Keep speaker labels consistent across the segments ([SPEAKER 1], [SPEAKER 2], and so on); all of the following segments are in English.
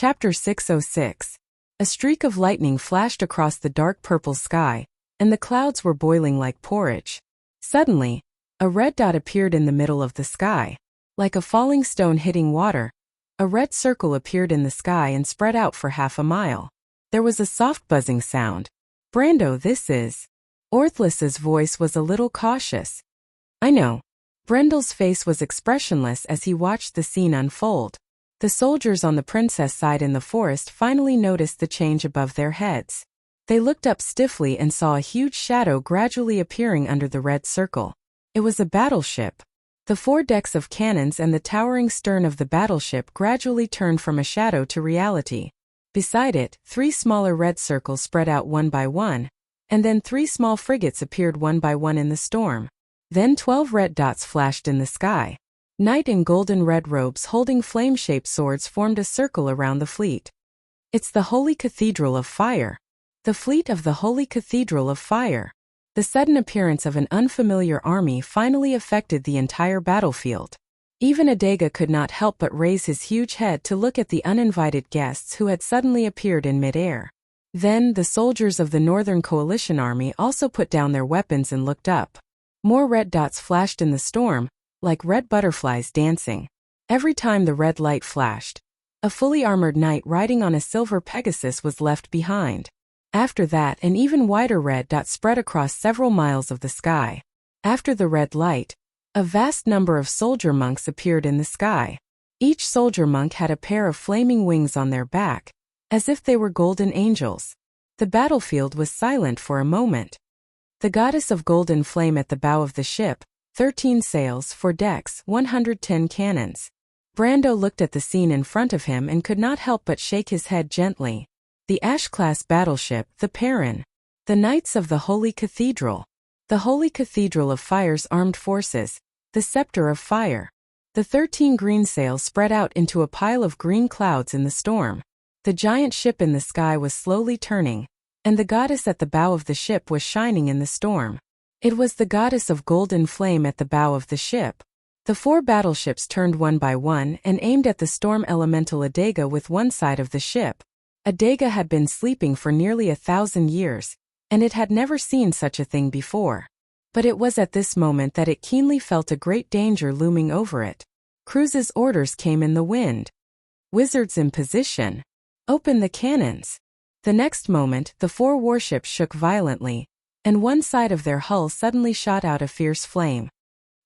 [SPEAKER 1] Chapter 606. A streak of lightning flashed across the dark purple sky, and the clouds were boiling like porridge. Suddenly, a red dot appeared in the middle of the sky. Like a falling stone hitting water, a red circle appeared in the sky and spread out for half a mile. There was a soft buzzing sound. "Brando, this is..." Orthlis's voice was a little cautious. "I know." Brendel's face was expressionless as he watched the scene unfold. The soldiers on the princess side in the forest finally noticed the change above their heads. They looked up stiffly and saw a huge shadow gradually appearing under the red circle. It was a battleship. The 4 decks of cannons and the towering stern of the battleship gradually turned from a shadow to reality. Beside it, 3 smaller red circles spread out one by one, and then 3 small frigates appeared one by one in the storm. Then 12 red dots flashed in the sky. Knight in golden red robes holding flame-shaped swords formed a circle around the fleet. "It's the Holy Cathedral of Fire." The fleet of the Holy Cathedral of Fire. The sudden appearance of an unfamiliar army finally affected the entire battlefield. Even Adega could not help but raise his huge head to look at the uninvited guests who had suddenly appeared in midair. Then the soldiers of the Northern Coalition Army also put down their weapons and looked up. More red dots flashed in the storm, like red butterflies dancing. Every time the red light flashed, a fully armored knight riding on a silver Pegasus was left behind. After that, an even wider red dot spread across several miles of the sky. After the red light, a vast number of soldier monks appeared in the sky. Each soldier monk had a pair of flaming wings on their back, as if they were golden angels. The battlefield was silent for a moment. The goddess of golden flame at the bow of the ship, 13 sails, 4 decks, 110 cannons. Brando looked at the scene in front of him and could not help but shake his head gently. The Ash-class battleship, the Perrin. The Knights of the Holy Cathedral. The Holy Cathedral of Fire's armed forces, the Scepter of Fire. The 13 green sails spread out into a pile of green clouds in the storm. The giant ship in the sky was slowly turning, and the goddess at the bow of the ship was shining in the storm. It was the goddess of golden flame at the bow of the ship. The 4 battleships turned one by one and aimed at the storm elemental Adega with one side of the ship. Adega had been sleeping for nearly 1,000 years, and it had never seen such a thing before. But it was at this moment that it keenly felt a great danger looming over it. Cruz's orders came in the wind. "Wizards in position. Open the cannons." The next moment, the 4 warships shook violently, and one side of their hull suddenly shot out a fierce flame.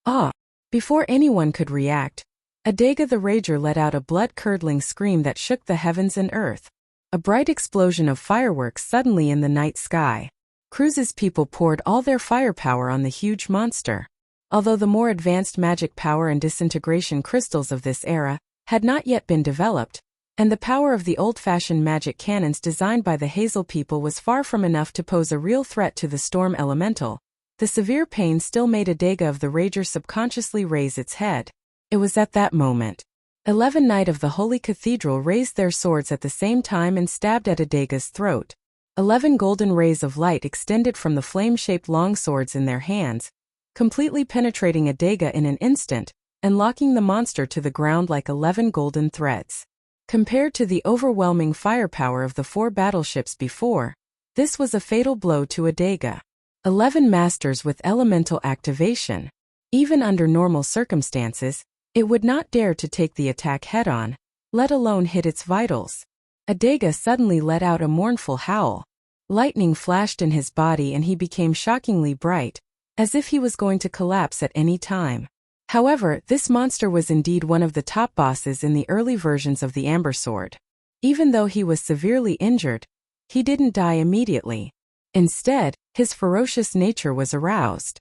[SPEAKER 1] Ah! Before anyone could react, Adega the Rager let out a blood-curdling scream that shook the heavens and earth. A bright explosion of fireworks suddenly in the night sky. Cruz's people poured all their firepower on the huge monster. Although the more advanced magic power and disintegration crystals of this era had not yet been developed, and the power of the old-fashioned magic cannons designed by the Hazel people was far from enough to pose a real threat to the storm elemental, the severe pain still made Adega of the Rager subconsciously raise its head. It was at that moment 11 Knight of the Holy Cathedral raised their swords at the same time and stabbed at Adega's throat. 11 golden rays of light extended from the flame-shaped long swords in their hands, completely penetrating Adega in an instant, and locking the monster to the ground like 11 golden threads. Compared to the overwhelming firepower of the 4 battleships before, this was a fatal blow to Adega. 11 masters with elemental activation. Even under normal circumstances, it would not dare to take the attack head-on, let alone hit its vitals. Adega suddenly let out a mournful howl. Lightning flashed in his body and he became shockingly bright, as if he was going to collapse at any time. However, this monster was indeed one of the top bosses in the early versions of the Amber Sword. Even though he was severely injured, he didn't die immediately. Instead, his ferocious nature was aroused.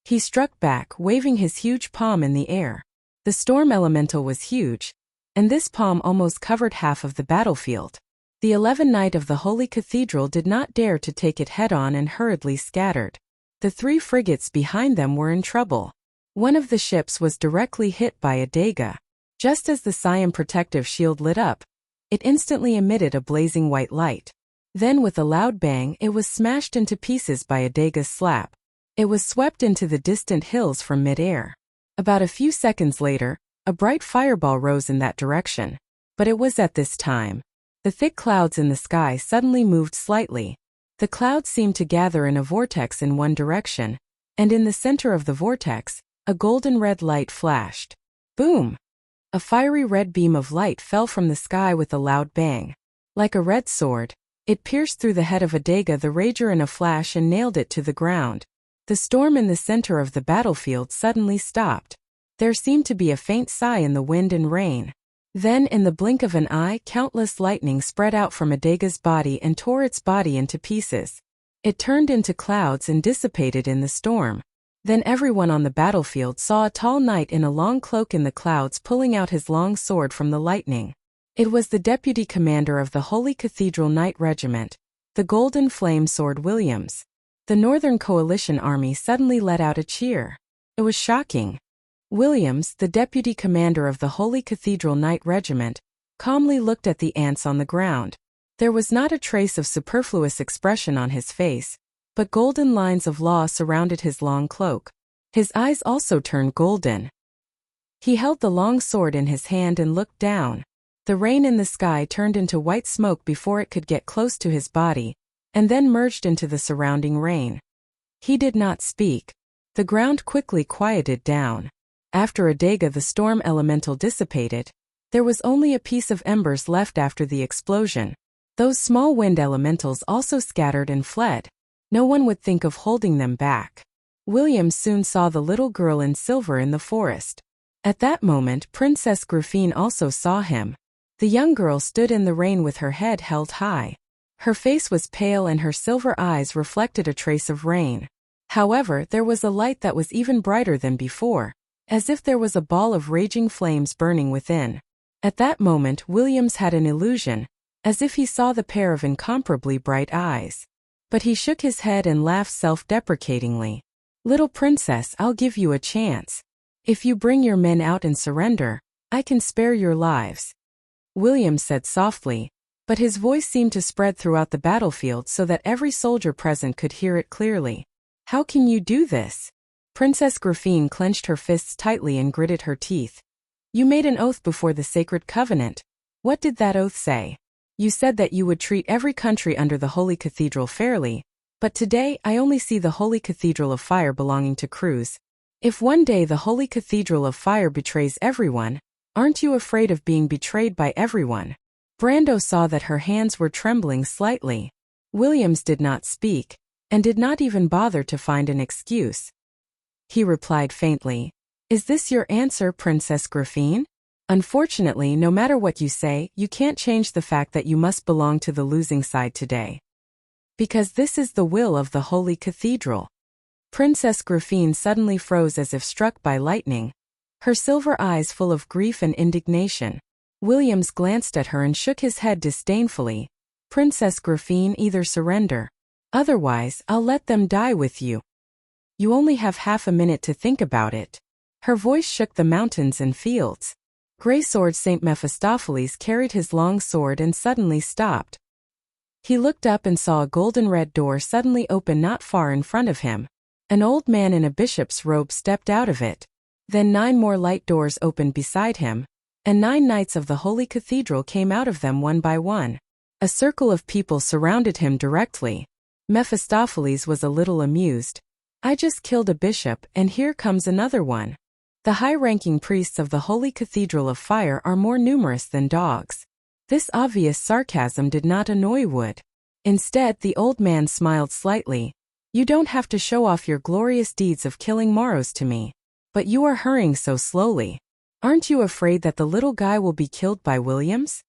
[SPEAKER 1] He struck back, waving his huge palm in the air. The storm elemental was huge, and this palm almost covered half of the battlefield. The 11 Knight of the Holy Cathedral did not dare to take it head-on and hurriedly scattered. The 3 frigates behind them were in trouble. One of the ships was directly hit by Adega. Just as the Siam protective shield lit up, it instantly emitted a blazing white light. Then with a loud bang it was smashed into pieces by Adega's slap. It was swept into the distant hills from mid-air. About a few seconds later, a bright fireball rose in that direction. But it was at this time. The thick clouds in the sky suddenly moved slightly. The clouds seemed to gather in a vortex in one direction, and in the center of the vortex, a golden red light flashed. Boom! A fiery red beam of light fell from the sky with a loud bang. Like a red sword, it pierced through the head of Adega the Rager in a flash and nailed it to the ground. The storm in the center of the battlefield suddenly stopped. There seemed to be a faint sigh in the wind and rain. Then, in the blink of an eye, countless lightning spread out from Adega's body and tore its body into pieces. It turned into clouds and dissipated in the storm. Then everyone on the battlefield saw a tall knight in a long cloak in the clouds pulling out his long sword from the lightning. It was the deputy commander of the Holy Cathedral Knight Regiment, the Golden Flame Sword Williams. The Northern Coalition Army suddenly let out a cheer. It was shocking. Williams, the deputy commander of the Holy Cathedral Knight Regiment, calmly looked at the ants on the ground. There was not a trace of superfluous expression on his face, but golden lines of law surrounded his long cloak. His eyes also turned golden. He held the long sword in his hand and looked down. The rain in the sky turned into white smoke before it could get close to his body, and then merged into the surrounding rain. He did not speak. The ground quickly quieted down. After Adega the storm elemental dissipated, there was only a piece of embers left after the explosion. Those small wind elementals also scattered and fled. No one would think of holding them back. Williams soon saw the little girl in silver in the forest. At that moment Princess Griffine also saw him. The young girl stood in the rain with her head held high. Her face was pale and her silver eyes reflected a trace of rain. However, there was a light that was even brighter than before, as if there was a ball of raging flames burning within. At that moment Williams had an illusion, as if he saw the pair of incomparably bright eyes. But he shook his head and laughed self-deprecatingly. "Little princess, I'll give you a chance. If you bring your men out and surrender, I can spare your lives," Williams said softly, but his voice seemed to spread throughout the battlefield so that every soldier present could hear it clearly. "How can you do this?" Princess Griffine clenched her fists tightly and gritted her teeth. "You made an oath before the sacred covenant. What did that oath say? You said that you would treat every country under the Holy Cathedral fairly, but today I only see the Holy Cathedral of Fire belonging to Cruz. If one day the Holy Cathedral of Fire betrays everyone, aren't you afraid of being betrayed by everyone?" Brando saw that her hands were trembling slightly. Williams did not speak, and did not even bother to find an excuse. He replied faintly, "Is this your answer, Princess Griffine? Unfortunately, no matter what you say, you can't change the fact that you must belong to the losing side today. Because this is the will of the Holy Cathedral." Princess Griffine suddenly froze as if struck by lightning, her silver eyes full of grief and indignation. Williams glanced at her and shook his head disdainfully. "Princess Griffine, either surrender. Otherwise, I'll let them die with you. You only have half a minute to think about it." Her voice shook the mountains and fields. Greysword Saint Mephistopheles carried his long sword and suddenly stopped. He looked up and saw a golden red door suddenly open not far in front of him. An old man in a bishop's robe stepped out of it. Then 9 more light doors opened beside him, and 9 knights of the Holy Cathedral came out of them one by one. A circle of people surrounded him directly. Mephistopheles was a little amused. "I just killed a bishop, and here comes another one." The high-ranking priests of the Holy Cathedral of Fire are more numerous than dogs. This obvious sarcasm did not annoy Wood. Instead, the old man smiled slightly. "You don't have to show off your glorious deeds of killing Moros to me. But you are hurrying so slowly. Aren't you afraid that the little guy will be killed by Williams?"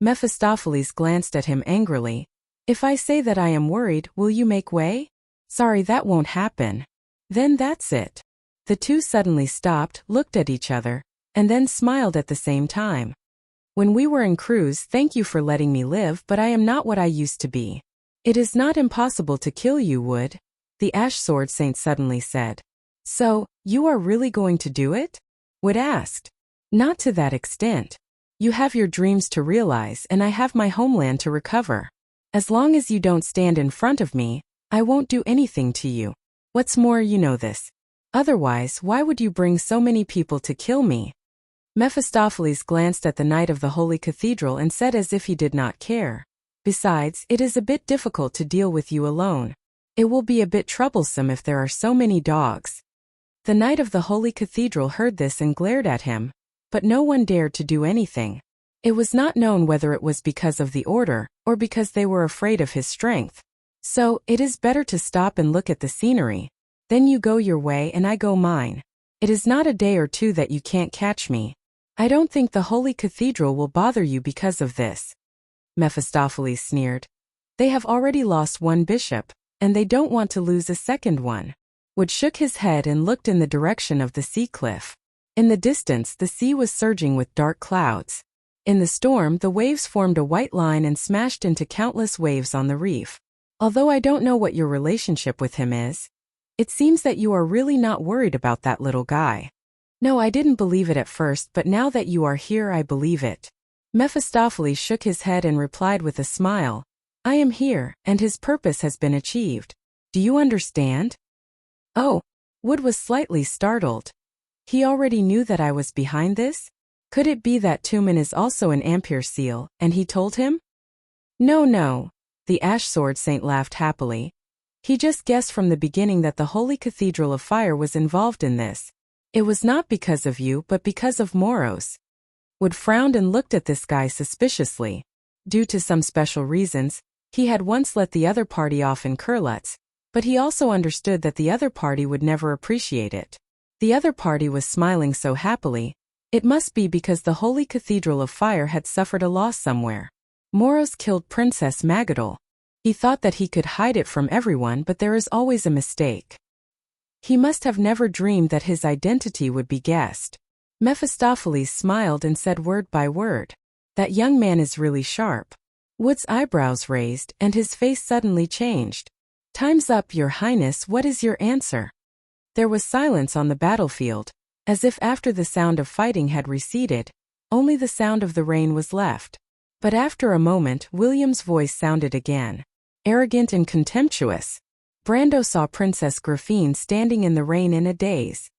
[SPEAKER 1] Mephistopheles glanced at him angrily. "If I say that I am worried, will you make way?" "Sorry, that won't happen." "Then that's it." The two suddenly stopped, looked at each other, and then smiled at the same time. "When we were in Cruz, thank you for letting me live, but I am not what I used to be." "It is not impossible to kill you, Wood," the Ash Sword Saint suddenly said. "So, you are really going to do it?" Wood asked. "Not to that extent. You have your dreams to realize and I have my homeland to recover. As long as you don't stand in front of me, I won't do anything to you. What's more, you know this. Otherwise, why would you bring so many people to kill me?" Mephistopheles glanced at the knight of the holy cathedral and said as if he did not care. Besides, it is a bit difficult to deal with you alone. It will be a bit troublesome if there are so many dogs. The knight of the holy cathedral heard this and glared at him, but no one dared to do anything. It was not known whether it was because of the order, or because they were afraid of his strength. So, it is better to stop and look at the scenery. Then you go your way and I go mine. It is not a day or two that you can't catch me. I don't think the holy cathedral will bother you because of this. Mephistopheles sneered. They have already lost one bishop, and they don't want to lose a second one. Wood shook his head and looked in the direction of the sea cliff. In the distance, the sea was surging with dark clouds. In the storm, the waves formed a white line and smashed into countless waves on the reef. Although I don't know what your relationship with him is, it seems that you are really not worried about that little guy. No, I didn't believe it at first, but now that you are here, I believe it. Mephistopheles shook his head and replied with a smile. I am here, and his purpose has been achieved. Do you understand? Oh, Wood was slightly startled. He already knew that I was behind this? Could it be that Tumen is also an Ampere seal, and he told him? No, the Ash Sword Saint laughed happily. He just guessed from the beginning that the Holy Cathedral of Fire was involved in this. It was not because of you, but because of Moros. Wood frowned and looked at this guy suspiciously. Due to some special reasons, he had once let the other party off in curlets, but he also understood that the other party would never appreciate it. The other party was smiling so happily. It must be because the Holy Cathedral of Fire had suffered a loss somewhere. Moros killed Princess Magadol. He thought that he could hide it from everyone, but there is always a mistake. He must have never dreamed that his identity would be guessed. Mephistopheles smiled and said word by word. That young man is really sharp. Wood's eyebrows raised, and his face suddenly changed. Time's up, Your Highness, what is your answer? There was silence on the battlefield, as if after the sound of fighting had receded, only the sound of the rain was left. But after a moment, William's voice sounded again. Arrogant and contemptuous. Brando saw Princess Graphine standing in the rain in a daze.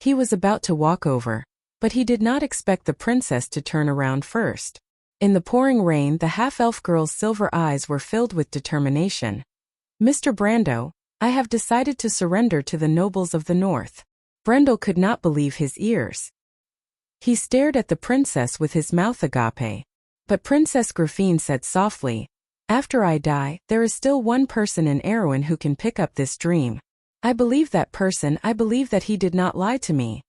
[SPEAKER 1] He was about to walk over, but he did not expect the princess to turn around first. In the pouring rain, the half-elf girl's silver eyes were filled with determination. Mr. Brando, I have decided to surrender to the nobles of the north. Brando could not believe his ears. He stared at the princess with his mouth agape. But Princess Graphine said softly, after I die, there is still one person in Erewhon who can pick up this dream. I believe that person, I believe that he did not lie to me.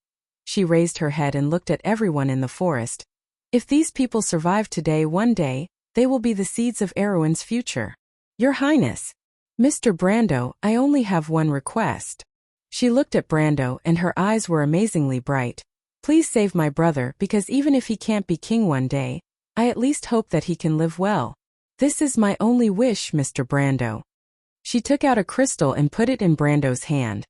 [SPEAKER 1] She raised her head and looked at everyone in the forest. If these people survive today, one day, they will be the seeds of Erewhon's future. Your Highness. Mr. Brando, I only have one request. She looked at Brando and her eyes were amazingly bright. Please save my brother, because even if he can't be king one day, I at least hope that he can live well. This is my only wish, Mr. Brando. She took out a crystal and put it in Brando's hand.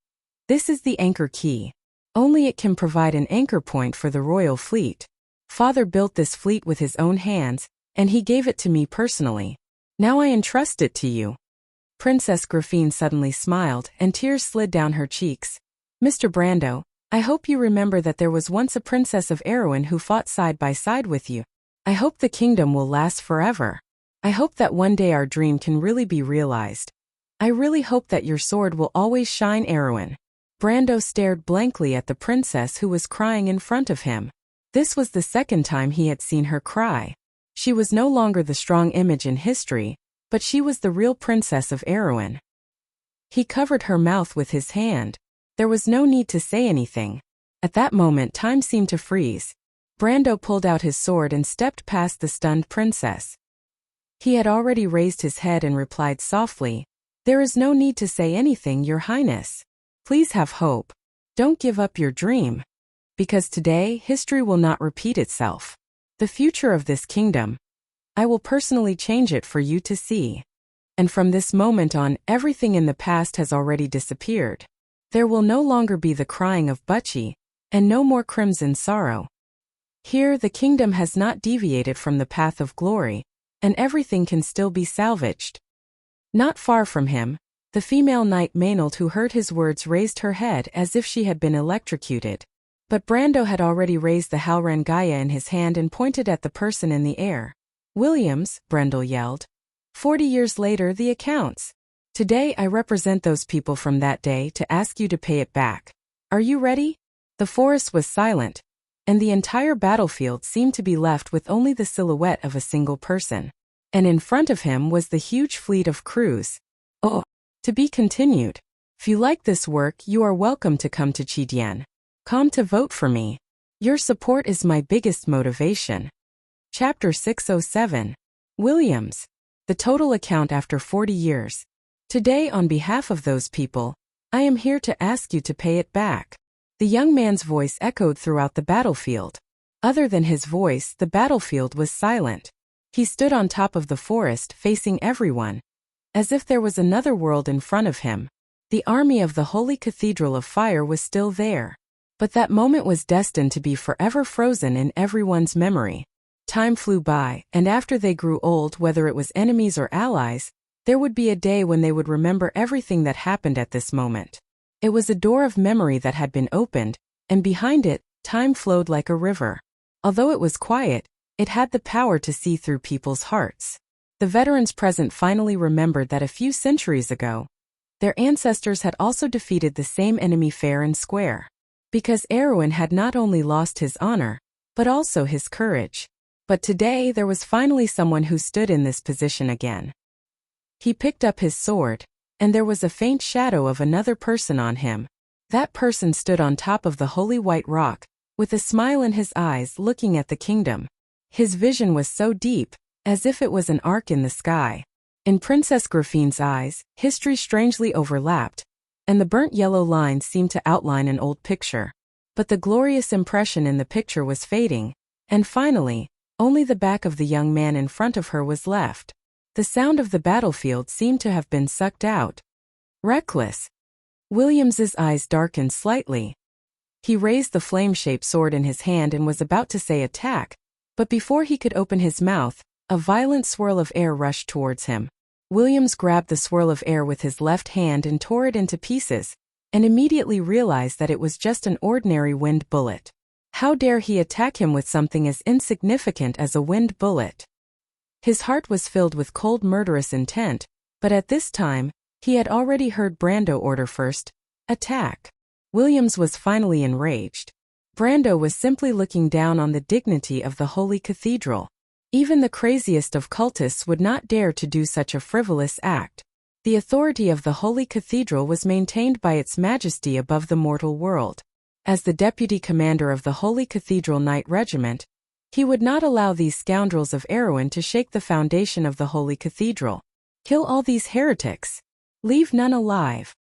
[SPEAKER 1] This is the anchor key. Only it can provide an anchor point for the royal fleet. Father built this fleet with his own hands, and he gave it to me personally. Now I entrust it to you. Princess Graphine suddenly smiled, and tears slid down her cheeks. Mr. Brando, I hope you remember that there was once a princess of Erewhon who fought side by side with you. I hope the kingdom will last forever. I hope that one day our dream can really be realized. I really hope that your sword will always shine, Erewhon. Brando stared blankly at the princess who was crying in front of him. This was the second time he had seen her cry. She was no longer the strong image in history, but she was the real princess of Erewhon. He covered her mouth with his hand. There was no need to say anything. At that moment, time seemed to freeze. Brando pulled out his sword and stepped past the stunned princess. He had already raised his head and replied softly, There is no need to say anything, Your Highness. Please have hope. Don't give up your dream. Because today, history will not repeat itself. The future of this kingdom, I will personally change it for you to see. And from this moment on, everything in the past has already disappeared. There will no longer be the crying of Butchie, and no more crimson sorrow. Here the kingdom has not deviated from the path of glory, and everything can still be salvaged. Not far from him, the female knight Maynard who heard his words raised her head as if she had been electrocuted. But Brando had already raised the Halrangaya in his hand and pointed at the person in the air. "Williams," Brendel yelled. 40 years later, the accounts. Today I represent those people from that day to ask you to pay it back. Are you ready?" The forest was silent, and the entire battlefield seemed to be left with only the silhouette of a single person. And in front of him was the huge fleet of crews. Oh, to be continued. If you like this work, you are welcome to come to Chidian. Come to vote for me. Your support is my biggest motivation. Chapter 607. Williams. The total account after 40 years. Today, on behalf of those people, I am here to ask you to pay it back. The young man's voice echoed throughout the battlefield. Other than his voice, the battlefield was silent. He stood on top of the forest, facing everyone, as if there was another world in front of him. The army of the Holy Cathedral of Fire was still there. But that moment was destined to be forever frozen in everyone's memory. Time flew by, and after they grew old, whether it was enemies or allies, there would be a day when they would remember everything that happened at this moment. It was a door of memory that had been opened, and behind it, time flowed like a river. Although it was quiet, it had the power to see through people's hearts. The veterans present finally remembered that a few centuries ago, their ancestors had also defeated the same enemy fair and square. Because Erwin had not only lost his honor, but also his courage. But today there was finally someone who stood in this position again. He picked up his sword, and there was a faint shadow of another person on him. That person stood on top of the holy white rock, with a smile in his eyes looking at the kingdom. His vision was so deep, as if it was an arc in the sky. In Princess Graphine's eyes, history strangely overlapped, and the burnt yellow lines seemed to outline an old picture. But the glorious impression in the picture was fading, and finally, only the back of the young man in front of her was left. The sound of the battlefield seemed to have been sucked out. Reckless. Williams's eyes darkened slightly. He raised the flame-shaped sword in his hand and was about to say attack, but before he could open his mouth, a violent swirl of air rushed towards him. Williams grabbed the swirl of air with his left hand and tore it into pieces, and immediately realized that it was just an ordinary wind bullet. How dare he attack him with something as insignificant as a wind bullet? His heart was filled with cold murderous intent, but at this time, he had already heard Brando order first, attack. Williams was finally enraged. Brando was simply looking down on the dignity of the Holy Cathedral. Even the craziest of cultists would not dare to do such a frivolous act. The authority of the Holy Cathedral was maintained by its majesty above the mortal world. As the deputy commander of the Holy Cathedral Knight Regiment, he would not allow these scoundrels of Erewhon to shake the foundation of the Holy Cathedral. Kill all these heretics. Leave none alive.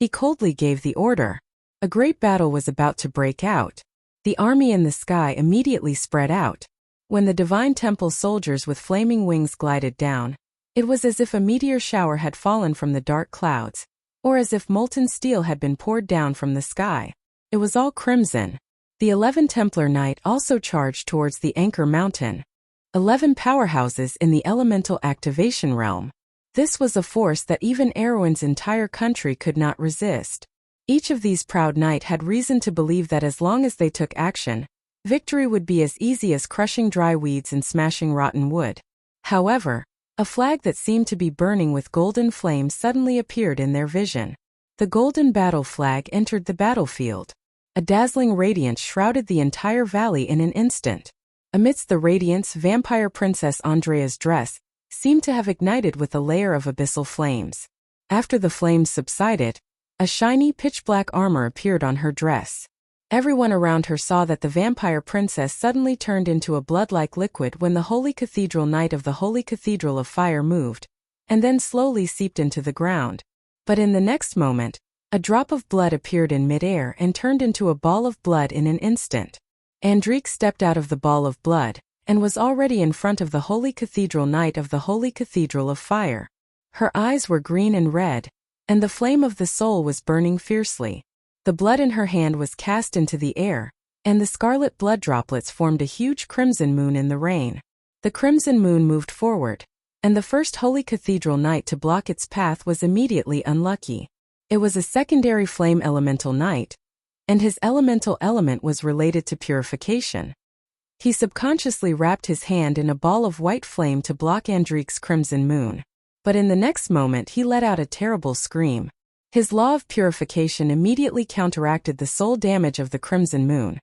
[SPEAKER 1] He coldly gave the order. A great battle was about to break out. The army in the sky immediately spread out. When the Divine Temple soldiers with flaming wings glided down, it was as if a meteor shower had fallen from the dark clouds, or as if molten steel had been poured down from the sky. It was all crimson. The 11 Templar Knight also charged towards the Anchor Mountain. 11 powerhouses in the elemental activation realm. This was a force that even Erewhon's entire country could not resist. Each of these proud knight had reason to believe that as long as they took action, victory would be as easy as crushing dry weeds and smashing rotten wood. However, a flag that seemed to be burning with golden flames suddenly appeared in their vision. The golden battle flag entered the battlefield. A dazzling radiance shrouded the entire valley in an instant. Amidst the radiance, Vampire Princess Andrea's dress seemed to have ignited with a layer of abyssal flames. After the flames subsided, a shiny pitch-black armor appeared on her dress. Everyone around her saw that the vampire princess suddenly turned into a blood-like liquid when the Holy Cathedral Knight of the Holy Cathedral of Fire moved, and then slowly seeped into the ground. But in the next moment, a drop of blood appeared in midair and turned into a ball of blood in an instant. Andrique stepped out of the ball of blood, and was already in front of the Holy Cathedral Knight of the Holy Cathedral of Fire. Her eyes were green and red, and the flame of the soul was burning fiercely. The blood in her hand was cast into the air, and the scarlet blood droplets formed a huge crimson moon in the rain. The crimson moon moved forward, and the first Holy Cathedral Knight to block its path was immediately unlucky. It was a secondary flame elemental knight, and his elemental element was related to purification. He subconsciously wrapped his hand in a ball of white flame to block Andrique's crimson moon. But in the next moment he let out a terrible scream. His law of purification immediately counteracted the soul damage of the crimson moon,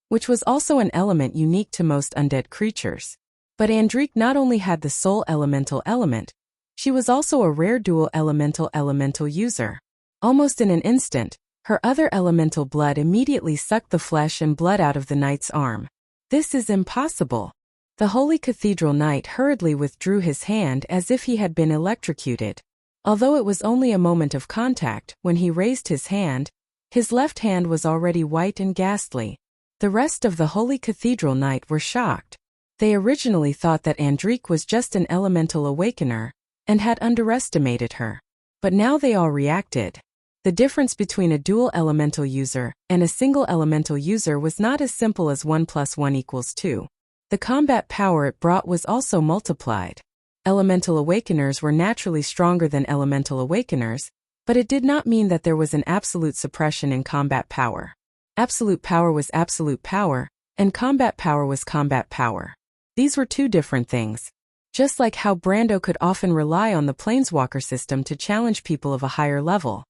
[SPEAKER 1] which was also an element unique to most undead creatures. But Andrique not only had the soul elemental element, she was also a rare dual elemental user. Almost in an instant, her other elemental blood immediately sucked the flesh and blood out of the knight's arm. This is impossible. The Holy Cathedral Knight hurriedly withdrew his hand as if he had been electrocuted. Although it was only a moment of contact, when he raised his hand, his left hand was already white and ghastly. The rest of the Holy Cathedral Knight were shocked. They originally thought that Andrique was just an elemental awakener, and had underestimated her. But now they all reacted. The difference between a dual elemental user and a single elemental user was not as simple as 1 + 1 = 2. The combat power it brought was also multiplied. Elemental awakeners were naturally stronger than elemental awakeners, but it did not mean that there was an absolute suppression in combat power. Absolute power was absolute power, and combat power was combat power. These were two different things. Just like how Brando could often rely on the Planeswalker system to challenge people of a higher level.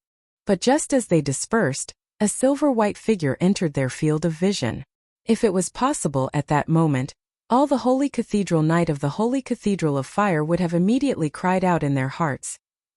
[SPEAKER 1] But just as they dispersed, a silver-white figure entered their field of vision. If it was possible at that moment, all the Holy Cathedral Knight of the Holy Cathedral of Fire would have immediately cried out in their hearts.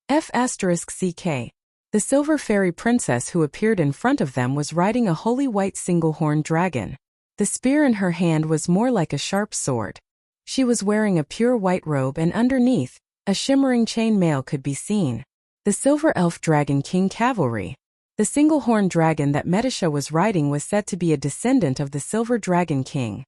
[SPEAKER 1] F***CK. The silver fairy princess who appeared in front of them was riding a holy white single-horned dragon. The spear in her hand was more like a sharp sword. She was wearing a pure white robe and underneath, a shimmering chain mail could be seen. The Silver Elf Dragon King Cavalry. The single-horned dragon that Metisha was riding was said to be a descendant of the Silver Dragon King,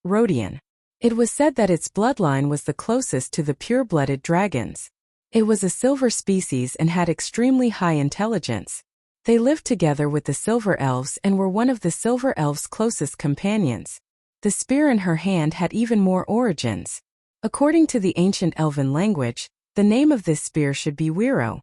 [SPEAKER 1] Rodian. It was said that its bloodline was the closest to the pure-blooded dragons. It was a silver species and had extremely high intelligence. They lived together with the Silver Elves and were one of the Silver Elves' closest companions. The spear in her hand had even more origins. According to the ancient Elven language, the name of this spear should be Wiro,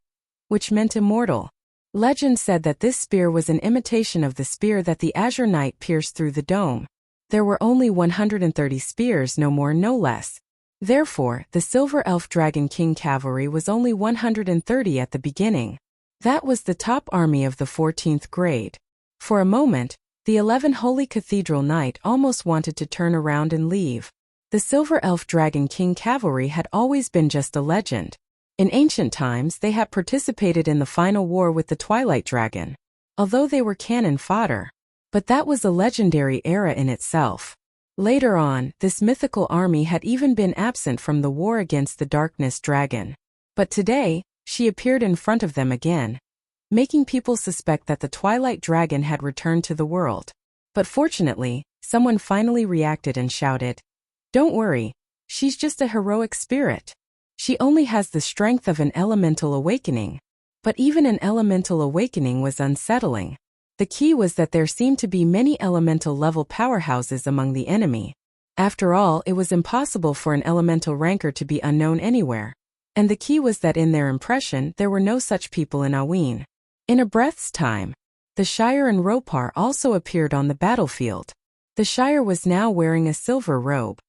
[SPEAKER 1] which meant immortal. Legend said that this spear was an imitation of the spear that the Azure Knight pierced through the dome. There were only 130 spears, no more no less. Therefore, the Silver Elf Dragon King Cavalry was only 130 at the beginning. That was the top army of the 14th grade. For a moment, the 11 Holy Cathedral Knight almost wanted to turn around and leave. The Silver Elf Dragon King Cavalry had always been just a legend. In ancient times they had participated in the final war with the Twilight Dragon, although they were cannon fodder. But that was a legendary era in itself. Later on, this mythical army had even been absent from the war against the Darkness Dragon. But today, she appeared in front of them again, making people suspect that the Twilight Dragon had returned to the world. But fortunately, someone finally reacted and shouted, "Don't worry, she's just a heroic spirit. She only has the strength of an elemental awakening." But even an elemental awakening was unsettling. The key was that there seemed to be many elemental level powerhouses among the enemy. After all, it was impossible for an elemental ranker to be unknown anywhere. And the key was that in their impression there were no such people in Aween. In a breath's time, the Shire and Ropar also appeared on the battlefield. The Shire was now wearing a silver robe.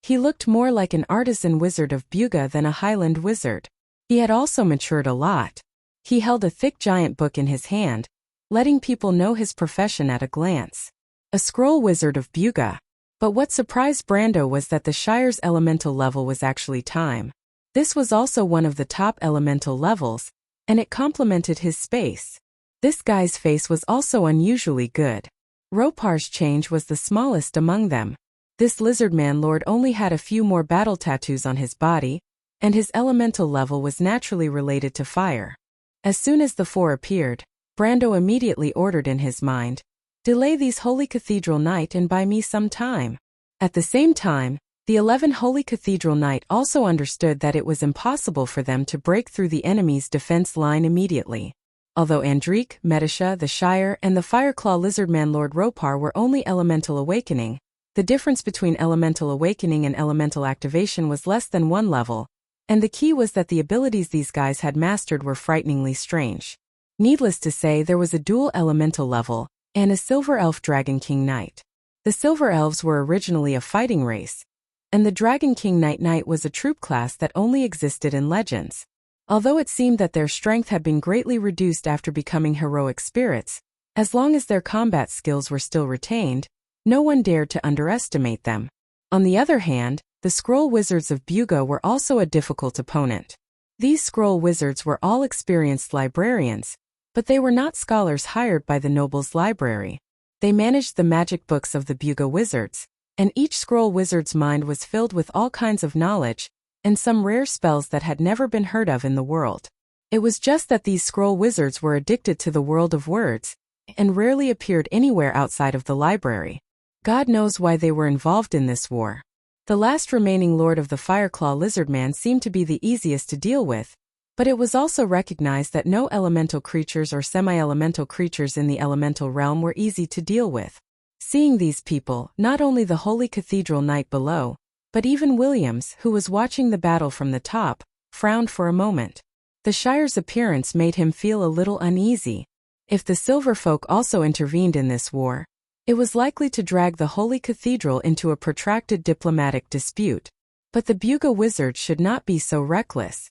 [SPEAKER 1] He looked more like an artisan wizard of Buga than a highland wizard. He had also matured a lot. He held a thick giant book in his hand, letting people know his profession at a glance. A scroll wizard of Buga. But what surprised Brando was that the Shire's elemental level was actually time. This was also one of the top elemental levels, and it complemented his space. This guy's face was also unusually good. Ropar's change was the smallest among them. This lizardman lord only had a few more battle tattoos on his body, and his elemental level was naturally related to fire. As soon as the four appeared, Brando immediately ordered in his mind, "Delay these Holy Cathedral Knight and buy me some time." At the same time, the 11 Holy Cathedral Knight also understood that it was impossible for them to break through the enemy's defense line immediately. Although Andrique, Metisha, the Shire, and the Fireclaw Lizardman Lord Ropar were only elemental awakening, the difference between elemental awakening and elemental activation was less than 1 level, and the key was that the abilities these guys had mastered were frighteningly strange. Needless to say, there was a dual elemental level, and a Silver Elf Dragon King Knight. The Silver Elves were originally a fighting race, and the Dragon King Knight was a troop class that only existed in legends. Although it seemed that their strength had been greatly reduced after becoming heroic spirits, as long as their combat skills were still retained, no one dared to underestimate them. On the other hand, the Scroll Wizards of Buga were also a difficult opponent. These Scroll Wizards were all experienced librarians, but they were not scholars hired by the noble's library. They managed the magic books of the Buga Wizards, and each Scroll Wizard's mind was filled with all kinds of knowledge, and some rare spells that had never been heard of in the world. It was just that these Scroll Wizards were addicted to the world of words, and rarely appeared anywhere outside of the library. God knows why they were involved in this war. The last remaining Lord of the Fireclaw Lizardman seemed to be the easiest to deal with, but it was also recognized that no elemental creatures or semi-elemental creatures in the elemental realm were easy to deal with. Seeing these people, not only the Holy Cathedral Knight below, but even Williams, who was watching the battle from the top, frowned for a moment. The Shire's appearance made him feel a little uneasy. If the Silver Folk also intervened in this war, it was likely to drag the Holy Cathedral into a protracted diplomatic dispute. But the Buga Wizard should not be so reckless.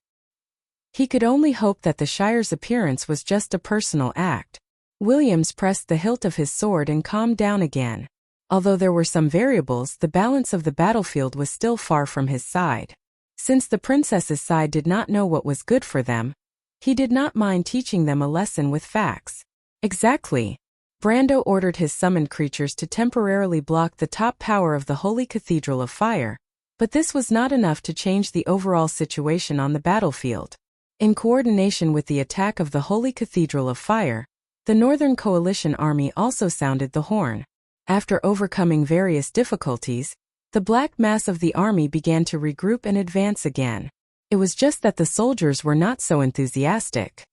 [SPEAKER 1] He could only hope that the Shire's appearance was just a personal act. Williams pressed the hilt of his sword and calmed down again. Although there were some variables, the balance of the battlefield was still far from his side. Since the princess's side did not know what was good for them, he did not mind teaching them a lesson with facts. Exactly. Brando ordered his summoned creatures to temporarily block the top power of the Holy Cathedral of Fire, but this was not enough to change the overall situation on the battlefield. In coordination with the attack of the Holy Cathedral of Fire, the Northern Coalition Army also sounded the horn. After overcoming various difficulties, the black mass of the army began to regroup and advance again. It was just that the soldiers were not so enthusiastic.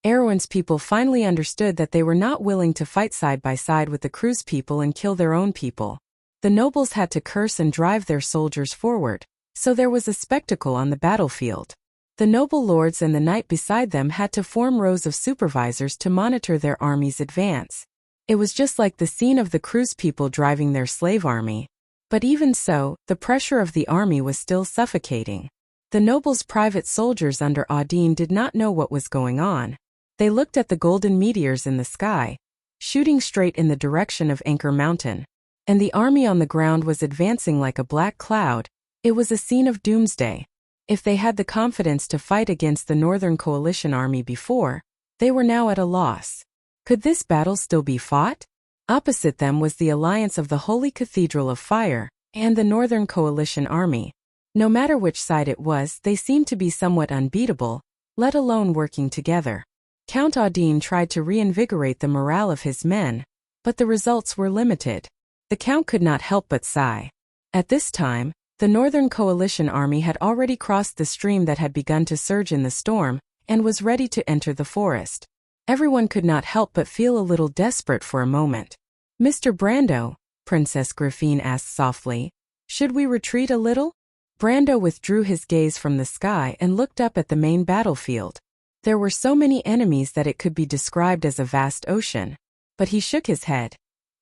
[SPEAKER 1] Erwin's people finally understood that they were not willing to fight side by side with the Crew's people and kill their own people. The nobles had to curse and drive their soldiers forward, so there was a spectacle on the battlefield. The noble lords and the knight beside them had to form rows of supervisors to monitor their army's advance. It was just like the scene of the Crew's people driving their slave army. But even so, the pressure of the army was still suffocating. The nobles' private soldiers under Audine did not know what was going on. They looked at the golden meteors in the sky, shooting straight in the direction of Anchor Mountain. And the army on the ground was advancing like a black cloud. It was a scene of doomsday. If they had the confidence to fight against the Northern Coalition Army before, they were now at a loss. Could this battle still be fought? Opposite them was the alliance of the Holy Cathedral of Fire and the Northern Coalition Army. No matter which side it was, they seemed to be somewhat unbeatable, let alone working together. Count Audine tried to reinvigorate the morale of his men, but the results were limited. The Count could not help but sigh. At this time, the Northern Coalition Army had already crossed the stream that had begun to surge in the storm, and was ready to enter the forest. Everyone could not help but feel a little desperate for a moment. "Mr. Brando," Princess Griffine asked softly, "should we retreat a little?" Brando withdrew his gaze from the sky and looked up at the main battlefield. There were so many enemies that it could be described as a vast ocean. But he shook his head.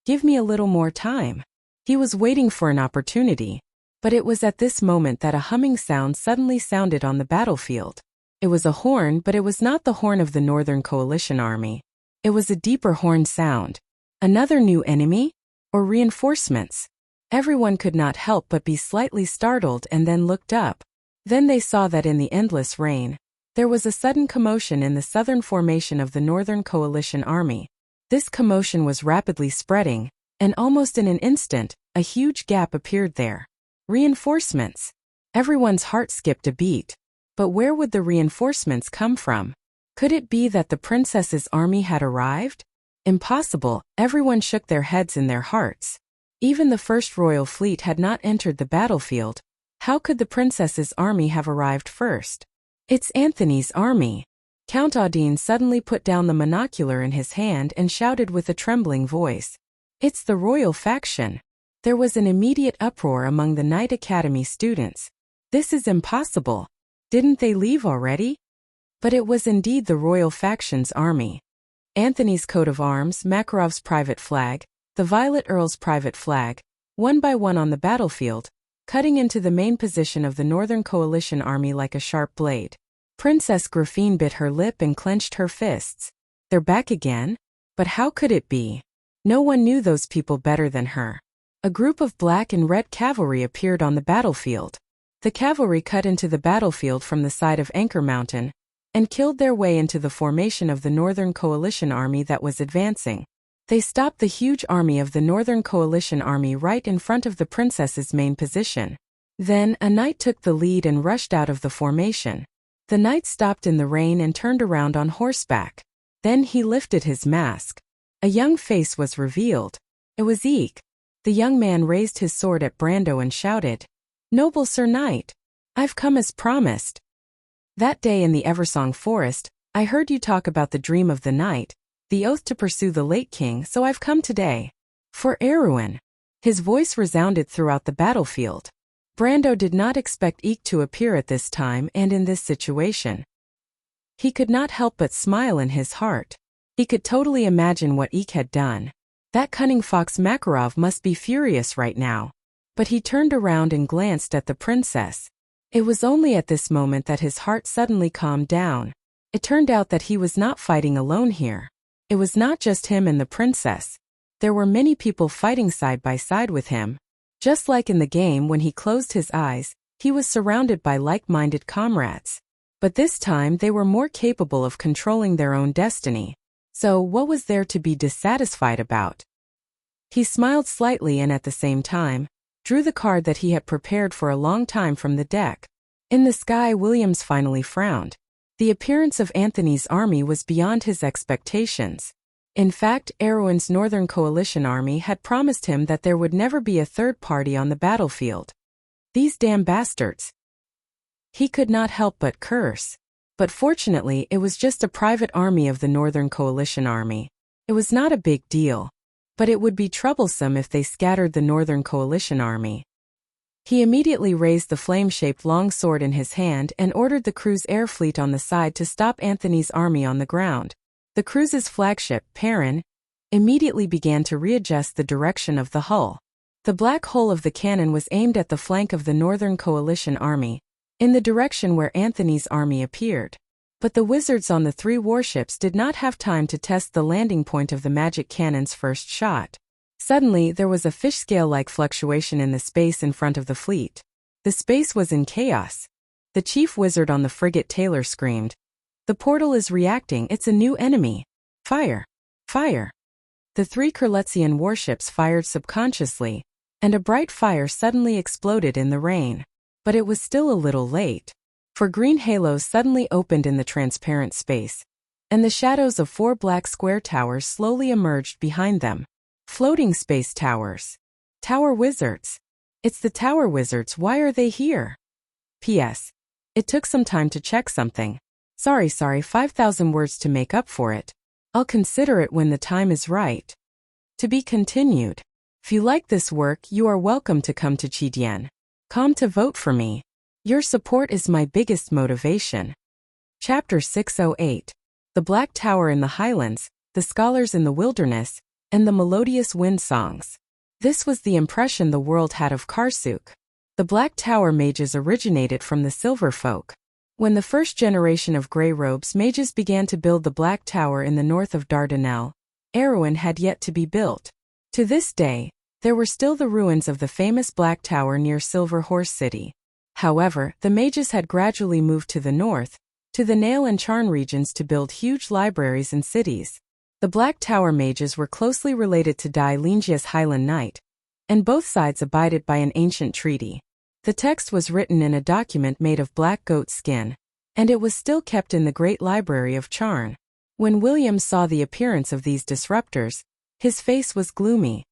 [SPEAKER 1] "Give me a little more time." He was waiting for an opportunity. But it was at this moment that a humming sound suddenly sounded on the battlefield. It was a horn, but it was not the horn of the Northern Coalition Army. It was a deeper horn sound. Another new enemy? Or reinforcements? Everyone could not help but be slightly startled and then looked up. Then they saw that in the endless rain, there was a sudden commotion in the southern formation of the Northern Coalition Army. This commotion was rapidly spreading, and almost in an instant, a huge gap appeared there. Reinforcements. Everyone's heart skipped a beat. But where would the reinforcements come from? Could it be that the princess's army had arrived? Impossible. Everyone shook their heads in their hearts. Even the first royal fleet had not entered the battlefield. How could the princess's army have arrived first? "It's Anthony's army." Count Audine suddenly put down the monocular in his hand and shouted with a trembling voice. "It's the royal faction." There was an immediate uproar among the Knight Academy students. "This is impossible. Didn't they leave already?" But it was indeed the royal faction's army. Anthony's coat of arms, Makarov's private flag, the Violet Earl's private flag, one by one on the battlefield, cutting into the main position of the Northern Coalition army like a sharp blade. Princess Grafine bit her lip and clenched her fists. They're back again? But how could it be? No one knew those people better than her. A group of black and red cavalry appeared on the battlefield. The cavalry cut into the battlefield from the side of Anchor Mountain and killed their way into the formation of the Northern Coalition army that was advancing. They stopped the huge army of the Northern Coalition army right in front of the princess's main position. Then, a knight took the lead and rushed out of the formation. The knight stopped in the rain and turned around on horseback. Then he lifted his mask. A young face was revealed. It was Eek. The young man raised his sword at Brando and shouted, "Noble Sir Knight, I've come as promised. That day in the Eversong Forest, I heard you talk about the dream of the night, the oath to pursue the late king, so I've come today. For Erwin." His voice resounded throughout the battlefield. Brando did not expect Eek to appear at this time and in this situation. He could not help but smile in his heart. He could totally imagine what Eek had done. That cunning fox Makarov must be furious right now. But he turned around and glanced at the princess. It was only at this moment that his heart suddenly calmed down. It turned out that he was not fighting alone here. It was not just him and the princess. There were many people fighting side by side with him. Just like in the game when he closed his eyes, he was surrounded by like-minded comrades. But this time they were more capable of controlling their own destiny. So what was there to be dissatisfied about? He smiled slightly and at the same time, drew the card that he had prepared for a long time from the deck. In the sky, Williams finally frowned. The appearance of Anthony's army was beyond his expectations. In fact, Erwin's Northern Coalition army had promised him that there would never be a third party on the battlefield. These damn bastards. He could not help but curse. But fortunately, it was just a private army of the Northern Coalition army. It was not a big deal. But it would be troublesome if they scattered the Northern Coalition army. He immediately raised the flame-shaped long sword in his hand and ordered the crew's air fleet on the side to stop Anthony's army on the ground. The cruise's flagship, Perrin, immediately began to readjust the direction of the hull. The black hole of the cannon was aimed at the flank of the Northern Coalition army, in the direction where Anthony's army appeared. But the wizards on the 3 warships did not have time to test the landing point of the magic cannon's first shot. Suddenly, there was a fish scale-like fluctuation in the space in front of the fleet. The space was in chaos. The chief wizard on the frigate Taylor screamed, "The portal is reacting, it's a new enemy. Fire! Fire!" The 3 Kurletzian warships fired subconsciously, and a bright fire suddenly exploded in the rain. But it was still a little late. For green halos suddenly opened in the transparent space, and the shadows of 4 black square towers slowly emerged behind them. Floating space towers. Tower wizards. It's the tower wizards, why are they here? P.S. It took some time to check something. Sorry, 5,000 words to make up for it. I'll consider it when the time is right. To be continued. If you like this work, you are welcome to come to Chidian.com to vote for me. Your support is my biggest motivation. Chapter 608. The Black Tower in the Highlands, the Scholars in the Wilderness, and the Melodious Wind Songs. This was the impression the world had of Karsuk. The Black Tower mages originated from the Silver Folk. When the first generation of Grey Robes mages began to build the Black Tower in the north of Dardanelle, Erwin had yet to be built. To this day, there were still the ruins of the famous Black Tower near Silver Horse City. However, the mages had gradually moved to the north, to the Nail and Charn regions to build huge libraries and cities. The Black Tower mages were closely related to Dai Lingia's Highland Knight, and both sides abided by an ancient treaty. The text was written in a document made of black goat skin, and it was still kept in the Great Library of Charn. When William saw the appearance of these disruptors, his face was gloomy.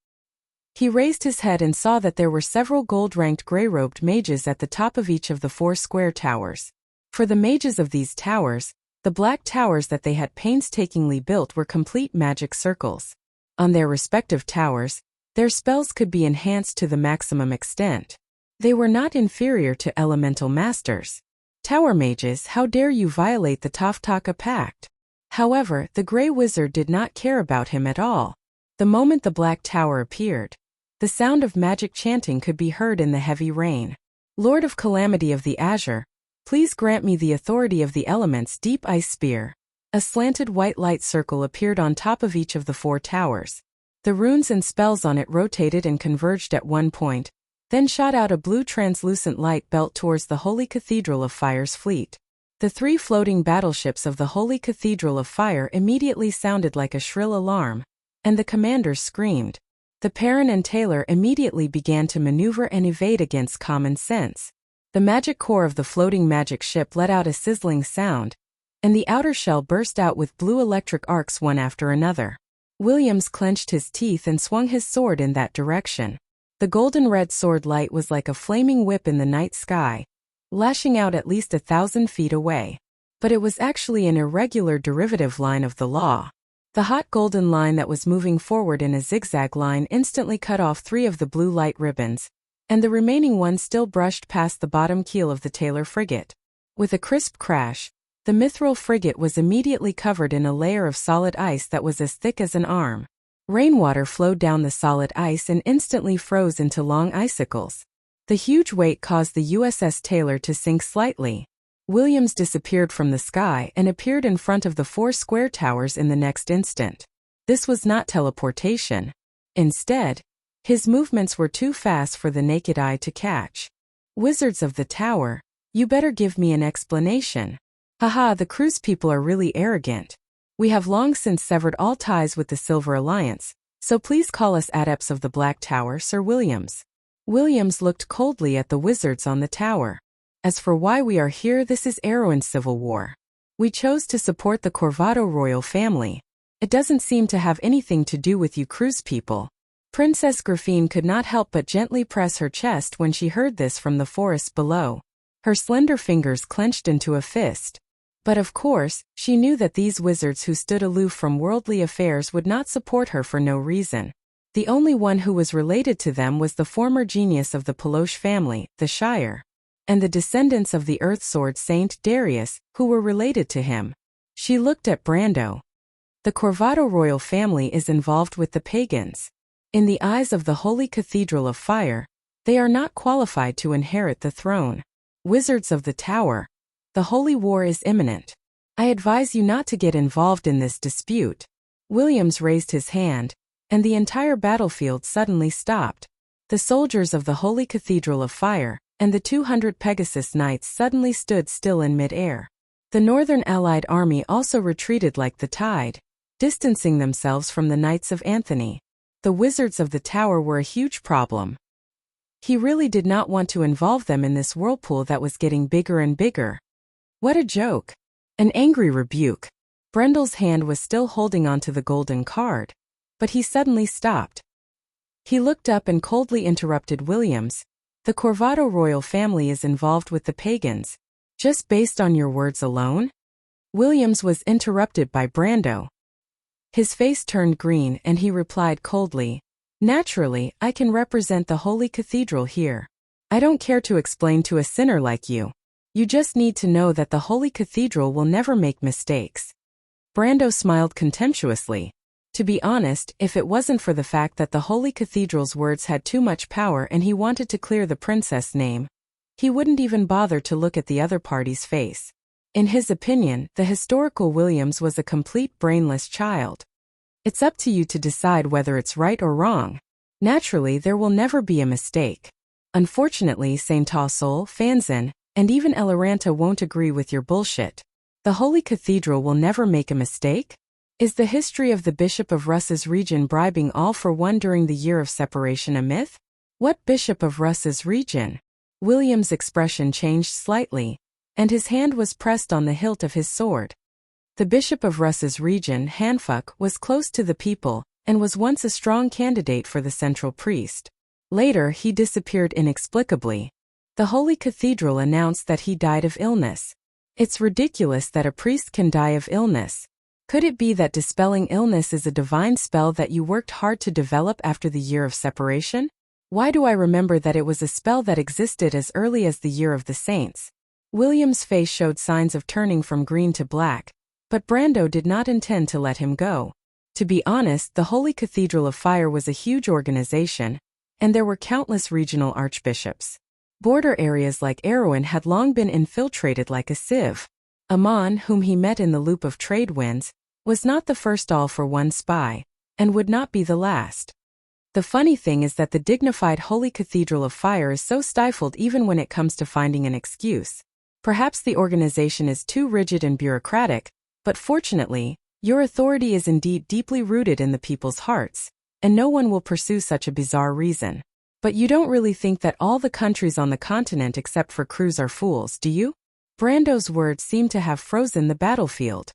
[SPEAKER 1] He raised his head and saw that there were several gold-ranked grey-robed mages at the top of each of the 4 square towers. For the mages of these towers, the black towers that they had painstakingly built were complete magic circles. On their respective towers, their spells could be enhanced to the maximum extent. They were not inferior to elemental masters. Tower mages, how dare you violate the Toftaka Pact? However, the Grey Wizard did not care about him at all. The moment the Black Tower appeared, the sound of magic chanting could be heard in the heavy rain. Lord of Calamity of the Azure, please grant me the authority of the elements. Deep Ice Spear. A slanted white light circle appeared on top of each of the 4 towers. The runes and spells on it rotated and converged at one point, then shot out a blue translucent light belt towards the Holy Cathedral of Fire's fleet. The 3 floating battleships of the Holy Cathedral of Fire immediately sounded like a shrill alarm, and the commanders screamed. The Perrin and Taylor immediately began to maneuver and evade against common sense. The magic core of the floating magic ship let out a sizzling sound, and the outer shell burst out with blue electric arcs one after another. Williams clenched his teeth and swung his sword in that direction. The golden red sword light was like a flaming whip in the night sky, lashing out at least 1,000 feet away. But it was actually an irregular derivative line of the law. The hot golden line that was moving forward in a zigzag line instantly cut off 3 of the blue light ribbons, and the remaining one still brushed past the bottom keel of the Taylor frigate. With a crisp crash, the mithril frigate was immediately covered in a layer of solid ice that was as thick as an arm. Rainwater flowed down the solid ice and instantly froze into long icicles. The huge weight caused the USS Taylor to sink slightly. Williams disappeared from the sky and appeared in front of the 4 square towers in the next instant. This was not teleportation. Instead, his movements were too fast for the naked eye to catch. Wizards of the Tower, you better give me an explanation. Haha, the cruise people are really arrogant. We have long since severed all ties with the Silver Alliance, so please call us adepts of the Black Tower, Sir Williams. Williams looked coldly at the wizards on the tower. As for why we are here, this is Erwin's civil war. We chose to support the Corvado royal family. It doesn't seem to have anything to do with you cruise people. Princess Griffine could not help but gently press her chest when she heard this from the forest below. Her slender fingers clenched into a fist. But of course, she knew that these wizards who stood aloof from worldly affairs would not support her for no reason. The only one who was related to them was the former genius of the Peloche family, the Shire, and the descendants of the Earthsword Saint Darius, who were related to him. She looked at Brando. The Corvado royal family is involved with the pagans. In the eyes of the Holy Cathedral of Fire, they are not qualified to inherit the throne. Wizards of the Tower, the holy war is imminent. I advise you not to get involved in this dispute. Williams raised his hand, and the entire battlefield suddenly stopped. The soldiers of the Holy Cathedral of Fire and the 200 Pegasus Knights suddenly stood still in mid-air. The Northern Allied army also retreated like the tide, distancing themselves from the Knights of Anthony. The Wizards of the Tower were a huge problem. He really did not want to involve them in this whirlpool that was getting bigger and bigger. What a joke. An angry rebuke. Brendel's hand was still holding onto the golden card, but he suddenly stopped. He looked up and coldly interrupted Williams. The Corvado royal family is involved with the pagans. Just based on your words alone? Williams was interrupted by Brando. His face turned green and he replied coldly, "Naturally, I can represent the Holy Cathedral here. I don't care to explain to a sinner like you. You just need to know that the Holy Cathedral will never make mistakes." Brando smiled contemptuously. To be honest, if it wasn't for the fact that the Holy Cathedral's words had too much power and he wanted to clear the princess' name, he wouldn't even bother to look at the other party's face. In his opinion, the historical Williams was a complete brainless child. It's up to you to decide whether it's right or wrong. Naturally, there will never be a mistake. Unfortunately, Saint Tassol, Fanzin, and even Eloranta won't agree with your bullshit. The Holy Cathedral will never make a mistake? Is the history of the Bishop of Russ's region bribing all for one during the year of separation a myth? What Bishop of Russ's region? William's expression changed slightly, and his hand was pressed on the hilt of his sword. The Bishop of Russ's region, Hanfuck, was close to the people, and was once a strong candidate for the central priest. Later, he disappeared inexplicably. The Holy Cathedral announced that he died of illness. It's ridiculous that a priest can die of illness. Could it be that dispelling illness is a divine spell that you worked hard to develop after the year of separation? Why do I remember that it was a spell that existed as early as the year of the saints? William's face showed signs of turning from green to black, But Brando did not intend to let him go. To be honest, the Holy Cathedral of Fire was a huge organization, and there were countless regional archbishops. Border areas like Erewhon had long been infiltrated like a sieve. Amon, whom he met in the loop of trade winds, was not the first all-for-one spy, and would not be the last. The funny thing is that the dignified Holy Cathedral of Fire is so stifled even when it comes to finding an excuse. Perhaps the organization is too rigid and bureaucratic, but fortunately, your authority is indeed deeply rooted in the people's hearts, and no one will pursue such a bizarre reason. But you don't really think that all the countries on the continent except for Cruz are fools, do you? Brando's words seemed to have frozen the battlefield.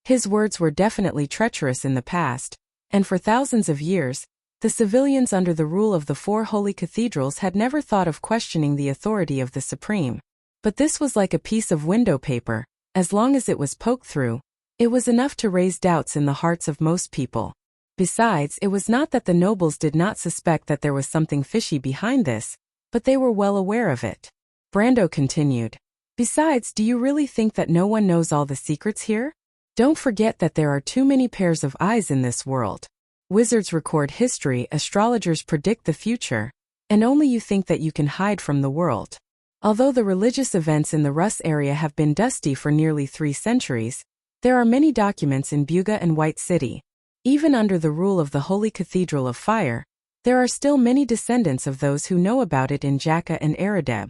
[SPEAKER 1] His words were definitely treacherous in the past, and for thousands of years, the civilians under the rule of the four holy cathedrals had never thought of questioning the authority of the Supreme. But this was like a piece of window paper. As long as it was poked through, it was enough to raise doubts in the hearts of most people. Besides, it was not that the nobles did not suspect that there was something fishy behind this, but they were well aware of it. Brando continued. Besides, do you really think that no one knows all the secrets here? Don't forget that there are too many pairs of eyes in this world. Wizards record history, astrologers predict the future, and only you think that you can hide from the world. Although the religious events in the Rus area have been dusty for nearly 3 centuries, there are many documents in Buga and White City. Even under the rule of the Holy Cathedral of Fire, there are still many descendants of those who know about it in Jacka and Eredeb.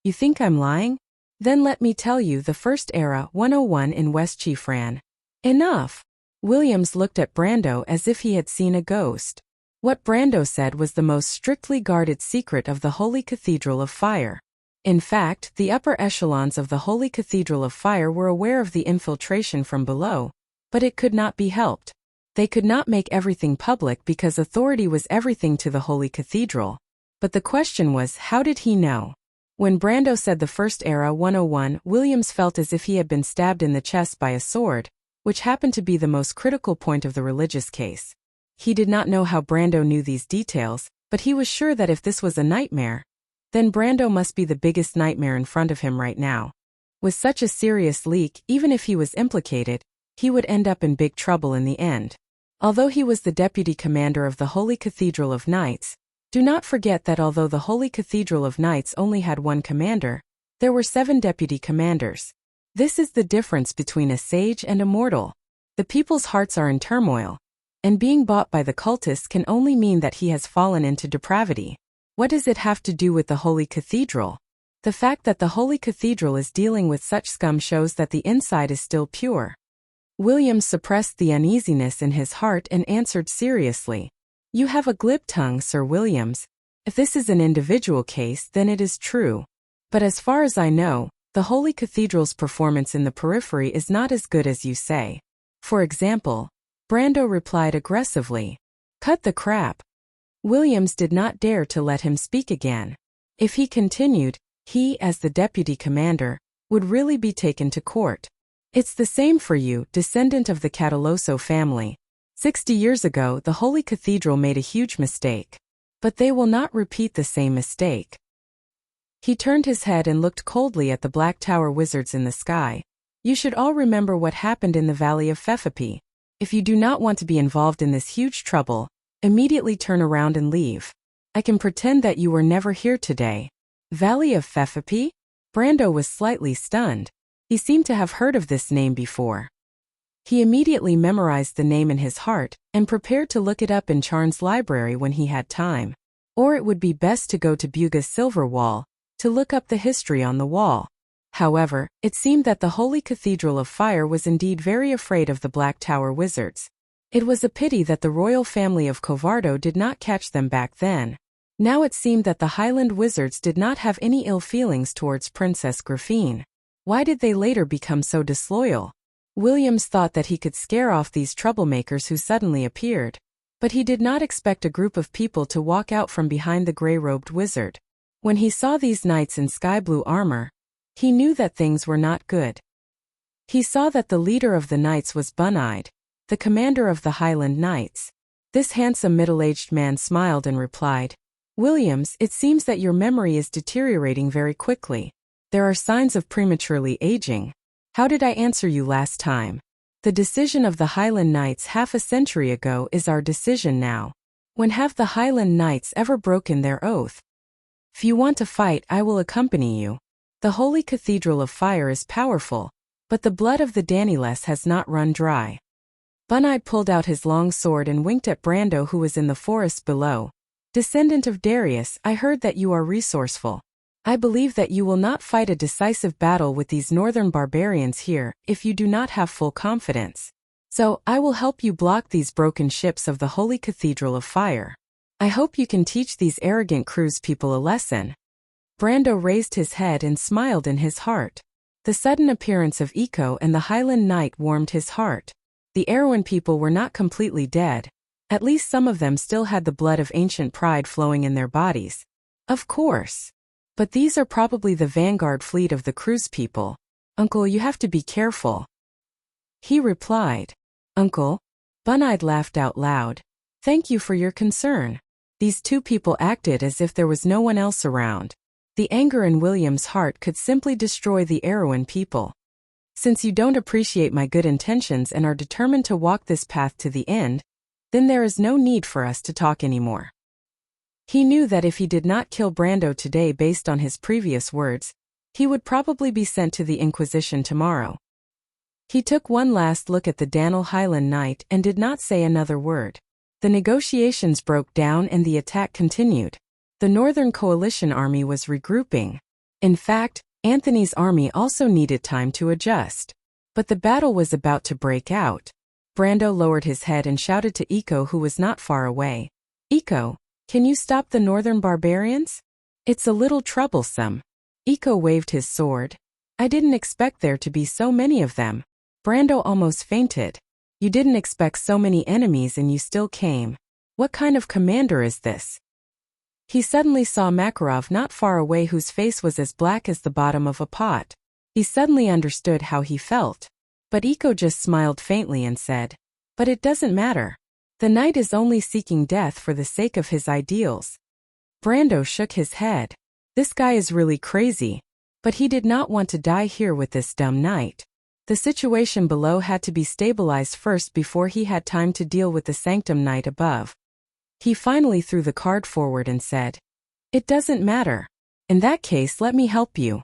[SPEAKER 1] You think I'm lying? Then let me tell you the First Era 101 in West Chiefran. Enough! Williams looked at Brando as if he had seen a ghost. What Brando said was the most strictly guarded secret of the Holy Cathedral of Fire. In fact, the upper echelons of the Holy Cathedral of Fire were aware of the infiltration from below, but it could not be helped. They could not make everything public because authority was everything to the Holy Cathedral. But the question was, how did he know? When Brando said the First Era 101, Williams felt as if he had been stabbed in the chest by a sword, which happened to be the most critical point of the religious case. He did not know how Brando knew these details, but he was sure that if this was a nightmare, then Brando must be the biggest nightmare in front of him right now. With such a serious leak, even if he was implicated, he would end up in big trouble in the end. Although he was the deputy commander of the Holy Cathedral of Knights, do not forget that although the Holy Cathedral of Knights only had one commander, there were 7 deputy commanders. This is the difference between a sage and a mortal. The people's hearts are in turmoil, and being bought by the cultists can only mean that he has fallen into depravity. What does it have to do with the Holy Cathedral? The fact that the Holy Cathedral is dealing with such scum shows that the inside is still pure. Williams suppressed the uneasiness in his heart and answered seriously. You have a glib tongue, Sir Williams. If this is an individual case, then it is true. But as far as I know, the Holy Cathedral's performance in the periphery is not as good as you say. For example, Brando replied aggressively. Cut the crap. Williams did not dare to let him speak again. If he continued, he, as the deputy commander, would really be taken to court. It's the same for you, descendant of the Cataloso family. 60 years ago, the Holy Cathedral made a huge mistake. But they will not repeat the same mistake. He turned his head and looked coldly at the Black Tower wizards in the sky. You should all remember what happened in the Valley of Fefapi. If you do not want to be involved in this huge trouble, immediately turn around and leave. I can pretend that you were never here today. Valley of Fefapi? Brando was slightly stunned. He seemed to have heard of this name before. He immediately memorized the name in his heart and prepared to look it up in Charn's library when he had time. Or it would be best to go to Buga's Silver Wall to look up the history on the wall. However, it seemed that the Holy Cathedral of Fire was indeed very afraid of the Black Tower wizards. It was a pity that the royal family of Covardo did not catch them back then. Now it seemed that the Highland wizards did not have any ill feelings towards Princess Griffine. Why did they later become so disloyal? Williams thought that he could scare off these troublemakers who suddenly appeared. But he did not expect a group of people to walk out from behind the grey-robed wizard. When he saw these knights in sky-blue armor, he knew that things were not good. He saw that the leader of the knights was Bun-Eyed, the commander of the Highland Knights. This handsome middle-aged man smiled and replied, Williams, it seems that your memory is deteriorating very quickly. There are signs of prematurely aging. How did I answer you last time? The decision of the Highland Knights half a century ago is our decision now. When have the Highland Knights ever broken their oath? If you want to fight, I will accompany you. The Holy Cathedral of Fire is powerful, but the blood of the Daniless has not run dry. Bunai pulled out his long sword and winked at Brando, who was in the forest below. Descendant of Darius, I heard that you are resourceful. I believe that you will not fight a decisive battle with these northern barbarians here if you do not have full confidence. So, I will help you block these broken ships of the Holy Cathedral of Fire. I hope you can teach these arrogant cruise people a lesson. Brando raised his head and smiled in his heart. The sudden appearance of Eco and the Highland Knight warmed his heart. The Erewhon people were not completely dead. At least some of them still had the blood of ancient pride flowing in their bodies. Of course. But these are probably the vanguard fleet of the cruise people. Uncle, you have to be careful. He replied. Uncle? Bunai laughed out loud. Thank you for your concern. These two people acted as if there was no one else around. The anger in William's heart could simply destroy the Erewhon people. Since you don't appreciate my good intentions and are determined to walk this path to the end, then there is no need for us to talk anymore. He knew that if he did not kill Brando today based on his previous words, he would probably be sent to the Inquisition tomorrow. He took one last look at the Danil Highland Knight and did not say another word. The negotiations broke down and the attack continued. The Northern Coalition army was regrouping. In fact, Anthony's army also needed time to adjust. But the battle was about to break out. Brando lowered his head and shouted to Eco, who was not far away. Eco, can you stop the northern barbarians? It's a little troublesome. Eco waved his sword. I didn't expect there to be so many of them. Brando almost fainted. You didn't expect so many enemies and you still came. What kind of commander is this? He suddenly saw Makarov not far away, whose face was as black as the bottom of a pot. He suddenly understood how he felt. But Eco just smiled faintly and said, But it doesn't matter. The knight is only seeking death for the sake of his ideals. Brando shook his head. This guy is really crazy. But he did not want to die here with this dumb knight. The situation below had to be stabilized first before he had time to deal with the Sanctum Knight above. He finally threw the card forward and said, It doesn't matter. In that case, let me help you.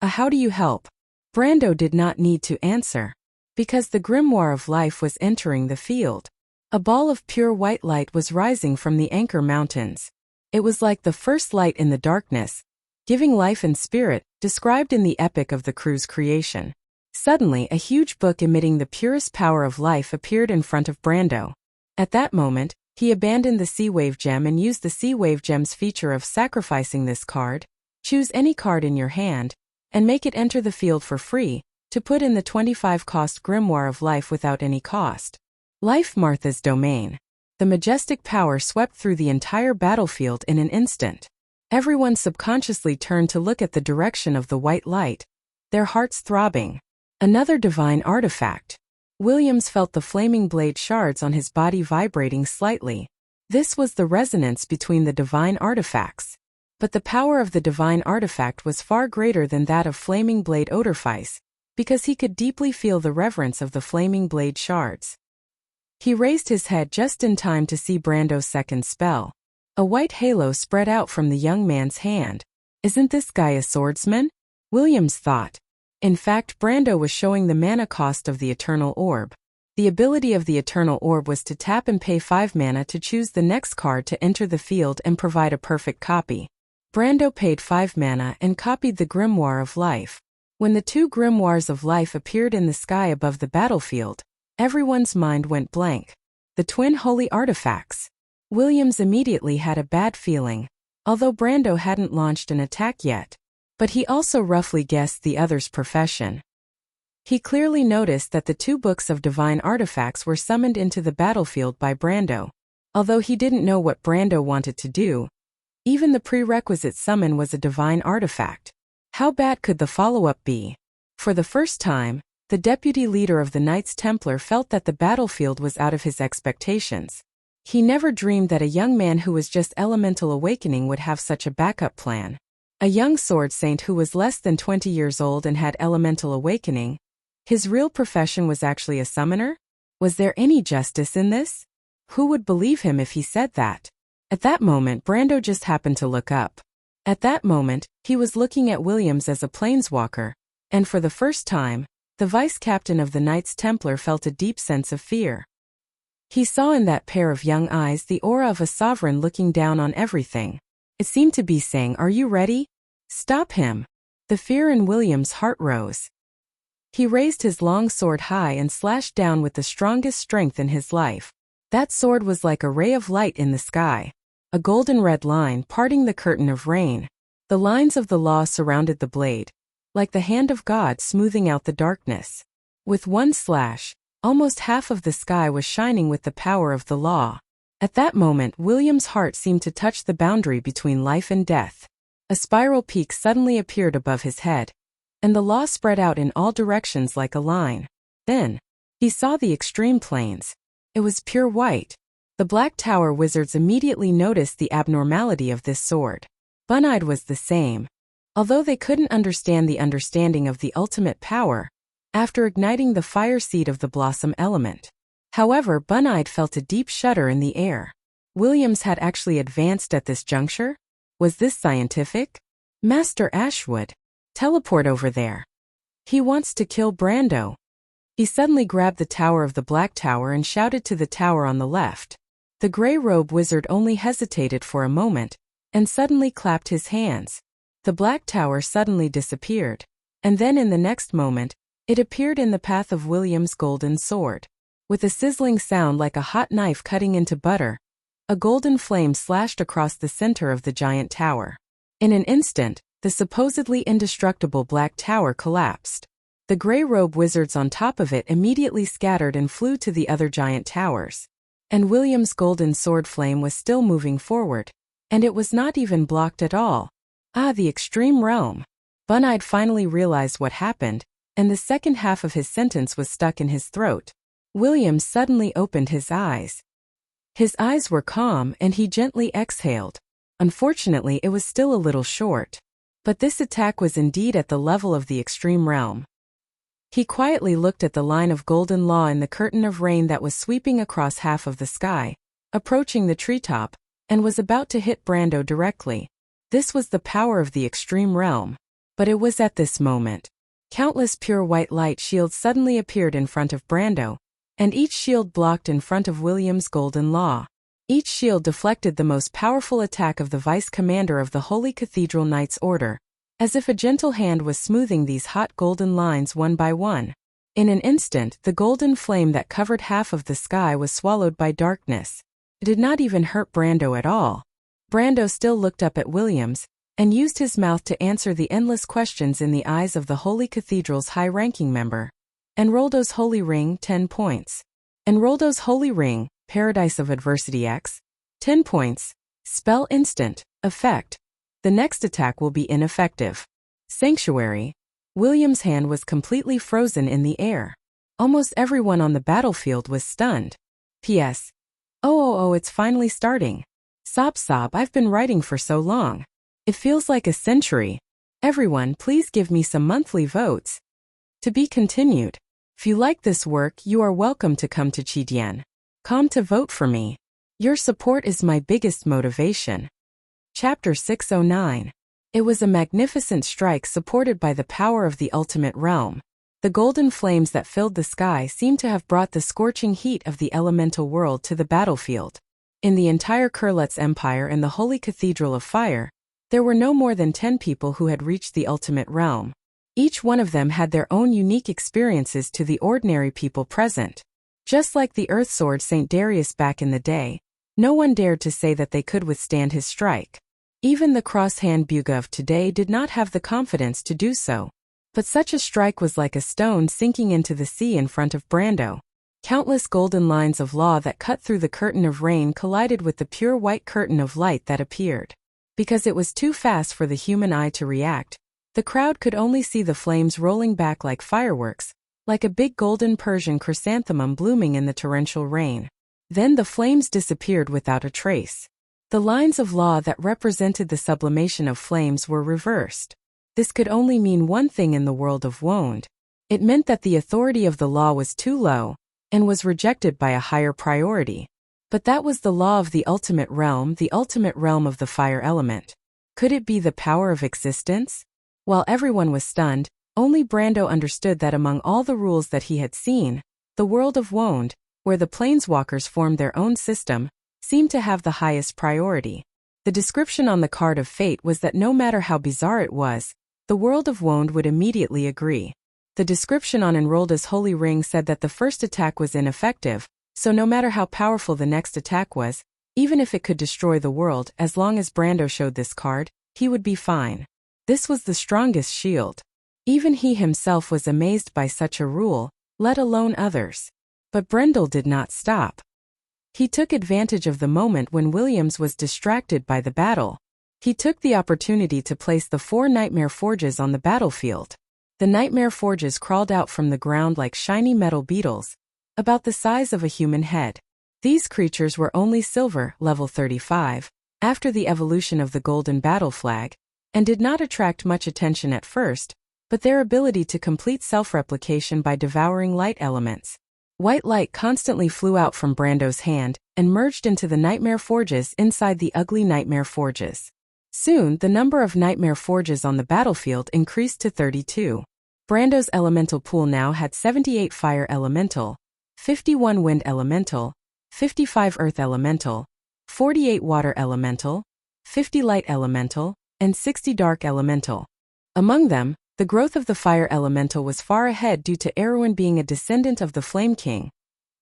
[SPEAKER 1] How do you help? Brando did not need to answer. Because the grimoire of life was entering the field. A ball of pure white light was rising from the Anchor Mountains. It was like the first light in the darkness, giving life and spirit, described in the epic of the crew's creation. Suddenly, a huge book emitting the purest power of life appeared in front of Brando. At that moment, he abandoned the Sea Wave Gem and used the Sea Wave Gem's feature of sacrificing this card. Choose any card in your hand, and make it enter the field for free, to put in the 25-cost Grimoire of Life without any cost. Life Martha's domain. The majestic power swept through the entire battlefield in an instant. Everyone subconsciously turned to look at the direction of the white light, their hearts throbbing. Another divine artifact. Williams felt the flaming blade shards on his body vibrating slightly. This was the resonance between the divine artifacts. But the power of the divine artifact was far greater than that of flaming blade Odorfice, because he could deeply feel the reverence of the flaming blade shards. He raised his head just in time to see Brando's second spell. A white halo spread out from the young man's hand. Isn't this guy a swordsman? Williams thought. In fact, Brando was showing the mana cost of the Eternal Orb. The ability of the Eternal Orb was to tap and pay 5 mana to choose the next card to enter the field and provide a perfect copy. Brando paid 5 mana and copied the Grimoire of Life. When the 2 Grimoires of Life appeared in the sky above the battlefield, everyone's mind went blank. The twin holy artifacts. Williams immediately had a bad feeling, although Brando hadn't launched an attack yet. But he also roughly guessed the other's profession. He clearly noticed that the 2 books of divine artifacts were summoned into the battlefield by Brando. Although he didn't know what Brando wanted to do, even the prerequisite summon was a divine artifact. How bad could the follow-up be? For the first time, the deputy leader of the Knights Templar felt that the battlefield was out of his expectations. He never dreamed that a young man who was just elemental awakening would have such a backup plan. A young sword saint who was less than 20 years old and had elemental awakening, His real profession was actually a summoner? Was there any justice in this? Who would believe him if he said that? At that moment, Brando just happened to look up. At that moment, he was looking at Williams as a planeswalker, and for the first time, the vice-captain of the Knights Templar felt a deep sense of fear. He saw in that pair of young eyes the aura of a sovereign looking down on everything. It seemed to be saying, "Are you ready? Stop him." The fear in William's heart rose. He raised his long sword high and slashed down with the strongest strength in his life. That sword was like a ray of light in the sky, a golden red line parting the curtain of rain. The lines of the law surrounded the blade, like the hand of God smoothing out the darkness. With one slash, almost half of the sky was shining with the power of the law. At that moment, William's heart seemed to touch the boundary between life and death. A spiral peak suddenly appeared above his head, and the law spread out in all directions like a line. Then, he saw the extreme planes. It was pure white. The Black Tower wizards immediately noticed the abnormality of this sword. Bunny'd was the same. Although they couldn't understand the understanding of the ultimate power, after igniting the fire seed of the blossom element. However, Bunny'd felt a deep shudder in the air. Williams had actually advanced at this juncture? Was this scientific? Master Ashwood, teleport over there. He wants to kill Brando. He suddenly grabbed the tower of the Black Tower and shouted to the tower on the left. The gray robe wizard only hesitated for a moment, and suddenly clapped his hands. The Black Tower suddenly disappeared, and then in the next moment, it appeared in the path of William's golden sword. With a sizzling sound like a hot knife cutting into butter, a golden flame slashed across the center of the giant tower. In an instant, the supposedly indestructible Black Tower collapsed. The gray robe wizards on top of it immediately scattered and flew to the other giant towers. And William's golden sword flame was still moving forward, and it was not even blocked at all. Ah, the extreme realm. Bunny'd finally realized what happened, and the second half of his sentence was stuck in his throat. William suddenly opened his eyes. His eyes were calm and he gently exhaled. Unfortunately, it was still a little short. But this attack was indeed at the level of the extreme realm. He quietly looked at the line of golden law in the curtain of rain that was sweeping across half of the sky, approaching the treetop, and was about to hit Brando directly. This was the power of the extreme realm. But it was at this moment. Countless pure white light shields suddenly appeared in front of Brando, and each shield blocked in front of William's golden law. Each shield deflected the most powerful attack of the vice-commander of the Holy Cathedral Knights Order, as if a gentle hand was smoothing these hot golden lines one by one. In an instant, the golden flame that covered half of the sky was swallowed by darkness. It did not even hurt Brando at all. Brando still looked up at Williams, and used his mouth to answer the endless questions in the eyes of the Holy Cathedral's high-ranking member. Enroldo's Holy Ring, 10 points. Enroldo's Holy Ring, Paradise of Adversity X, 10 points. Spell instant, effect. The next attack will be ineffective. Sanctuary. William's hand was completely frozen in the air. Almost everyone on the battlefield was stunned. P.S. Oh, it's finally starting. Sob, I've been writing for so long. It feels like a century. Everyone, please give me some monthly votes. To be continued. If you like this work, you are welcome to come to Chidian.com to vote for me. Your support is my biggest motivation. Chapter 609. It was a magnificent strike supported by the power of the ultimate realm. The golden flames that filled the sky seemed to have brought the scorching heat of the elemental world to the battlefield. In the entire Kurlet's empire and the Holy Cathedral of Fire, there were no more than 10 people who had reached the ultimate realm. Each one of them had their own unique experiences to the ordinary people present. Just like the Earth Sword St. Darius back in the day, no one dared to say that they could withstand his strike. Even the cross-hand Buga of today did not have the confidence to do so. But such a strike was like a stone sinking into the sea in front of Brando. Countless golden lines of law that cut through the curtain of rain collided with the pure white curtain of light that appeared. Because it was too fast for the human eye to react, the crowd could only see the flames rolling back like fireworks, like a big golden Persian chrysanthemum blooming in the torrential rain. Then the flames disappeared without a trace. The lines of law that represented the sublimation of flames were reversed. This could only mean one thing in the world of Wound. It meant that the authority of the law was too low and was rejected by a higher priority. But that was the law of the ultimate realm of the fire element. Could it be the power of existence? While everyone was stunned, only Brando understood that among all the rules that he had seen, the world of Wond, where the planeswalkers formed their own system, seemed to have the highest priority. The description on the card of fate was that no matter how bizarre it was, the world of Wond would immediately agree. The description on Enrolda's holy ring said that the first attack was ineffective, so no matter how powerful the next attack was, even if it could destroy the world, as long as Brando showed this card, he would be fine. This was the strongest shield. Even he himself was amazed by such a rule, let alone others. But Brendel did not stop. He took advantage of the moment when Williams was distracted by the battle. He took the opportunity to place the 4 Nightmare Forges on the battlefield. The Nightmare Forges crawled out from the ground like shiny metal beetles, about the size of a human head. These creatures were only silver, level 35, after the evolution of the golden battle flag, and did not attract much attention at first, but their ability to complete self-replication by devouring light elements. White light constantly flew out from Brando's hand and merged into the Nightmare Forges inside the ugly Nightmare Forges. Soon, the number of Nightmare Forges on the battlefield increased to 32. Brando's elemental pool now had 78 Fire Elemental, 51 Wind Elemental, 55 Earth Elemental, 48 Water Elemental, 50 Light Elemental, and 60 Dark Elemental. Among them, the growth of the Fire Elemental was far ahead due to Erwin being a descendant of the Flame King,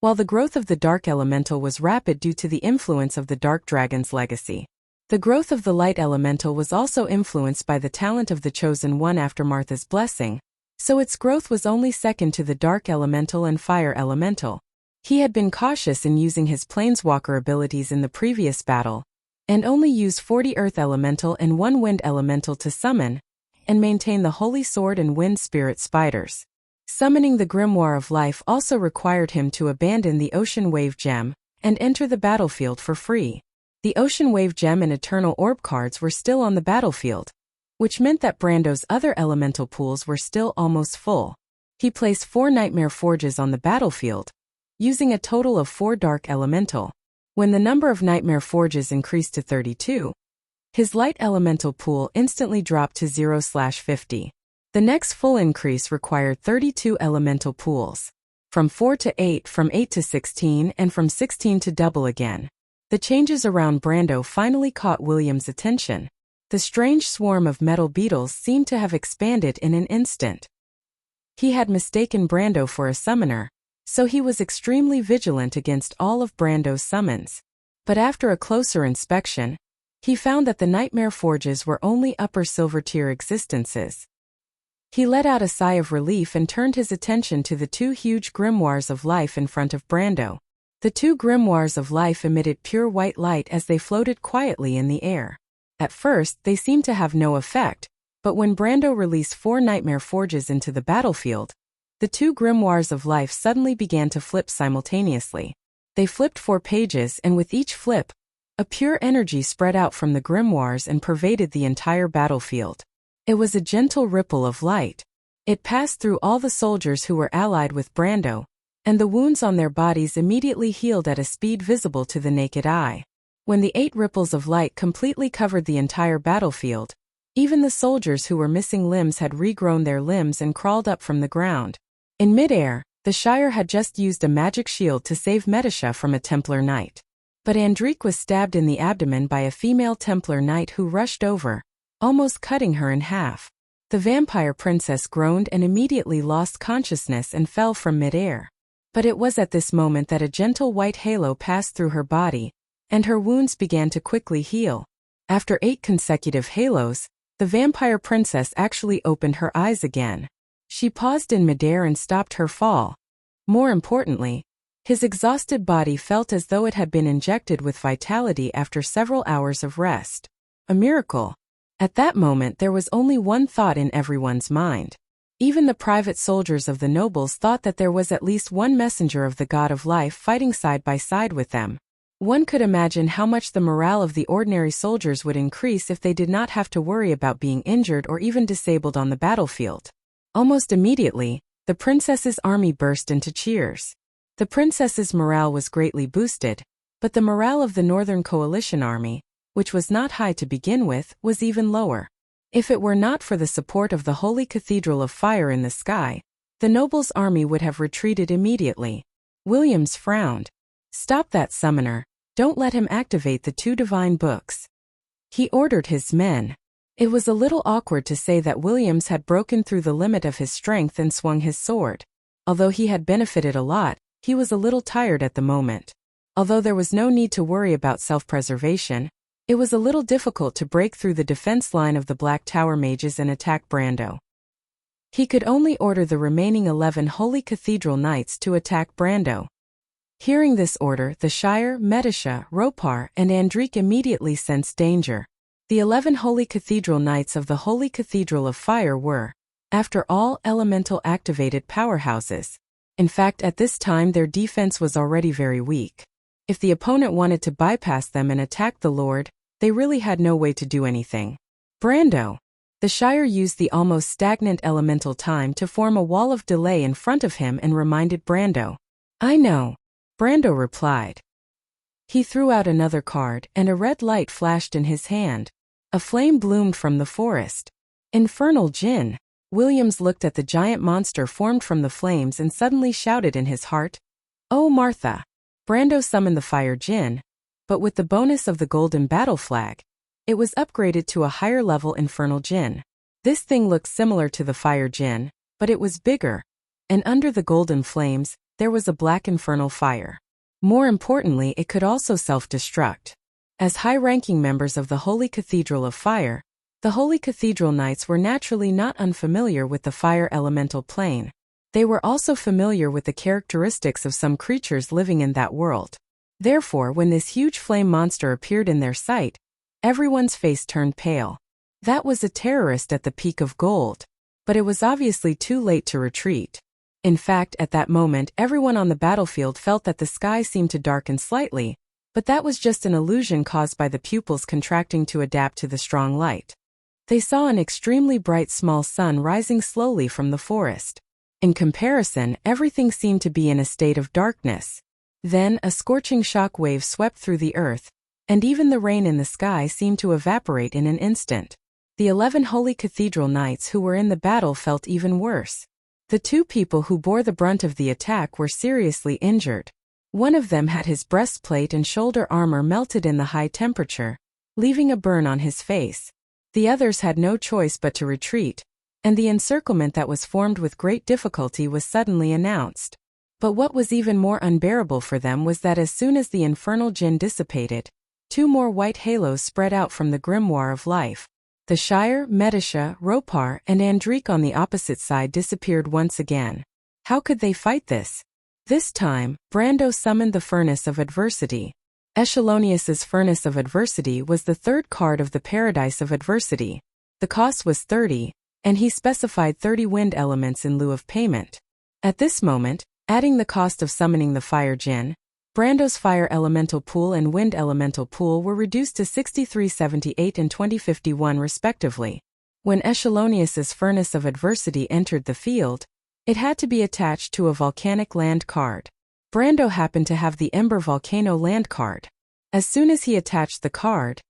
[SPEAKER 1] while the growth of the Dark Elemental was rapid due to the influence of the Dark Dragon's legacy. The growth of the Light Elemental was also influenced by the talent of the Chosen One after Martha's blessing, so its growth was only second to the Dark Elemental and Fire Elemental. He had been cautious in using his Planeswalker abilities in the previous battle, and only used 40 Earth Elemental and 1 Wind Elemental to summon and maintain the Holy Sword and Wind Spirit Spiders. Summoning the Grimoire of Life also required him to abandon the Ocean Wave Gem and enter the battlefield for free. The Ocean Wave Gem and Eternal Orb cards were still on the battlefield, which meant that Brando's other elemental pools were still almost full. He placed 4 Nightmare Forges on the battlefield, using a total of 4 Dark Elemental. When the number of Nightmare Forges increased to 32, his Light Elemental pool instantly dropped to 0/50. The next full increase required 32 elemental pools. From 4 to 8, from 8 to 16, and from 16 to double again. The changes around Brando finally caught William's attention. The strange swarm of metal beetles seemed to have expanded in an instant. He had mistaken Brando for a summoner, so he was extremely vigilant against all of Brando's summons. But after a closer inspection, he found that the Nightmare Forges were only upper silver tier existences. He let out a sigh of relief and turned his attention to the 2 huge Grimoires of Life in front of Brando. The 2 Grimoires of Life emitted pure white light as they floated quietly in the air. At first, they seemed to have no effect, but when Brando released 4 Nightmare Forges into the battlefield, the 2 Grimoires of Life suddenly began to flip simultaneously. They flipped 4 pages, and with each flip, a pure energy spread out from the Grimoires and pervaded the entire battlefield. It was a gentle ripple of light. It passed through all the soldiers who were allied with Brando, and the wounds on their bodies immediately healed at a speed visible to the naked eye. When the 8 ripples of light completely covered the entire battlefield, even the soldiers who were missing limbs had regrown their limbs and crawled up from the ground. In midair, the Shire had just used a magic shield to save Medisha from a Templar Knight. But Andrique was stabbed in the abdomen by a female Templar Knight who rushed over, almost cutting her in half. The vampire princess groaned and immediately lost consciousness and fell from midair. But it was at this moment that a gentle white halo passed through her body, and her wounds began to quickly heal. After 8 consecutive halos, the vampire princess actually opened her eyes again. She paused in midair and stopped her fall. More importantly, his exhausted body felt as though it had been injected with vitality after several hours of rest. A miracle. At that moment there was only one thought in everyone's mind. Even the private soldiers of the nobles thought that there was at least one messenger of the god of life fighting side by side with them. One could imagine how much the morale of the ordinary soldiers would increase if they did not have to worry about being injured or even disabled on the battlefield. Almost immediately, The princess's army burst into cheers. The princess's morale was greatly boosted, but the morale of the Northern Coalition army, which was not high to begin with, was even lower. If it were not for the support of the Holy Cathedral of Fire in the sky, the nobles' army would have retreated immediately. Williams frowned. "Stop that summoner, don't let him activate the 2 divine books," he ordered his men. It was a little awkward to say that Williams had broken through the limit of his strength and swung his sword. Although he had benefited a lot, he was a little tired at the moment. Although there was no need to worry about self-preservation, it was a little difficult to break through the defense line of the Black Tower mages and attack Brando. He could only order the remaining 11 Holy Cathedral Knights to attack Brando. Hearing this order, the Shire, Medisha, Ropar, and Andrique immediately sensed danger. The 11 Holy Cathedral Knights of the Holy Cathedral of Fire were, after all, elemental activated powerhouses. In fact, at this time their defense was already very weak. If the opponent wanted to bypass them and attack the Lord, they really had no way to do anything. Brando. The Shire used the almost stagnant elemental time to form a wall of delay in front of him and reminded Brando. "I know," Brando replied. He threw out another card, and a red light flashed in his hand. A flame bloomed from the forest. "Infernal Jinn." Williams looked at the giant monster formed from the flames and suddenly shouted in his heart, "Oh Martha!" Brando summoned the Fire Jinn, but with the bonus of the golden battle flag, it was upgraded to a higher level Infernal Jinn. This thing looked similar to the Fire Jinn, but it was bigger, and under the golden flames, there was a black infernal fire. More importantly, it could also self-destruct. As high-ranking members of the Holy Cathedral of Fire, the Holy Cathedral Knights were naturally not unfamiliar with the fire elemental plane. They were also familiar with the characteristics of some creatures living in that world. Therefore, when this huge flame monster appeared in their sight, everyone's face turned pale. That was a terrorist at the peak of gold. But it was obviously too late to retreat. In fact, at that moment, everyone on the battlefield felt that the sky seemed to darken slightly, but that was just an illusion caused by the pupils contracting to adapt to the strong light. They saw an extremely bright small sun rising slowly from the forest. In comparison, everything seemed to be in a state of darkness. Then, a scorching shock wave swept through the earth, and even the rain in the sky seemed to evaporate in an instant. The 11 Holy Cathedral Knights who were in the battle felt even worse. The 2 people who bore the brunt of the attack were seriously injured. One of them had his breastplate and shoulder armor melted in the high temperature, leaving a burn on his face. The others had no choice but to retreat, and the encirclement that was formed with great difficulty was suddenly announced. But what was even more unbearable for them was that as soon as the infernal Jinn dissipated, 2 more white halos spread out from the grimoire of life. The Shire, Medisha, Ropar, and Andrique on the opposite side disappeared once again. How could they fight this? This time, Brando summoned the Furnace of Adversity. Echelonius's Furnace of Adversity was the 3rd card of the Paradise of Adversity. The cost was 30, and he specified 30 wind elements in lieu of payment. At this moment, adding the cost of summoning the Fire Jinn, Brando's Fire Elemental Pool and Wind Elemental Pool were reduced to 6378 and 2051 respectively. When Echelonius's Furnace of Adversity entered the field, it had to be attached to a volcanic land card. Brando happened to have the Ember Volcano land card. As soon as he attached the card,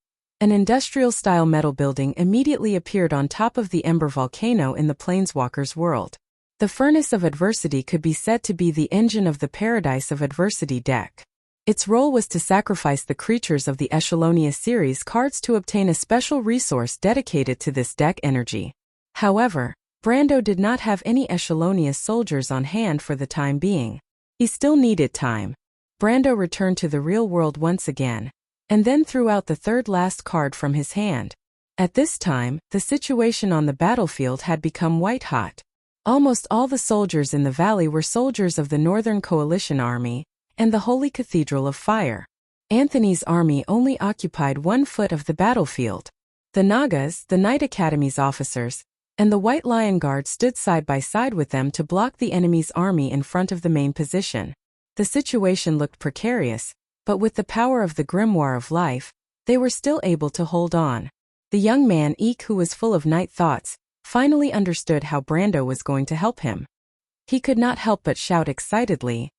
[SPEAKER 1] an industrial-style metal building immediately appeared on top of the Ember Volcano in the Planeswalker's world. The Furnace of Adversity could be said to be the engine of the Paradise of Adversity deck. Its role was to sacrifice the creatures of the Echelonius series cards to obtain a special resource dedicated to this deck energy. However, Brando did not have any Echelonius soldiers on hand for the time being. He still needed time. Brando returned to the real world once again, and then threw out the 3rd last card from his hand. At this time, the situation on the battlefield had become white-hot. Almost all the soldiers in the valley were soldiers of the Northern Coalition Army and the Holy Cathedral of Fire. Anthony's army only occupied 1 foot of the battlefield. The Nagas, the Knight Academy's officers, and the White Lion Guard stood side by side with them to block the enemy's army in front of the main position. The situation looked precarious, but with the power of the Grimoire of Life, they were still able to hold on. The young man Eek, who was full of night thoughts, finally understood how Brando was going to help him. He could not help but shout excitedly,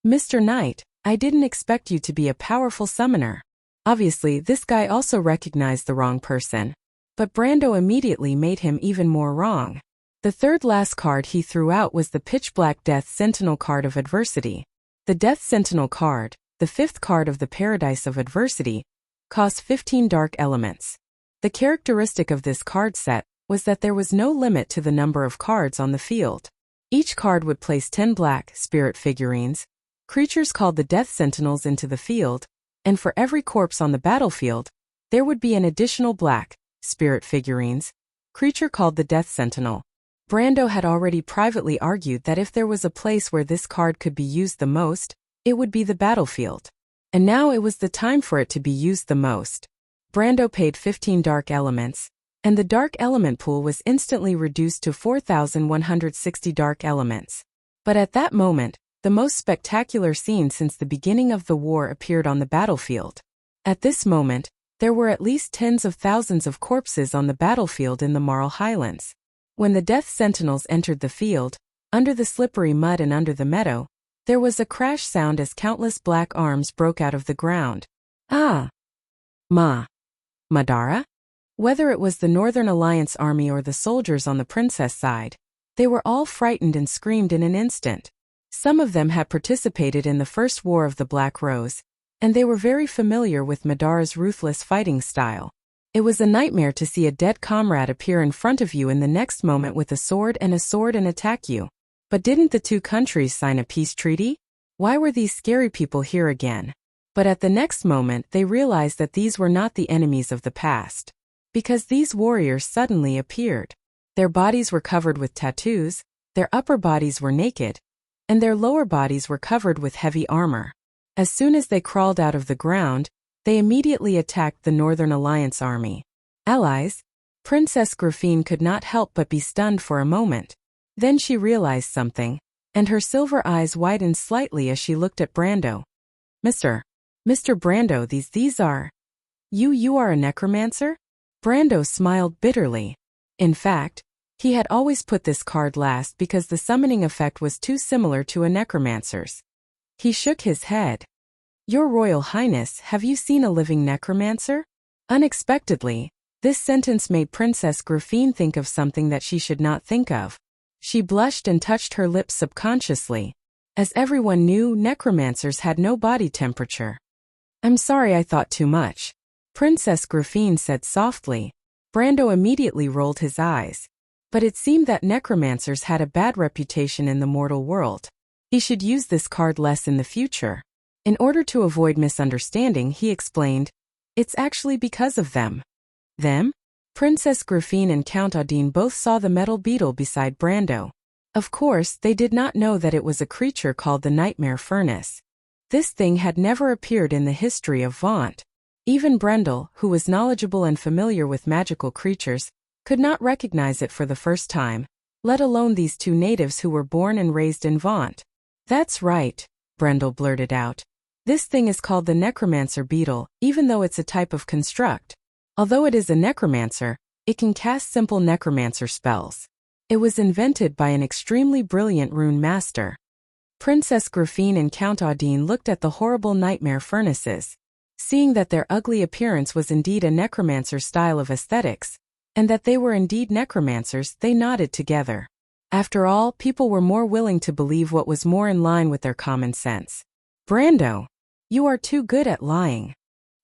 [SPEAKER 1] "Mr. Knight, I didn't expect you to be a powerful summoner." Obviously, this guy also recognized the wrong person. But Brando immediately made him even more wrong. The third last card he threw out was the pitch-black Death Sentinel card of adversity. The Death Sentinel card, the fifth card of the Paradise of Adversity, costs 15 dark elements. The characteristic of this card set was that there was no limit to the number of cards on the field. Each card would place 10 black spirit figurines, creatures called the Death Sentinels, into the field, and for every corpse on the battlefield, there would be an additional black spirit figurines, creature called the Death Sentinel. Brando had already privately argued that if there was a place where this card could be used the most, it would be the battlefield. And now it was the time for it to be used the most. Brando paid 15 dark elements, and the dark element pool was instantly reduced to 4,160 dark elements. But at that moment, the most spectacular scene since the beginning of the war appeared on the battlefield. At this moment, there were at least tens of thousands of corpses on the battlefield in the Marl Highlands. When the Death Sentinels entered the field, under the slippery mud and under the meadow, there was a crash sound as countless black arms broke out of the ground. Ah! Madara? Whether it was the Northern Alliance army or the soldiers on the princess side, they were all frightened and screamed in an instant. Some of them had participated in the First War of the Black Rose, and they were very familiar with Madara's ruthless fighting style. It was a nightmare to see a dead comrade appear in front of you in the next moment with a sword and attack you. But didn't the two countries sign a peace treaty? Why were these scary people here again? But at the next moment they realized that these were not the enemies of the past. Because these warriors suddenly appeared. Their bodies were covered with tattoos, their upper bodies were naked, and their lower bodies were covered with heavy armor. As soon as they crawled out of the ground, they immediately attacked the Northern Alliance army. Allies? Princess Griffine could not help but be stunned for a moment. Then she realized something, and her silver eyes widened slightly as she looked at Brando. Mr. Brando, these are... You are a necromancer? Brando smiled bitterly. In fact, he had always put this card last because the summoning effect was too similar to a necromancer's. He shook his head. Your Royal Highness, have you seen a living necromancer? Unexpectedly, this sentence made Princess Griffine think of something that she should not think of. She blushed and touched her lips subconsciously. As everyone knew, necromancers had no body temperature. I'm sorry, I thought too much, Princess Griffine said softly. Brando immediately rolled his eyes. But it seemed that necromancers had a bad reputation in the mortal world. He should use this card less in the future. In order to avoid misunderstanding, he explained, it's actually because of them. Them? Princess Griffine and Count Audine both saw the metal beetle beside Brando. Of course, they did not know that it was a creature called the Nightmare Furnace. This thing had never appeared in the history of Vaunt. Even Brendel, who was knowledgeable and familiar with magical creatures, could not recognize it for the first time, let alone these two natives who were born and raised in Vaunt. That's right, Brendel blurted out. This thing is called the Necromancer Beetle, even though it's a type of construct. Although it is a necromancer, it can cast simple necromancer spells. It was invented by an extremely brilliant rune master. Princess Griffine and Count Audine looked at the horrible nightmare furnaces. Seeing that their ugly appearance was indeed a necromancer's style of aesthetics, and that they were indeed necromancers, they nodded together. After all, people were more willing to believe what was more in line with their common sense. Brando, you are too good at lying.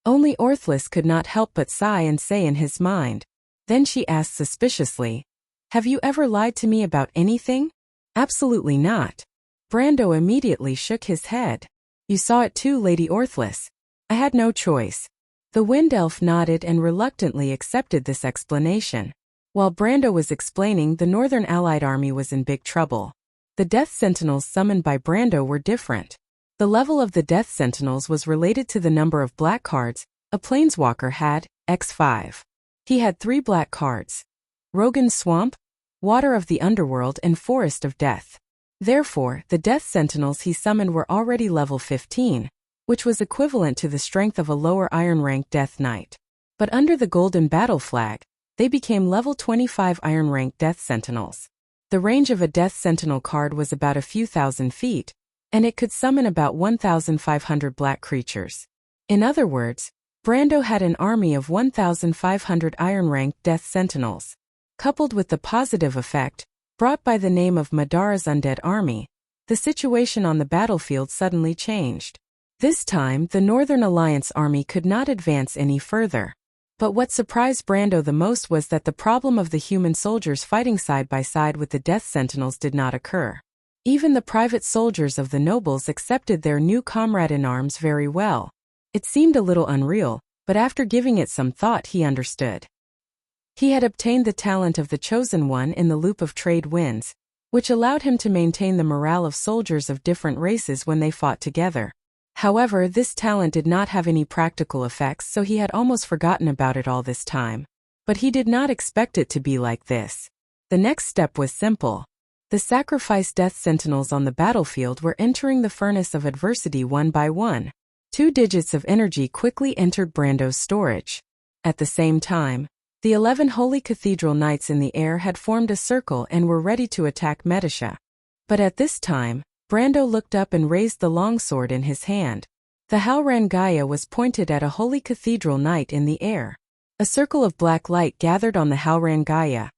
[SPEAKER 1] Only Orthlis could not help but sigh and say in his mind. Then she asked suspiciously, have you ever lied to me about anything? Absolutely not. Brando immediately shook his head. You saw it too, Lady Orthlis. I had no choice. The Wind Elf nodded and reluctantly accepted this explanation. While Brando was explaining, the Northern Allied army was in big trouble. The Death Sentinels summoned by Brando were different. The level of the Death Sentinels was related to the number of black cards a planeswalker had, x5. He had 3 black cards: Rogan's Swamp, Water of the Underworld, and Forest of Death. Therefore, the Death Sentinels he summoned were already level 15, which was equivalent to the strength of a lower Iron rank Death Knight. But under the Golden Battle Flag, they became level 25 Iron rank Death Sentinels. The range of a Death Sentinel card was about a few thousand feet, and it could summon about 1,500 black creatures. In other words, Brando had an army of 1,500 iron-ranked Death Sentinels. Coupled with the positive effect, brought by the name of Madara's undead army, the situation on the battlefield suddenly changed. This time, the Northern Alliance army could not advance any further. But what surprised Brando the most was that the problem of the human soldiers fighting side by side with the Death Sentinels did not occur. Even the private soldiers of the nobles accepted their new comrade in arms very well. It seemed a little unreal, but after giving it some thought he understood. He had obtained the talent of the Chosen One in the Loop of Trade Winds, which allowed him to maintain the morale of soldiers of different races when they fought together. However, this talent did not have any practical effects, so he had almost forgotten about it all this time. But he did not expect it to be like this. The next step was simple. The sacrificed Death Sentinels on the battlefield were entering the furnace of adversity one by one. 2 digits of energy quickly entered Brando's storage. At the same time, the 11 Holy Cathedral Knights in the air had formed a circle and were ready to attack Medisha. But at this time, Brando looked up and raised the longsword in his hand. The Halrangaya was pointed at a Holy Cathedral Knight in the air. A circle of black light gathered on the Halrangaya,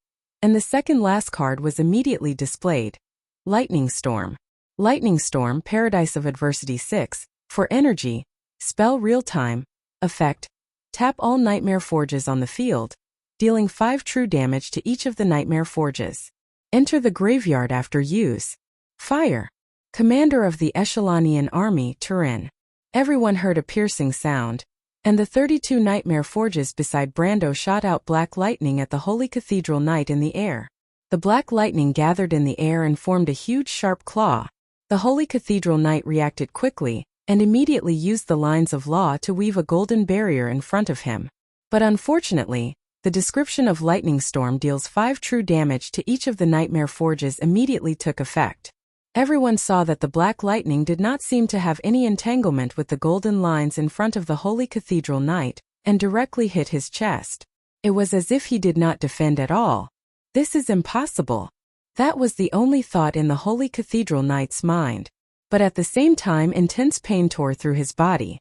[SPEAKER 1] and the second last card was immediately displayed. Lightning Storm. Lightning Storm, Paradise of Adversity 6. For energy, spell real-time, effect, tap all Nightmare Forges on the field, dealing 5 true damage to each of the Nightmare Forges. Enter the graveyard after use. Fire. Commander of the Echelonian Army, Turin. Everyone heard a piercing sound, and the 32 Nightmare Forges beside Brando shot out black lightning at the Holy Cathedral Knight in the air. The black lightning gathered in the air and formed a huge sharp claw. The Holy Cathedral Knight reacted quickly, and immediately used the lines of law to weave a golden barrier in front of him. But unfortunately, the description of Lightning Storm deals 5 true damage to each of the Nightmare Forges immediately took effect. Everyone saw that the black lightning did not seem to have any entanglement with the golden lines in front of the Holy Cathedral Knight, and directly hit his chest. It was as if he did not defend at all. This is impossible. That was the only thought in the Holy Cathedral Knight's mind. But at the same time intense pain tore through his body.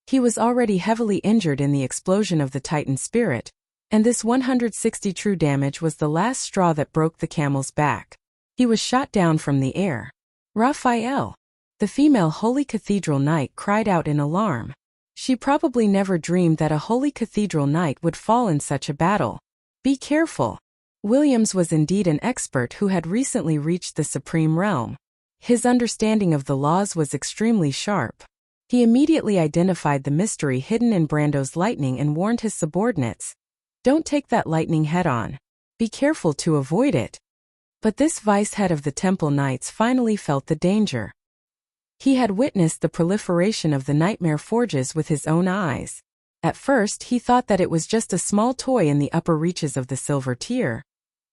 [SPEAKER 1] He was already heavily injured in the explosion of the Titan spirit, and this 160 true damage was the last straw that broke the camel's back. He was shot down from the air. Raphael! The female Holy Cathedral Knight cried out in alarm. She probably never dreamed that a Holy Cathedral Knight would fall in such a battle. Be careful. Williams was indeed an expert who had recently reached the Supreme Realm. His understanding of the laws was extremely sharp. He immediately identified the mystery hidden in Brando's lightning and warned his subordinates. Don't take that lightning head-on. Be careful to avoid it. But this vice-head of the Temple Knights finally felt the danger. He had witnessed the proliferation of the Nightmare Forges with his own eyes. At first he thought that it was just a small toy in the upper reaches of the Silver Tier.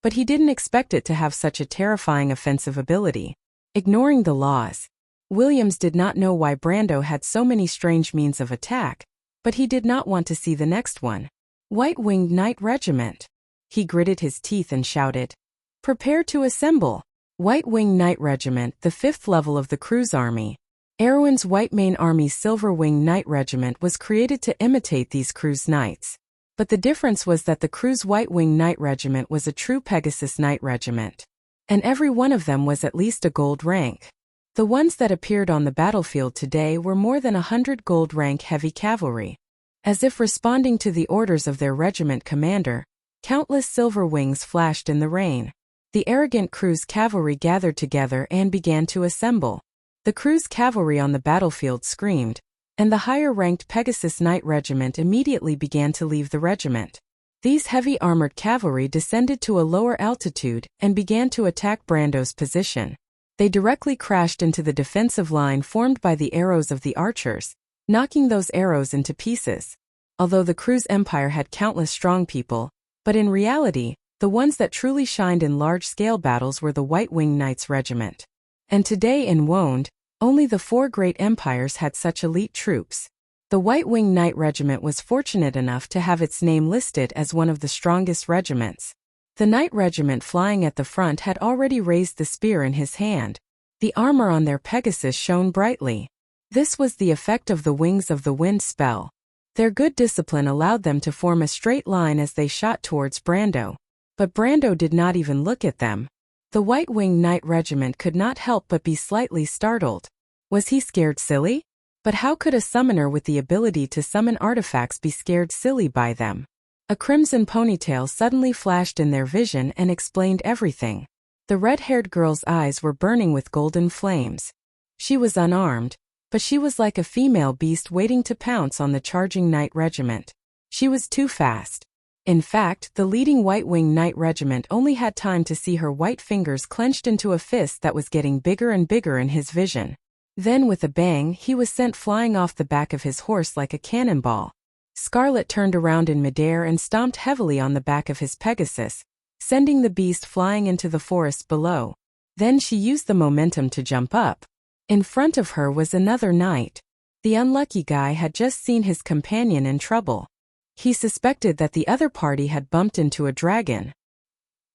[SPEAKER 1] But he didn't expect it to have such a terrifying offensive ability. Ignoring the laws, Williams did not know why Brando had so many strange means of attack, but he did not want to see the next one. White-Winged Knight Regiment. He gritted his teeth and shouted, "Prepare to assemble!" White-Winged Knight Regiment, the 5th level of the Cruz Army. Erwin's White Mane Army's Silver-Winged Knight Regiment was created to imitate these Cruz Knights. But the difference was that the Cruz White-Winged Knight Regiment was a true Pegasus Knight Regiment. And every one of them was at least a gold rank. The ones that appeared on the battlefield today were more than 100 gold rank heavy cavalry. As if responding to the orders of their regiment commander, countless silver wings flashed in the rain. The arrogant Cruz cavalry gathered together and began to assemble. The Cruz cavalry on the battlefield screamed, and the higher-ranked Pegasus Knight Regiment immediately began to leave the regiment. These heavy armored cavalry descended to a lower altitude and began to attack Brando's position. They directly crashed into the defensive line formed by the arrows of the archers, knocking those arrows into pieces. Although the Cruz Empire had countless strong people, but in reality, the ones that truly shined in large-scale battles were the White-Winged Knights Regiment. And today in Wonde, only the 4 great empires had such elite troops. The White-Winged Knight Regiment was fortunate enough to have its name listed as one of the strongest regiments. The knight regiment flying at the front had already raised the spear in his hand. The armor on their Pegasus shone brightly. This was the effect of the Wings of the Wind spell. Their good discipline allowed them to form a straight line as they shot towards Brando. But Brando did not even look at them. The white-winged knight regiment could not help but be slightly startled. Was he scared silly? But how could a summoner with the ability to summon artifacts be scared silly by them? A crimson ponytail suddenly flashed in their vision and explained everything. The red-haired girl's eyes were burning with golden flames. She was unarmed, but she was like a female beast waiting to pounce on the charging knight regiment. She was too fast. In fact, the leading white-winged knight regiment only had time to see her white fingers clenched into a fist that was getting bigger and bigger in his vision. Then with a bang, he was sent flying off the back of his horse like a cannonball. Scarlet turned around in midair and stomped heavily on the back of his Pegasus, sending the beast flying into the forest below. Then she used the momentum to jump up. In front of her was another knight. The unlucky guy had just seen his companion in trouble. He suspected that the other party had bumped into a dragon.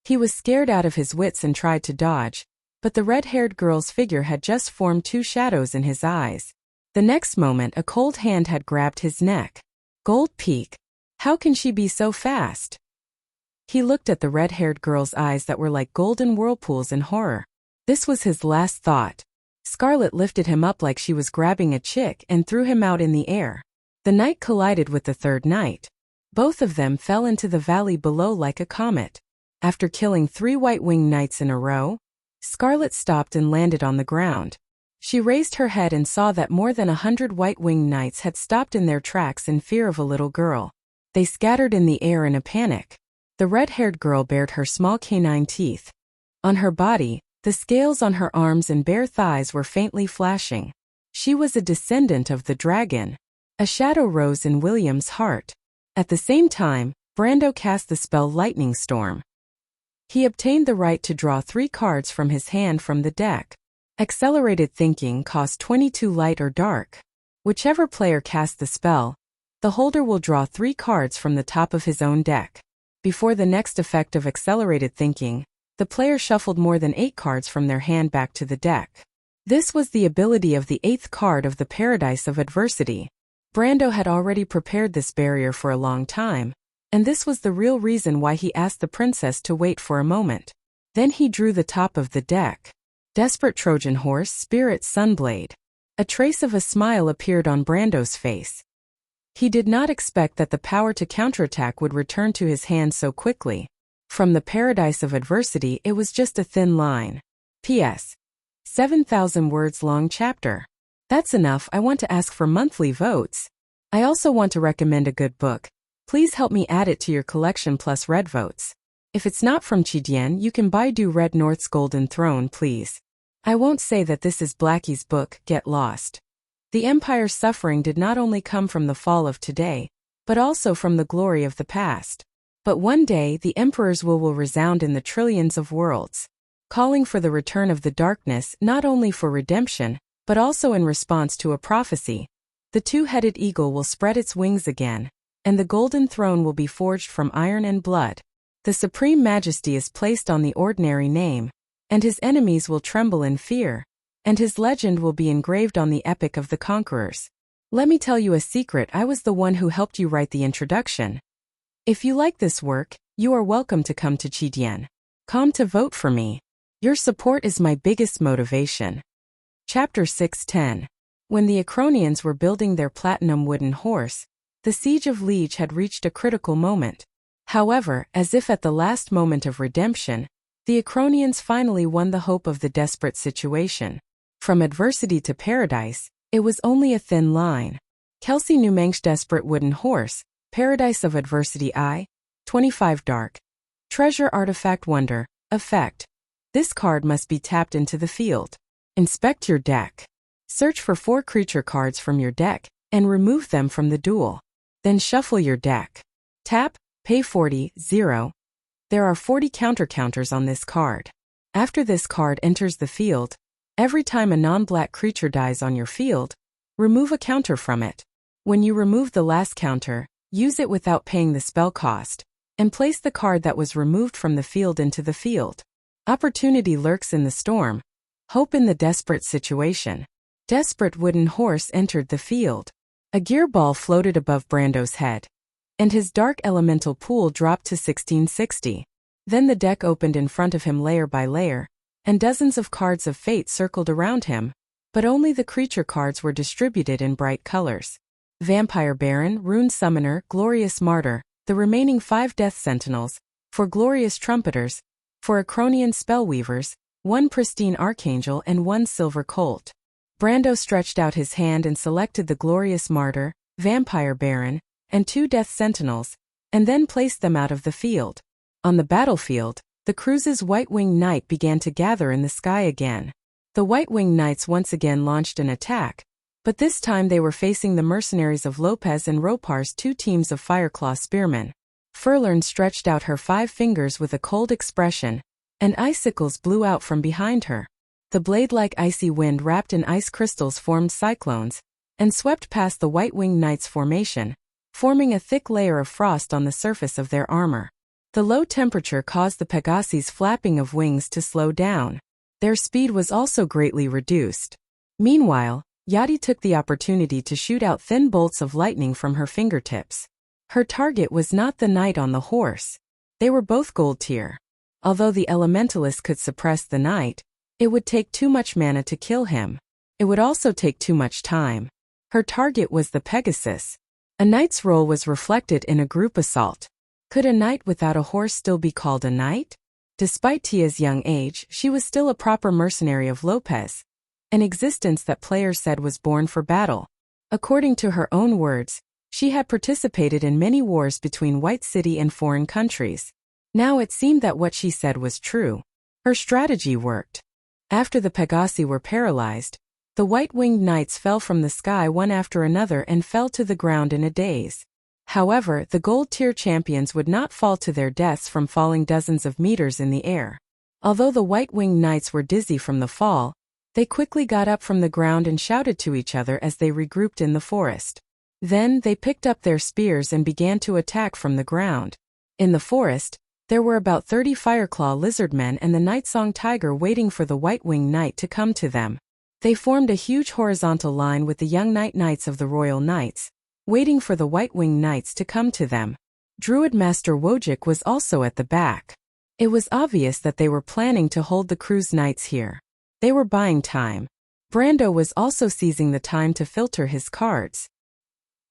[SPEAKER 1] He was scared out of his wits and tried to dodge, but the red-haired girl's figure had just formed two shadows in his eyes. The next moment a cold hand had grabbed his neck. Gold Peak. How can she be so fast? He looked at the red-haired girl's eyes that were like golden whirlpools in horror. This was his last thought. Scarlet lifted him up like she was grabbing a chick and threw him out in the air. The knight collided with the third knight. Both of them fell into the valley below like a comet. After killing 3 white-winged knights in a row, Scarlet stopped and landed on the ground. She raised her head and saw that more than 100 white-winged knights had stopped in their tracks in fear of a little girl. They scattered in the air in a panic. The red-haired girl bared her small canine teeth. On her body, the scales on her arms and bare thighs were faintly flashing. She was a descendant of the dragon. A shadow rose in William's heart. At the same time, Brando cast the spell Lightning Storm. He obtained the right to draw 3 cards from his hand from the deck. Accelerated thinking cost 22 light or dark. Whichever player casts the spell, the holder will draw 3 cards from the top of his own deck. Before the next effect of accelerated thinking, the player shuffled more than 8 cards from their hand back to the deck. This was the ability of the 8th card of the Paradise of Adversity. Brando had already prepared this barrier for a long time, and this was the real reason why he asked the princess to wait for a moment. Then he drew the top of the deck. Desperate Trojan Horse, Spirit Sunblade. A trace of a smile appeared on Brando's face. He did not expect that the power to counterattack would return to his hand so quickly. From the Paradise of Adversity, it was just a thin line. P.S. 7,000 words long chapter. That's enough. I want to ask for monthly votes. I also want to recommend a good book. Please help me add it to your collection plus red votes. If it's not from Chidian, you can buy Do Red North's Golden Throne, please. I won't say that this is Blackie's book, Get Lost. The Empire's suffering did not only come from the fall of today, but also from the glory of the past. But one day the Emperor's will resound in the trillions of worlds, calling for the return of the darkness not only for redemption, but also in response to a prophecy. The 2-headed eagle will spread its wings again, and the golden throne will be forged from iron and blood. The supreme majesty is placed on the ordinary name, and his enemies will tremble in fear, and his legend will be engraved on the epic of the conquerors. Let me tell you a secret. I was the one who helped you write the introduction. If you like this work, you are welcome to come to Chidian. Come to vote for me. Your support is my biggest motivation. Chapter 610. When the Acronians were building their platinum wooden horse, the siege of Liege had reached a critical moment. However, as if at the last moment of redemption, the Acronians finally won the hope of the desperate situation. From adversity to paradise, it was only a thin line. Kelsey Numang's desperate wooden horse, Paradise of Adversity I, 25 dark. Treasure Artifact Wonder, effect. This card must be tapped into the field. Inspect your deck. Search for 4 creature cards from your deck, and remove them from the duel. Then shuffle your deck. Tap, pay 40, 0. There are 40 counters on this card. After this card enters the field, every time a non-black creature dies on your field, remove a counter from it. When you remove the last counter, use it without paying the spell cost. and place the card that was removed from the field into the field. Opportunity lurks in the storm. Hope in the desperate situation. Desperate wooden horse entered the field. A gear ball floated above Brando's head, and his dark elemental pool dropped to 1660. Then the deck opened in front of him layer by layer, and dozens of cards of fate circled around him, but only the creature cards were distributed in bright colors. Vampire Baron, Rune Summoner, Glorious Martyr, the remaining 5 Death Sentinels, 4 Glorious Trumpeters, 4 Acronian Spellweavers, 1 Pristine Archangel and 1 Silver Colt. Brando stretched out his hand and selected the Glorious Martyr, Vampire Baron, and 2 Death Sentinels, and then placed them out of the field. On the battlefield, the cruise's White-Winged Knight began to gather in the sky again. The White-Winged Knights once again launched an attack, but this time they were facing the mercenaries of Lopez and Ropar's 2 teams of Fireclaw spearmen. Furlern stretched out her 5 fingers with a cold expression, and icicles blew out from behind her. The blade-like icy wind wrapped in ice crystals formed cyclones, and swept past the White-Winged Knights' formation, forming a thick layer of frost on the surface of their armor. The low temperature caused the Pegasi's flapping of wings to slow down. Their speed was also greatly reduced. Meanwhile, Yadi took the opportunity to shoot out thin bolts of lightning from her fingertips. Her target was not the knight on the horse. They were both gold tier. Although the elementalist could suppress the knight, it would take too much mana to kill him. It would also take too much time. Her target was the Pegasus. A knight's role was reflected in a group assault. Could a knight without a horse still be called a knight? Despite Tia's young age, she was still a proper mercenary of Lopez, an existence that players said was born for battle. According to her own words, she had participated in many wars between White City and foreign countries. Now it seemed that what she said was true. Her strategy worked. After the Pegasi were paralyzed, the White-Winged Knights fell from the sky one after another and fell to the ground in a daze. However, the gold-tier champions would not fall to their deaths from falling dozens of meters in the air. Although the White-Winged Knights were dizzy from the fall, they quickly got up from the ground and shouted to each other as they regrouped in the forest. Then, they picked up their spears and began to attack from the ground. In the forest, there were about 30 Fireclaw lizardmen and the Nightsong tiger waiting for the White-Winged Knight to come to them. They formed a huge horizontal line with the young knights of the Royal Knights, waiting for the White-Winged Knights to come to them. Druid Master Wojcik was also at the back. It was obvious that they were planning to hold the cruise knights here. They were buying time. Brando was also seizing the time to filter his cards.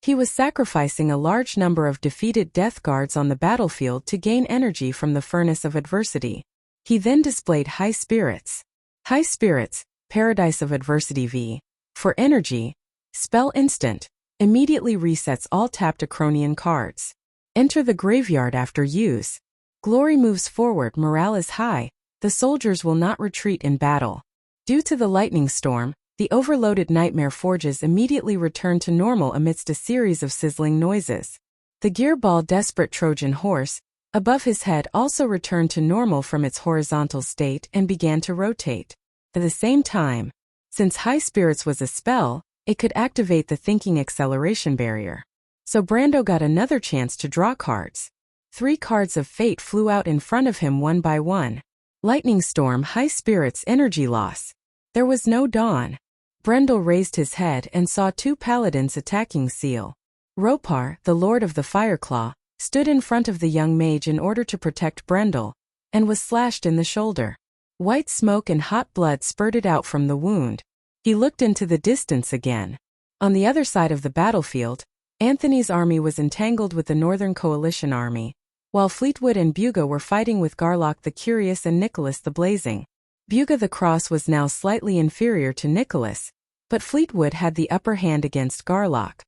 [SPEAKER 1] He was sacrificing a large number of defeated death guards on the battlefield to gain energy from the furnace of adversity. He then displayed High Spirits. High Spirits, Paradise of Adversity V. For energy, spell instant. Immediately resets all tapped Acronian cards. Enter the graveyard after use. Glory moves forward, morale is high, the soldiers will not retreat in battle. Due to the lightning storm, the overloaded Nightmare Forges immediately returned to normal amidst a series of sizzling noises. The Gearball Desperate Trojan Horse, above his head, also returned to normal from its horizontal state and began to rotate. At the same time, since High Spirits was a spell, it could activate the thinking acceleration barrier. So Brando got another chance to draw cards. 3 cards of fate flew out in front of him one by one. Lightning Storm, High Spirits, Energy Loss. There was no dawn. Brendel raised his head and saw 2 paladins attacking Seal. Ropar, the Lord of the Fireclaw, stood in front of the young mage in order to protect Brendel, and was slashed in the shoulder. White smoke and hot blood spurted out from the wound. He looked into the distance again. On the other side of the battlefield, Anthony's army was entangled with the Northern Coalition army, while Fleetwood and Buga were fighting with Garlock the Curious and Nicholas the Blazing. Buga the Cross was now slightly inferior to Nicholas, but Fleetwood had the upper hand against Garlock.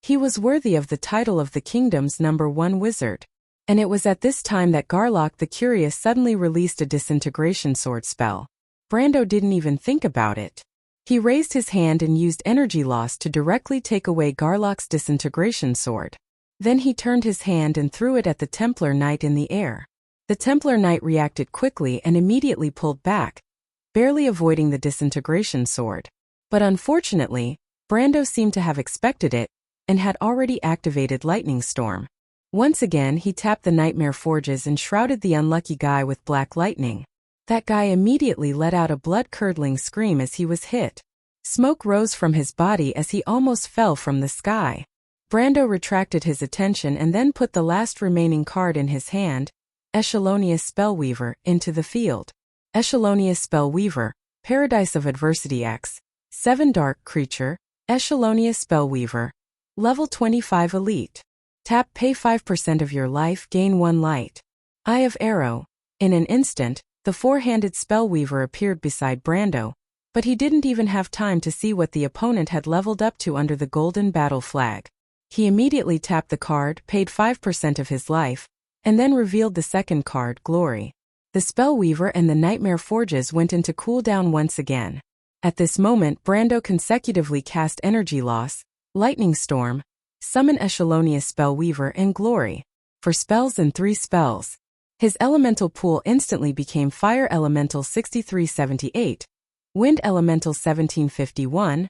[SPEAKER 1] He was worthy of the title of the kingdom's #1 wizard. And it was at this time that Garlock the Curious suddenly released a disintegration sword spell. Brando didn't even think about it. He raised his hand and used energy loss to directly take away Garlock's disintegration sword. Then he turned his hand and threw it at the Templar Knight in the air. The Templar Knight reacted quickly and immediately pulled back, barely avoiding the disintegration sword. But unfortunately, Brando seemed to have expected it, and had already activated Lightning Storm. Once again he tapped the nightmare forges and shrouded the unlucky guy with black lightning. That guy immediately let out a blood-curdling scream as he was hit. Smoke rose from his body as he almost fell from the sky. Brando retracted his attention and then put the last remaining card in his hand, Echelonious Spellweaver, into the field. Echelonious Spellweaver, Paradise of Adversity X, 7 Dark Creature, Echelonious Spellweaver, Level 25 Elite. Tap, pay 5% of your life, gain 1 light. Eye of Arrow. In an instant, the four-handed Spellweaver appeared beside Brando, but he didn't even have time to see what the opponent had leveled up to under the golden battle flag. He immediately tapped the card, paid 5% of his life, and then revealed the second card, Glory. The Spellweaver and the Nightmare Forges went into cooldown once again. At this moment, Brando consecutively cast Energy Loss, Lightning Storm, Summon Echelonious Spellweaver, and Glory. For spells and 3 spells. His elemental pool instantly became Fire Elemental 6378, Wind Elemental 1751,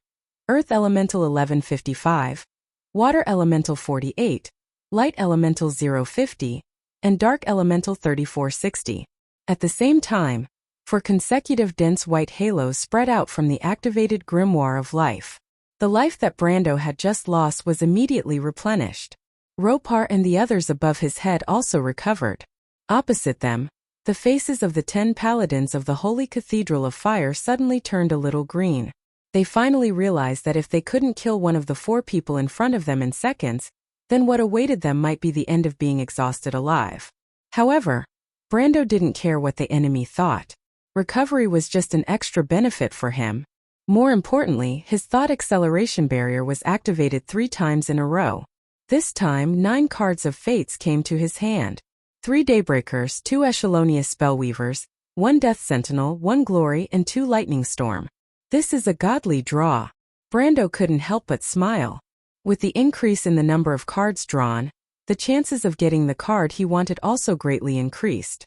[SPEAKER 1] Earth Elemental 1155, Water Elemental 48, Light Elemental 050, and Dark Elemental 3460. At the same time, 4 consecutive dense white halos spread out from the activated Grimoire of Life. The life that Brando had just lost was immediately replenished. Ropar and the others above his head also recovered. Opposite them, the faces of the 10 paladins of the Holy Cathedral of Fire suddenly turned a little green. They finally realized that if they couldn't kill one of the 4 people in front of them in seconds, then what awaited them might be the end of being exhausted alive. However, Brando didn't care what the enemy thought. Recovery was just an extra benefit for him. More importantly, his thought acceleration barrier was activated 3 times in a row. This time, 9 cards of fates came to his hand. 3 Daybreakers, 2 Echelonious Spellweavers, 1 Death Sentinel, 1 Glory, and 2 Lightning Storm. This is a godly draw. Brando couldn't help but smile. With the increase in the number of cards drawn, the chances of getting the card he wanted also greatly increased.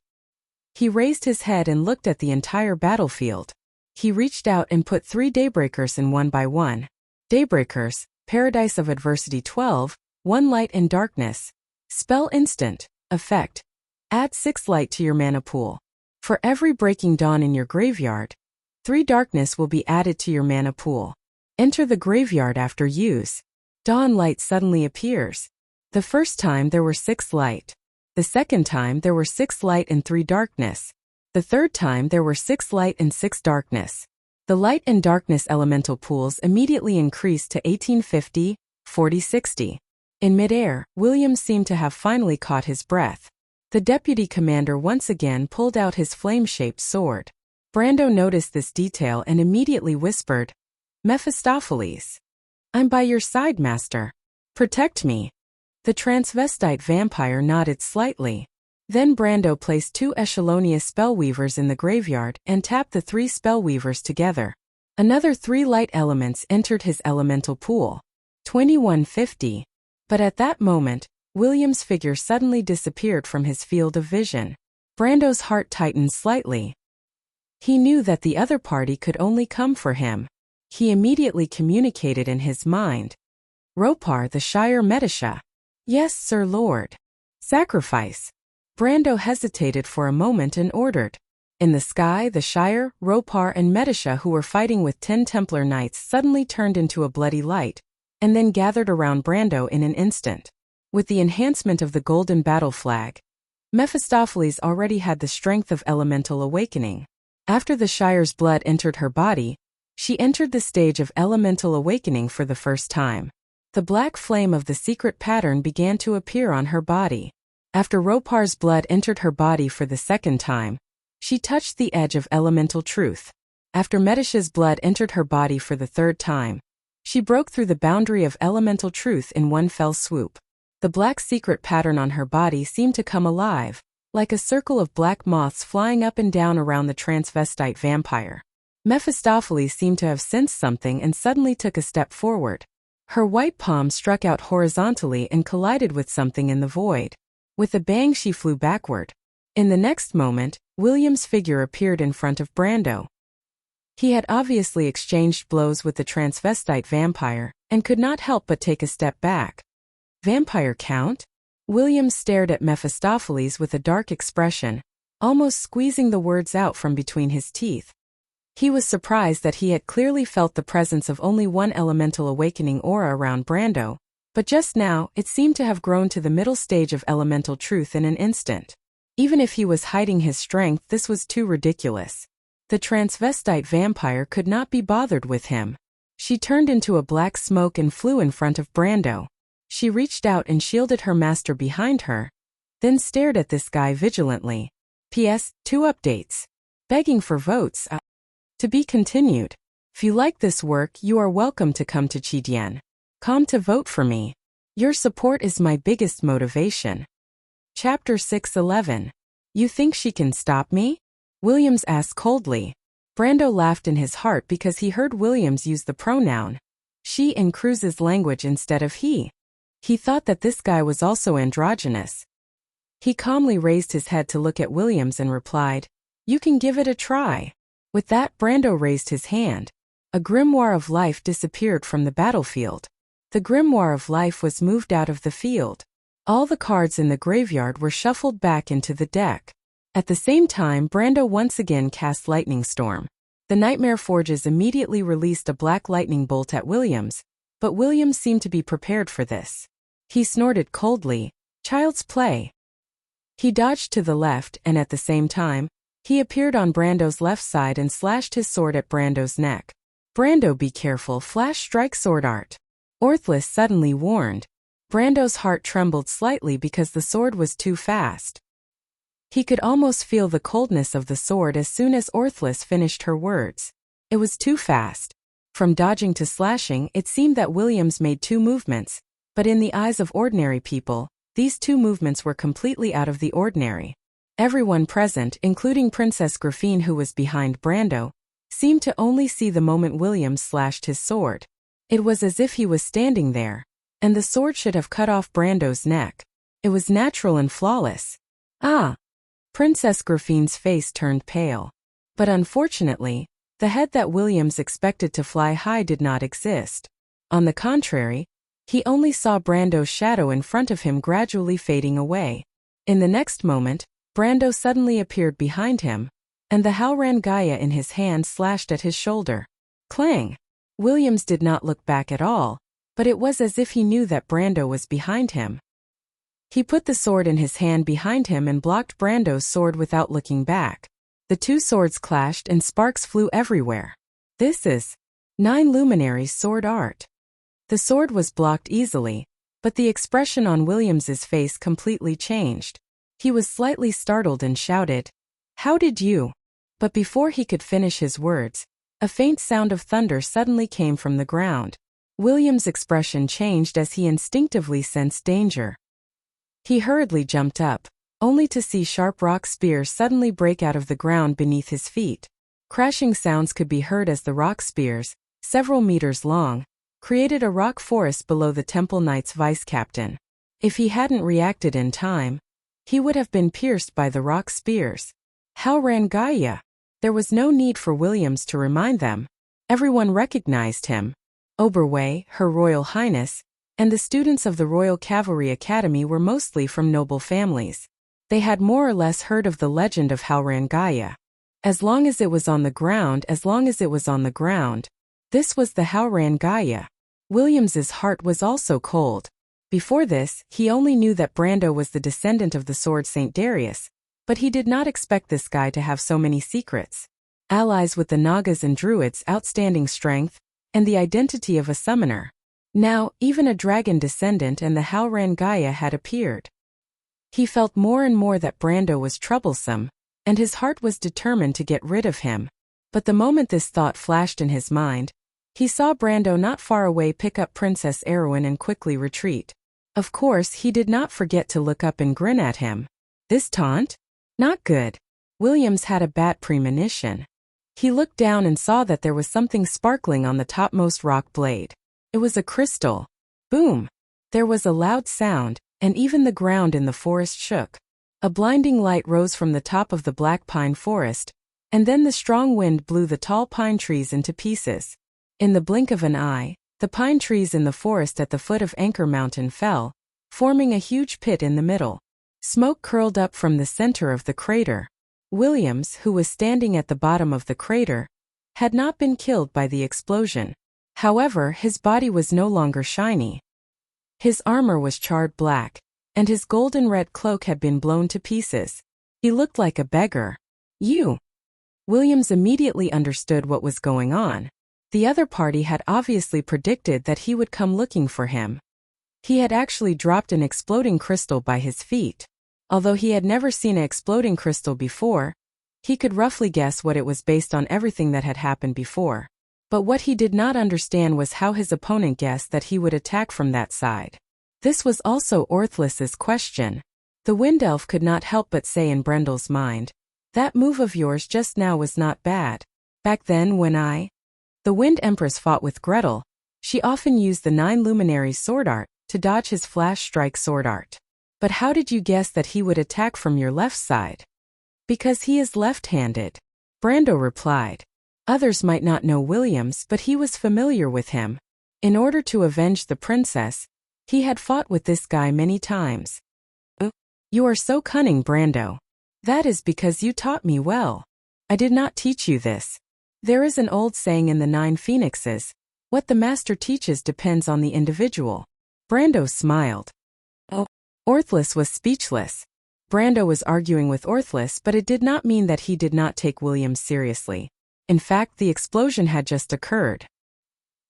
[SPEAKER 1] He raised his head and looked at the entire battlefield. He reached out and put 3 Daybreakers in one by one. Daybreakers, Paradise of Adversity 12, 1 Light and Darkness. Spell Instant. Effect. Add 6 light to your mana pool. For every Breaking Dawn in your graveyard, 3 darkness will be added to your mana pool. Enter the graveyard after use. Dawn light suddenly appears. The first time there were 6 light. The second time there were 6 light and 3 darkness. The third time there were 6 light and 6 darkness. The light and darkness elemental pools immediately increased to 1850, 4060. In midair, Williams seemed to have finally caught his breath. The deputy commander once again pulled out his flame-shaped sword. Brando noticed this detail and immediately whispered, "Mephistopheles. I'm by your side, master. Protect me." The transvestite vampire nodded slightly. Then Brando placed 2 Echelonious Spellweavers in the graveyard and tapped the 3 Spellweavers together. Another 3 light elements entered his elemental pool. 2150. But at that moment, William's figure suddenly disappeared from his field of vision. Brando's heart tightened slightly. He knew that the other party could only come for him. He immediately communicated in his mind. "Ropar the Shire Medisha." "Yes, Sir Lord." "Sacrifice." Brando hesitated for a moment and ordered. In the sky, the Shire, Ropar, and Medisha, who were fighting with 10 Templar Knights, suddenly turned into a bloody light, and then gathered around Brando in an instant. With the enhancement of the golden battle flag, Mephistopheles already had the strength of elemental awakening. After the Shire's blood entered her body, she entered the stage of elemental awakening for the first time. The black flame of the secret pattern began to appear on her body. After Ropar's blood entered her body for the second time, she touched the edge of elemental truth. After Medisha's blood entered her body for the third time, she broke through the boundary of elemental truth in one fell swoop. The black secret pattern on her body seemed to come alive, like a circle of black moths flying up and down around the transvestite vampire. Mephistopheles seemed to have sensed something and suddenly took a step forward. Her white palm struck out horizontally and collided with something in the void. With a bang, she flew backward. In the next moment, William's figure appeared in front of Brando. He had obviously exchanged blows with the transvestite vampire and could not help but take a step back. "Vampire Count?" Williams stared at Mephistopheles with a dark expression, almost squeezing the words out from between his teeth. He was surprised that he had clearly felt the presence of only one elemental awakening aura around Brando, but just now it seemed to have grown to the middle stage of elemental truth in an instant. Even if he was hiding his strength, this was too ridiculous. The transvestite vampire could not be bothered with him. She turned into a black smoke and flew in front of Brando. She reached out and shielded her master behind her, then stared at this guy vigilantly. P.S. 2 updates. Begging for votes. To be continued. If you like this work, you are welcome to come to Chidian.com to vote for me. Your support is my biggest motivation. Chapter 6:11. You think she can stop me? Williams asked coldly. Brando laughed in his heart because he heard Williams use the pronoun she in Cruz's language instead of he. He thought that this guy was also androgynous. He calmly raised his head to look at Williams and replied, "You can give it a try." With that, Brando raised his hand. A grimoire of life disappeared from the battlefield. The grimoire of life was moved out of the field. All the cards in the graveyard were shuffled back into the deck. At the same time, Brando once again cast Lightning Storm. The Nightmare Forges immediately released a black lightning bolt at Williams, but Williams seemed to be prepared for this. He snorted coldly, "Child's play." He dodged to the left and at the same time, he appeared on Brando's left side and slashed his sword at Brando's neck. "Brando, be careful, flash strike sword art," Orthless suddenly warned. Brando's heart trembled slightly because the sword was too fast. He could almost feel the coldness of the sword as soon as Orthless finished her words. It was too fast. From dodging to slashing, it seemed that Williams made 2 movements, but in the eyes of ordinary people, these 2 movements were completely out of the ordinary. Everyone present, including Princess Grafine who was behind Brando, seemed to only see the moment Williams slashed his sword. It was as if he was standing there, and the sword should have cut off Brando's neck. It was natural and flawless. Ah! Princess Grafine's face turned pale. But unfortunately, the head that Williams expected to fly high did not exist. On the contrary, he only saw Brando's shadow in front of him gradually fading away. In the next moment, Brando suddenly appeared behind him, and the Halran Gaia in his hand slashed at his shoulder. Clang! Williams did not look back at all, but it was as if he knew that Brando was behind him. He put the sword in his hand behind him and blocked Brando's sword without looking back. The 2 swords clashed and sparks flew everywhere. This is 9 Luminaries sword art. The sword was blocked easily, but the expression on Williams's face completely changed. He was slightly startled and shouted, "How did you?" But before he could finish his words, a faint sound of thunder suddenly came from the ground. William's expression changed as he instinctively sensed danger. He hurriedly jumped up, only to see sharp rock spears suddenly break out of the ground beneath his feet. Crashing sounds could be heard as the rock spears, several meters long, created a rock forest below the Temple Knight's vice-captain. If he hadn't reacted in time, he would have been pierced by the rock spears. Halran Gaia! There was no need for Williams to remind them. Everyone recognized him. Oberway, Her Royal Highness, and the students of the Royal Cavalry Academy were mostly from noble families. They had more or less heard of the legend of Halran Gaia. As long as it was on the ground, this was the Halran Gaia. Williams's heart was also cold. Before this, he only knew that Brando was the descendant of the Sword Saint Darius, but he did not expect this guy to have so many secrets. Allies with the Nagas and Druids, outstanding strength, and the identity of a summoner. Now, even a dragon descendant and the Halran Gaia had appeared. He felt more and more that Brando was troublesome, and his heart was determined to get rid of him. But the moment this thought flashed in his mind, he saw Brando not far away pick up Princess Erwin and quickly retreat. Of course, he did not forget to look up and grin at him. This taunt? Not good. Williams had a bad premonition. He looked down and saw that there was something sparkling on the topmost rock blade. It was a crystal. Boom! There was a loud sound, and even the ground in the forest shook. A blinding light rose from the top of the black pine forest, and then the strong wind blew the tall pine trees into pieces. In the blink of an eye, the pine trees in the forest at the foot of Anchor Mountain fell, forming a huge pit in the middle. Smoke curled up from the center of the crater. Williams, who was standing at the bottom of the crater, had not been killed by the explosion. However, his body was no longer shiny. His armor was charred black, and his golden red cloak had been blown to pieces. He looked like a beggar. You! Williams immediately understood what was going on. The other party had obviously predicted that he would come looking for him. He had actually dropped an exploding crystal by his feet. Although he had never seen an exploding crystal before, he could roughly guess what it was based on everything that had happened before. But what he did not understand was how his opponent guessed that he would attack from that side. This was also Orthlis's question. The Wind Elf could not help but say in Brendel's mind, "That move of yours just now was not bad. Back then when the Wind Empress fought with Gretel, she often used the 9 luminaries sword art to dodge his flash strike sword art. But how did you guess that he would attack from your left side?" "Because he is left-handed," Brando replied. Others might not know Williams, but he was familiar with him. In order to avenge the princess, he had fought with this guy many times. "You are so cunning, Brando. That is because you taught me well. I did not teach you this. There is an old saying in the 9 Phoenixes, what the master teaches depends on the individual." Brando smiled. Orthlis was speechless. Brando was arguing with Orthlis, but it did not mean that he did not take Williams seriously. In fact, the explosion had just occurred.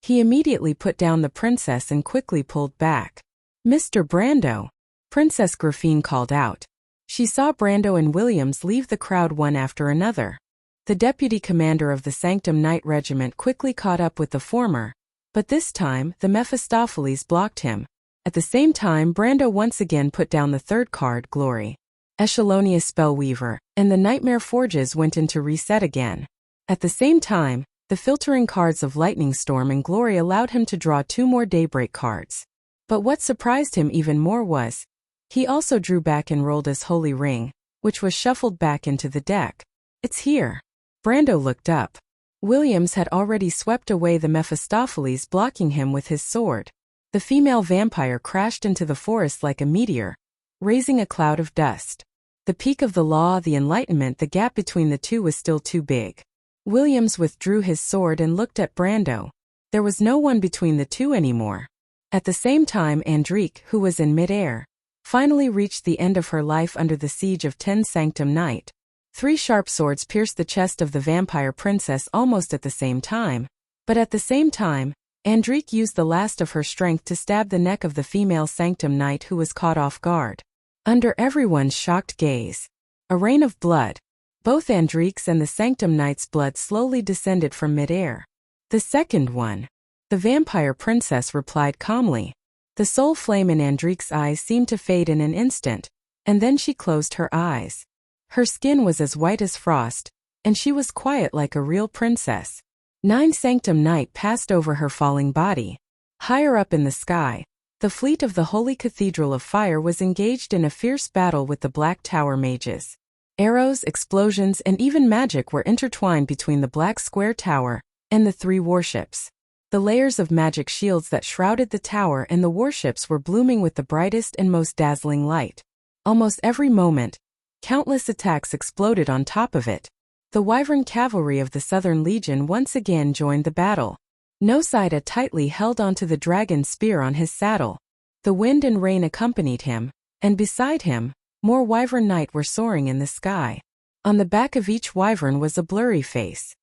[SPEAKER 1] He immediately put down the princess and quickly pulled back. "Mr. Brando!" Princess Grafine called out. She saw Brando and Williams leave the crowd one after another. The deputy commander of the Sanctum Knight Regiment quickly caught up with the former, but this time the Mephistopheles blocked him. At the same time, Brando once again put down the third card, Glory. Echelonious Spellweaver, and the Nightmare Forges went into reset again. At the same time, the filtering cards of Lightning Storm and Glory allowed him to draw 2 more Daybreak cards. But what surprised him even more was, he also drew back and rolled his Holy Ring, which was shuffled back into the deck. "It's here." Brando looked up. Williams had already swept away the Mephistopheles, blocking him with his sword. The female vampire crashed into the forest like a meteor, raising a cloud of dust. The peak of the law, the enlightenment, the gap between the two was still too big. Williams withdrew his sword and looked at Brando. There was no one between the two anymore. At the same time, Andrique, who was in mid-air, finally reached the end of her life under the siege of 10 Sanctum Knight. 3 sharp swords pierced the chest of the vampire princess almost at the same time. But at the same time, Andrique used the last of her strength to stab the neck of the female Sanctum Knight, who was caught off guard. Under everyone's shocked gaze, a rain of blood. Both Andrique's and the Sanctum Knight's blood slowly descended from mid-air. "The second one." The vampire princess replied calmly. The soul flame in Andrique's eyes seemed to fade in an instant, and then she closed her eyes. Her skin was as white as frost, and she was quiet like a real princess. 9 Sanctum Knight passed over her falling body. Higher up in the sky, the fleet of the Holy Cathedral of Fire was engaged in a fierce battle with the Black Tower mages. Arrows, explosions, and even magic were intertwined between the Black Square Tower and the 3 warships. The layers of magic shields that shrouded the tower and the warships were blooming with the brightest and most dazzling light. Almost every moment, countless attacks exploded on top of it. The Wyvern cavalry of the Southern Legion once again joined the battle. Nosida tightly held onto the dragon spear on his saddle. The wind and rain accompanied him, and beside him, more Wyvern Knight were soaring in the sky. On the back of each Wyvern was a blurry face.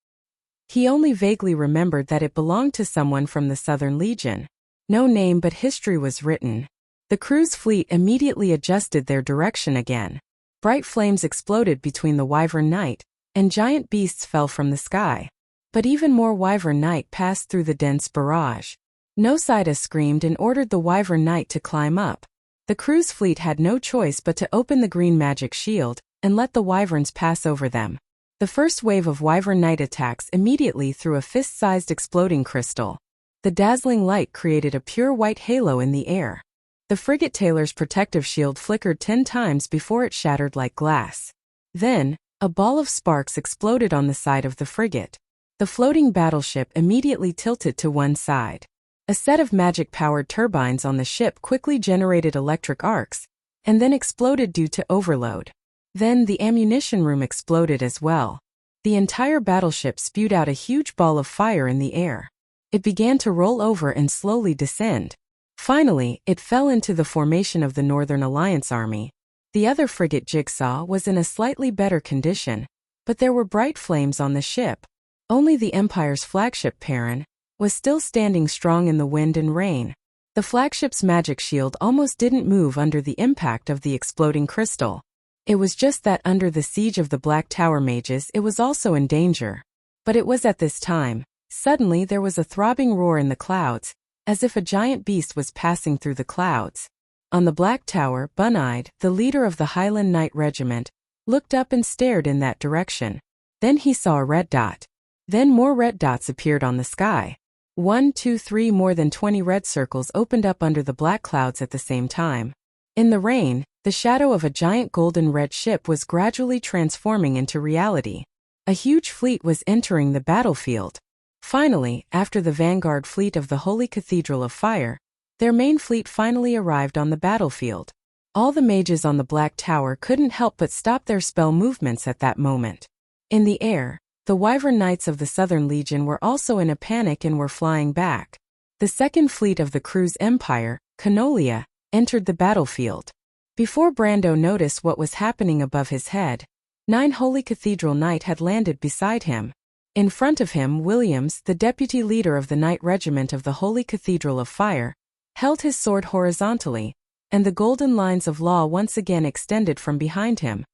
[SPEAKER 1] He only vaguely remembered that it belonged to someone from the Southern Legion. No name, but history was written. The crew's fleet immediately adjusted their direction again. Bright flames exploded between the Wyvern Knight, and giant beasts fell from the sky. But even more Wyvern Knight passed through the dense barrage. Nosida screamed and ordered the Wyvern Knight to climb up. The crew's fleet had no choice but to open the green magic shield and let the Wyverns pass over them. The first wave of Wyvern Knight attacks immediately threw a fist-sized exploding crystal. The dazzling light created a pure white halo in the air. The frigate Taylor's protective shield flickered 10 times before it shattered like glass. Then, a ball of sparks exploded on the side of the frigate. The floating battleship immediately tilted to one side. A set of magic-powered turbines on the ship quickly generated electric arcs, and then exploded due to overload. Then the ammunition room exploded as well. The entire battleship spewed out a huge ball of fire in the air. It began to roll over and slowly descend. Finally, it fell into the formation of the Northern Alliance Army. The other frigate Jigsaw was in a slightly better condition, but there were bright flames on the ship. Only the Empire's flagship Perrin was still standing strong in the wind and rain. The flagship's magic shield almost didn't move under the impact of the exploding crystal. It was just that under the siege of the Black Tower mages it was also in danger. But it was at this time. Suddenly there was a throbbing roar in the clouds, as if a giant beast was passing through the clouds. On the Black Tower, Bun-Eyed, the leader of the Highland Knight Regiment, looked up and stared in that direction. Then he saw a red dot. Then more red dots appeared on the sky. 1, 2, 3 more than 20 red circles opened up under the black clouds at the same time. In the rain, the shadow of a giant golden red ship was gradually transforming into reality. A huge fleet was entering the battlefield. Finally, after the vanguard fleet of the Holy Cathedral of Fire, their main fleet finally arrived on the battlefield. All the mages on the Black Tower couldn't help but stop their spell movements at that moment. In the air, the Wyvern Knights of the Southern Legion were also in a panic and were flying back. The second fleet of the Crew's Empire, Canolia, entered the battlefield. Before Brando noticed what was happening above his head, 9 Holy Cathedral Knight had landed beside him. In front of him, Williams, the deputy leader of the Knight Regiment of the Holy Cathedral of Fire, held his sword horizontally, and the golden lines of law once again extended from behind him.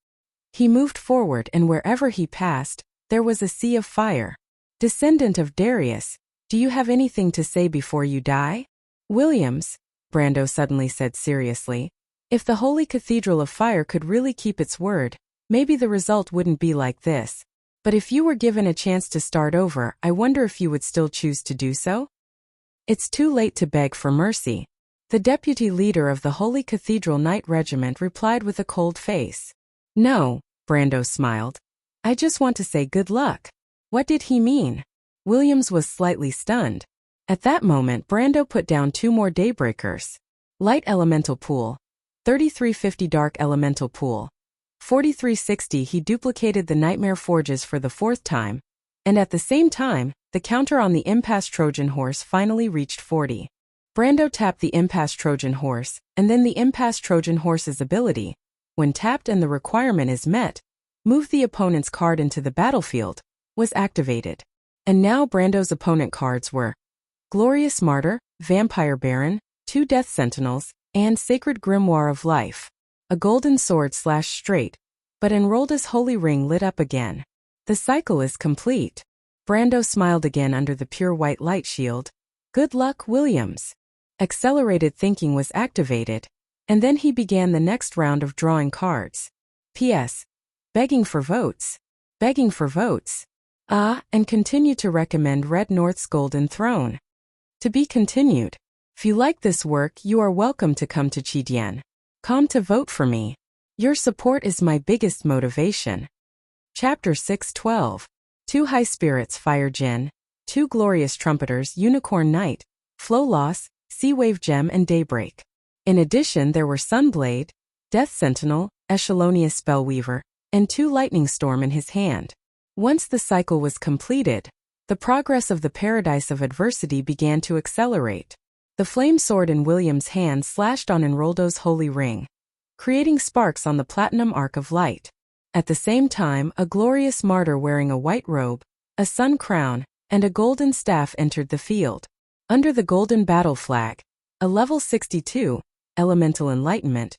[SPEAKER 1] He moved forward, and wherever he passed, there was a sea of fire. Descendant of Darius, do you have anything to say before you die? Williams, Brando suddenly said seriously, if the Holy Cathedral of Fire could really keep its word, maybe the result wouldn't be like this. But if you were given a chance to start over, I wonder if you would still choose to do so? It's too late to beg for mercy. The deputy leader of the Holy Cathedral Knight Regiment replied with a cold face. No, Brando smiled. I just want to say good luck. What did he mean? Williams was slightly stunned. At that moment, Brando put down 2 more Daybreakers. Light Elemental Pool. 3350 Dark Elemental Pool. 4360 he duplicated the Nightmare Forges for the 4th time. And at the same time, the counter on the Impasse Trojan Horse finally reached 40. Brando tapped the Impasse Trojan Horse, and then the Impasse Trojan Horse's ability, when tapped and the requirement is met, move the opponent's card into the battlefield, was activated. And now Brando's opponent cards were Glorious Martyr, Vampire Baron, 2 Death Sentinels, and Sacred Grimoire of Life. A golden sword slashed straight, but Enrolda's holy ring lit up again. The cycle is complete. Brando smiled again under the pure white light shield. Good luck, Williams. Accelerated thinking was activated, and then he began the next round of drawing cards. P.S. Begging for votes. Begging for votes. And continue to recommend Red North's Golden Throne. To be continued. If you like this work, you are welcome to come to Chidian. Come to vote for me. Your support is my biggest motivation. Chapter 6:12. 2 High Spirits Fire Djinn, 2 Glorious Trumpeters Unicorn Knight, Flow Loss, Sea Wave Gem and Daybreak. In addition there were Sunblade, Death Sentinel, Echelonious Spellweaver, and 2 Lightning Storm in his hand. Once the cycle was completed, the progress of the Paradise of Adversity began to accelerate. The flame sword in William's hand slashed on Enroldo's holy ring, creating sparks on the platinum arc of light. At the same time, a glorious martyr wearing a white robe, a sun crown, and a golden staff entered the field. Under the golden battle flag, a level 62, elemental enlightenment,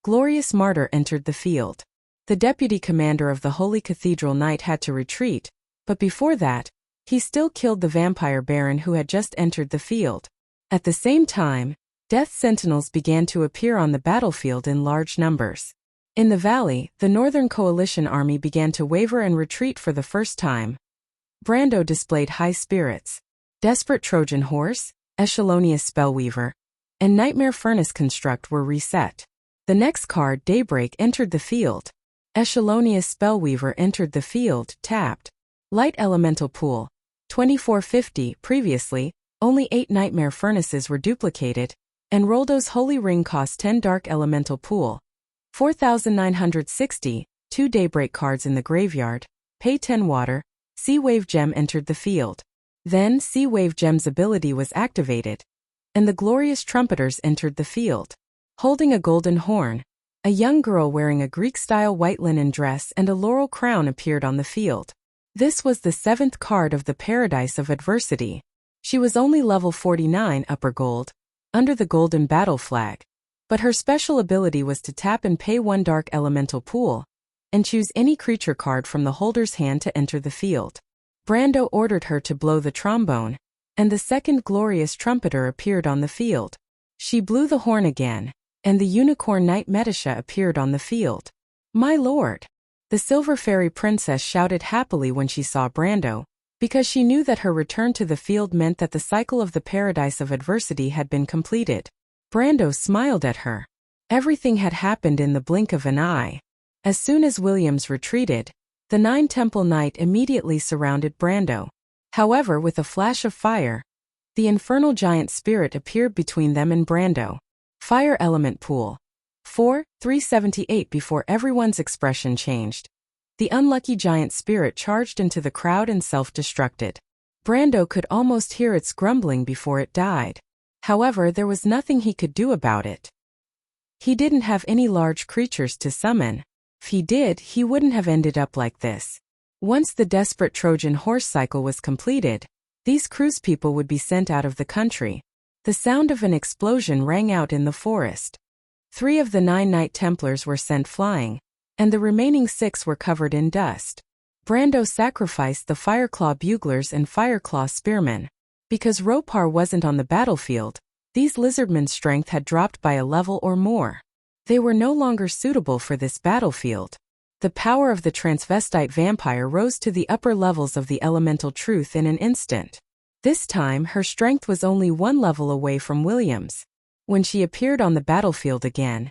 [SPEAKER 1] glorious martyr entered the field. The deputy commander of the Holy Cathedral Knight had to retreat, but before that, he still killed the vampire baron who had just entered the field. At the same time, Death Sentinels began to appear on the battlefield in large numbers. In the valley, the Northern Coalition army began to waver and retreat for the first time. Brando displayed high spirits. Desperate Trojan Horse, Echelonious Spellweaver, and Nightmare Furnace Construct were reset. The next card, Daybreak, entered the field. Echelonious Spellweaver entered the field, tapped. Light Elemental Pool, 2450, previously, only 8 nightmare furnaces were duplicated, and Roldo's holy ring cost 10 dark elemental pool. 4,960, 2 daybreak cards in the graveyard, pay 10 water, Sea Wave Gem entered the field. Then Sea Wave Gem's ability was activated, and the glorious trumpeters entered the field. Holding a golden horn, a young girl wearing a Greek-style white linen dress and a laurel crown appeared on the field. This was the 7th card of the Paradise of Adversity. She was only level 49 upper gold, under the golden battle flag, but her special ability was to tap and pay 1 dark elemental pool, and choose any creature card from the holder's hand to enter the field. Brando ordered her to blow the trombone, and the 2nd glorious trumpeter appeared on the field. She blew the horn again, and the unicorn knight Metasha appeared on the field. "My lord!" The silver fairy princess shouted happily when she saw Brando, because she knew that her return to the field meant that the cycle of the Paradise of Adversity had been completed. Brando smiled at her. Everything had happened in the blink of an eye. As soon as Williams retreated, the 9 Temple Knight immediately surrounded Brando. However, with a flash of fire, the infernal giant spirit appeared between them and Brando. Fire element pool. 4,378. Before everyone's expression changed, the unlucky giant spirit charged into the crowd and self-destructed. Brando could almost hear its grumbling before it died. However, there was nothing he could do about it. He didn't have any large creatures to summon. If he did, he wouldn't have ended up like this. Once the desperate Trojan horse cycle was completed, these cruise people would be sent out of the country. The sound of an explosion rang out in the forest. 3 of the 9 Knight Templars were sent flying, and the remaining 6 were covered in dust. Brando sacrificed the Fireclaw Buglers and Fireclaw Spearmen. Because Ropar wasn't on the battlefield, these lizardmen's strength had dropped by a level or more. They were no longer suitable for this battlefield. The power of the transvestite vampire rose to the upper levels of the elemental truth in an instant. This time her strength was only 1 level away from Williams. When she appeared on the battlefield again,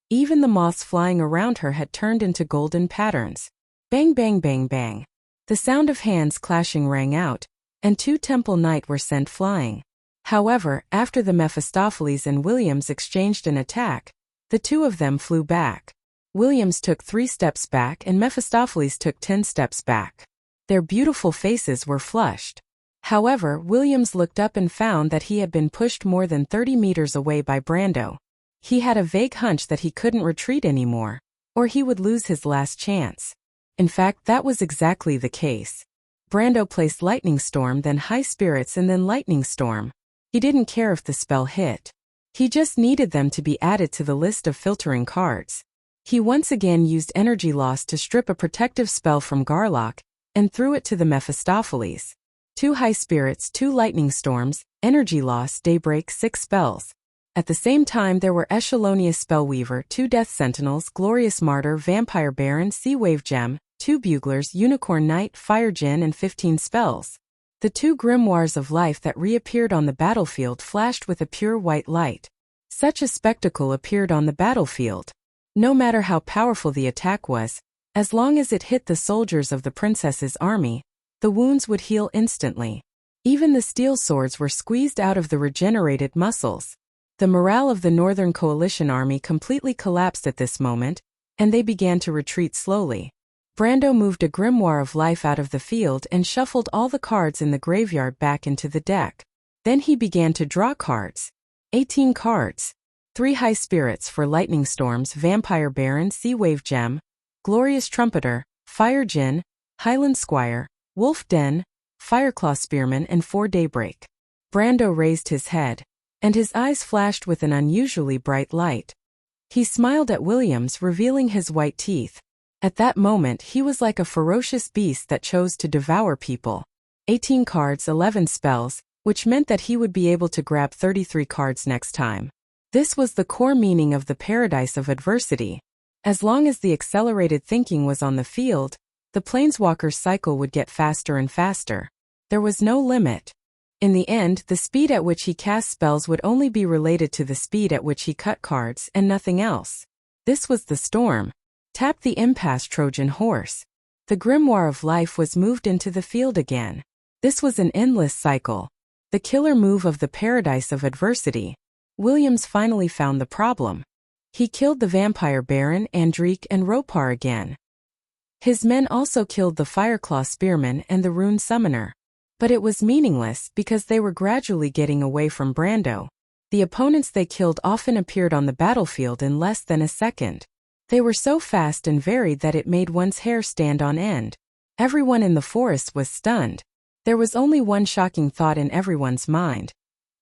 [SPEAKER 1] even the moths flying around her had turned into golden patterns. Bang bang bang bang. The sound of hands clashing rang out, and 2 Temple Knight were sent flying. However, after the Mephistopheles and Williams exchanged an attack, the 2 of them flew back. Williams took 3 steps back and Mephistopheles took 10 steps back. Their beautiful faces were flushed. However, Williams looked up and found that he had been pushed more than 30 meters away by Brando. He had a vague hunch that he couldn't retreat anymore, or he would lose his last chance. In fact, that was exactly the case. Brando placed Lightning Storm, then High Spirits, and then Lightning Storm. He didn't care if the spell hit. He just needed them to be added to the list of filtering cards. He once again used Energy Loss to strip a protective spell from Garlock, and threw it to the Mephistopheles. 2 High Spirits, 2 Lightning Storms, Energy Loss, Daybreak, 6 spells. At the same time there were Echelonious Spellweaver, 2 Death Sentinels, Glorious Martyr, Vampire Baron, Sea Wave Gem, 2 Buglers, Unicorn Knight, Fire Djinn, and 15 spells. The 2 Grimoires of Life that reappeared on the battlefield flashed with a pure white light. Such a spectacle appeared on the battlefield. No matter how powerful the attack was, as long as it hit the soldiers of the princess's army, the wounds would heal instantly. Even the steel swords were squeezed out of the regenerated muscles. The morale of the Northern Coalition army completely collapsed at this moment, and they began to retreat slowly. Brando moved a Grimoire of Life out of the field and shuffled all the cards in the graveyard back into the deck. Then he began to draw cards. 18 cards. 3 High Spirits for Lightning Storms, Vampire Baron, Sea Wave Gem, Glorious Trumpeter, Fire Djinn, Highland Squire, Wolf Den, Fireclaw Spearman, and 4 Daybreak. Brando raised his head, and his eyes flashed with an unusually bright light. He smiled at Williams, revealing his white teeth. At that moment he was like a ferocious beast that chose to devour people. 18 cards, 11 spells, which meant that he would be able to grab 33 cards next time. This was the core meaning of the Paradise of Adversity. As long as the accelerated thinking was on the field, the Planeswalker's cycle would get faster and faster. There was no limit. In the end, the speed at which he cast spells would only be related to the speed at which he cut cards and nothing else. This was the storm. Tap the impasse Trojan horse. The Grimoire of Life was moved into the field again. This was an endless cycle. the killer move of the Paradise of Adversity, Williams finally found the problem. He killed the vampire Baron, Andrique, and Ropar again. His men also killed the Fireclaw Spearman and the Rune Summoner. But it was meaningless because they were gradually getting away from Brando. The opponents they killed often appeared on the battlefield in less than a second. They were so fast and varied that it made one's hair stand on end. Everyone in the forest was stunned. There was only one shocking thought in everyone's mind.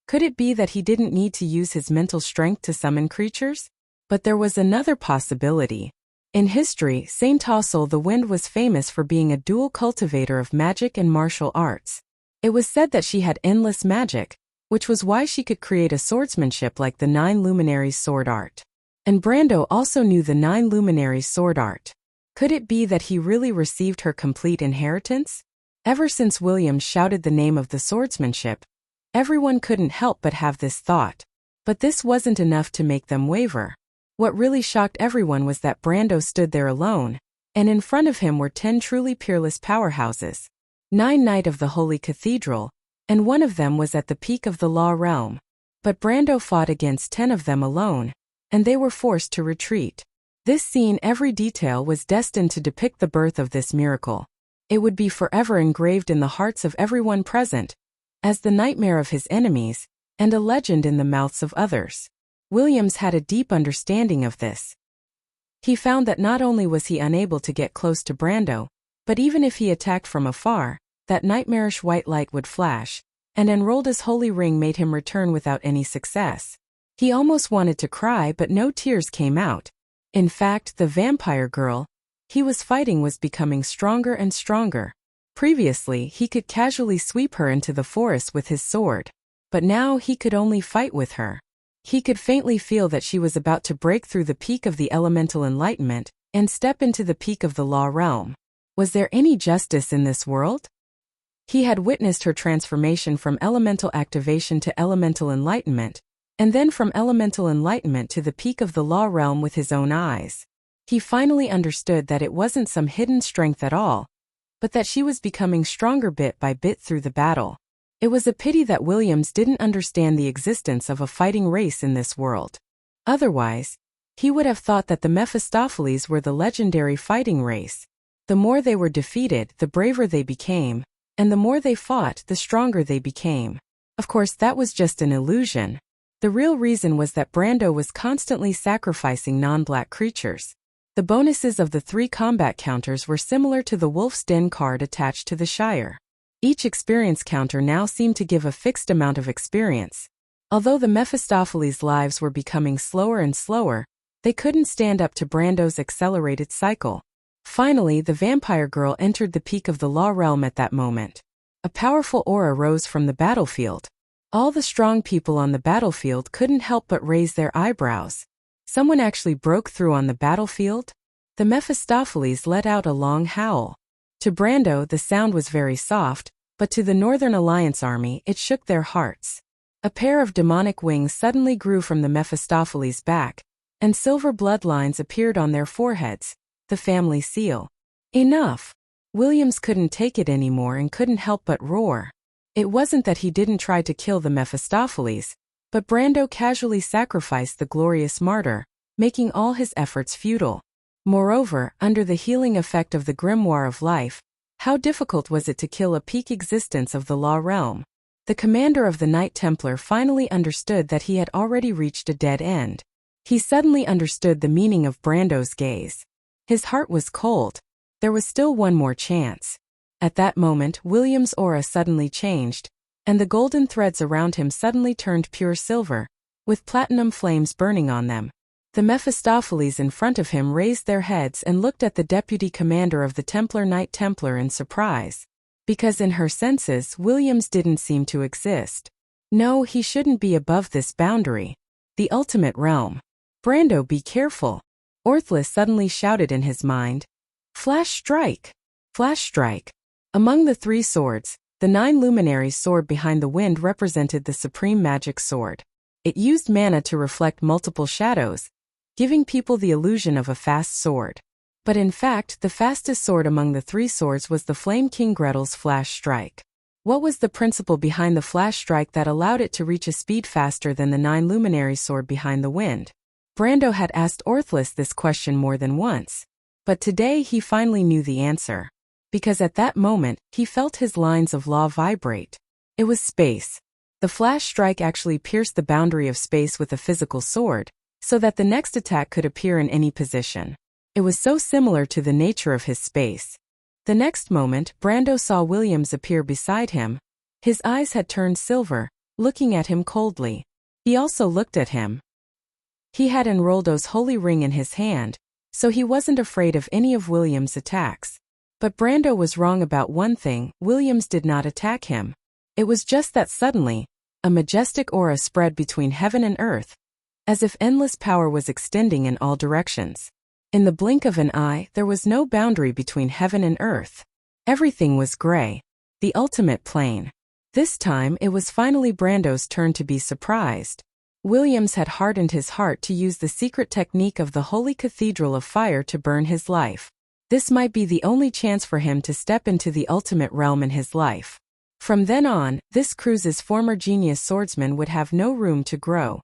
[SPEAKER 1] Could it be that he didn't need to use his mental strength to summon creatures? But there was another possibility. In history, Saint Tassel the Wind was famous for being a dual cultivator of magic and martial arts. It was said that she had endless magic, which was why she could create a swordsmanship like the 9 Luminaries sword art. And Brando also knew the 9 Luminaries sword art. Could it be that he really received her complete inheritance? Ever since Williams shouted the name of the swordsmanship, everyone couldn't help but have this thought. But this wasn't enough to make them waver. What really shocked everyone was that Brando stood there alone, and in front of him were 10 truly peerless powerhouses, 9 Knight of the Holy Cathedral, and one of them was at the peak of the Law Realm. But Brando fought against 10 of them alone, and they were forced to retreat. This scene, every detail was destined to depict the birth of this miracle. It would be forever engraved in the hearts of everyone present, as the nightmare of his enemies, and a legend in the mouths of others. Williams had a deep understanding of this. He found that not only was he unable to get close to Brando, but even if he attacked from afar, that nightmarish white light would flash, and Enrolda's holy ring made him return without any success. He almost wanted to cry, but no tears came out. In fact, the vampire girl he was fighting was becoming stronger and stronger. Previously, he could casually sweep her into the forest with his sword, but now he could only fight with her. He could faintly feel that she was about to break through the peak of the elemental enlightenment and step into the peak of the law realm. Was there any justice in this world? He had witnessed her transformation from elemental activation to elemental enlightenment, and then from elemental enlightenment to the peak of the law realm with his own eyes. He finally understood that it wasn't some hidden strength at all, but that she was becoming stronger bit by bit through the battle. It was a pity that Williams didn't understand the existence of a fighting race in this world. Otherwise, he would have thought that the Mephistopheles were the legendary fighting race. The more they were defeated, the braver they became, and the more they fought, the stronger they became. Of course, that was just an illusion. The real reason was that Brando was constantly sacrificing non-black creatures. The bonuses of the 3 combat counters were similar to the Wolf's Den card attached to the Shire. Each experience counter now seemed to give a fixed amount of experience. Although the Mephistopheles' lives were becoming slower and slower, they couldn't stand up to Brando's accelerated cycle. Finally, the vampire girl entered the peak of the law realm at that moment. A powerful aura rose from the battlefield. All the strong people on the battlefield couldn't help but raise their eyebrows. Someone actually broke through on the battlefield? The Mephistopheles let out a long howl. To Brando, the sound was very soft, but to the Northern Alliance army, it shook their hearts. A pair of demonic wings suddenly grew from the Mephistopheles' back, and silver bloodlines appeared on their foreheads, the family seal. Enough! Williams couldn't take it anymore and couldn't help but roar. It wasn't that he didn't try to kill the Mephistopheles, but Brando casually sacrificed the glorious martyr, making all his efforts futile. Moreover, under the healing effect of the grimoire of life, how difficult was it to kill a peak existence of the law realm? The commander of the Knight Templar finally understood that he had already reached a dead end. He suddenly understood the meaning of Brando's gaze. His heart was cold. There was still one more chance. At that moment, William's aura suddenly changed, and the golden threads around him suddenly turned pure silver, with platinum flames burning on them. The Mephistopheles in front of him raised their heads and looked at the deputy commander of the Templar Knight Templar in surprise. Because in her senses, Williams didn't seem to exist. No, he shouldn't be above this boundary. The ultimate realm. Brando, be careful. Orthless suddenly shouted in his mind. Flash strike! Flash strike! Among the 3 swords, the 9 Luminaries' sword behind the wind represented the supreme magic sword. It used mana to reflect multiple shadows, giving people the illusion of a fast sword. But in fact, the fastest sword among the 3 swords was the Flame King Gretel's flash strike. What was the principle behind the flash strike that allowed it to reach a speed faster than the 9 luminary sword behind the wind? Brando had asked Orthless this question more than once. But today he finally knew the answer. Because at that moment, he felt his lines of law vibrate. It was space. The flash strike actually pierced the boundary of space with a physical sword, so that the next attack could appear in any position. It was so similar to the nature of his space. The next moment, Brando saw Williams appear beside him. His eyes had turned silver, looking at him coldly. He also looked at him. He had Enroldo's holy ring in his hand, so he wasn't afraid of any of Williams' attacks. But Brando was wrong about one thing: Williams did not attack him. It was just that suddenly, a majestic aura spread between heaven and earth, as if endless power was extending in all directions. In the blink of an eye, there was no boundary between heaven and earth. Everything was gray. The ultimate plane. This time, it was finally Brando's turn to be surprised. Williams had hardened his heart to use the secret technique of the Holy Cathedral of Fire to burn his life. This might be the only chance for him to step into the ultimate realm in his life. From then on, this Cruz's former genius swordsman would have no room to grow.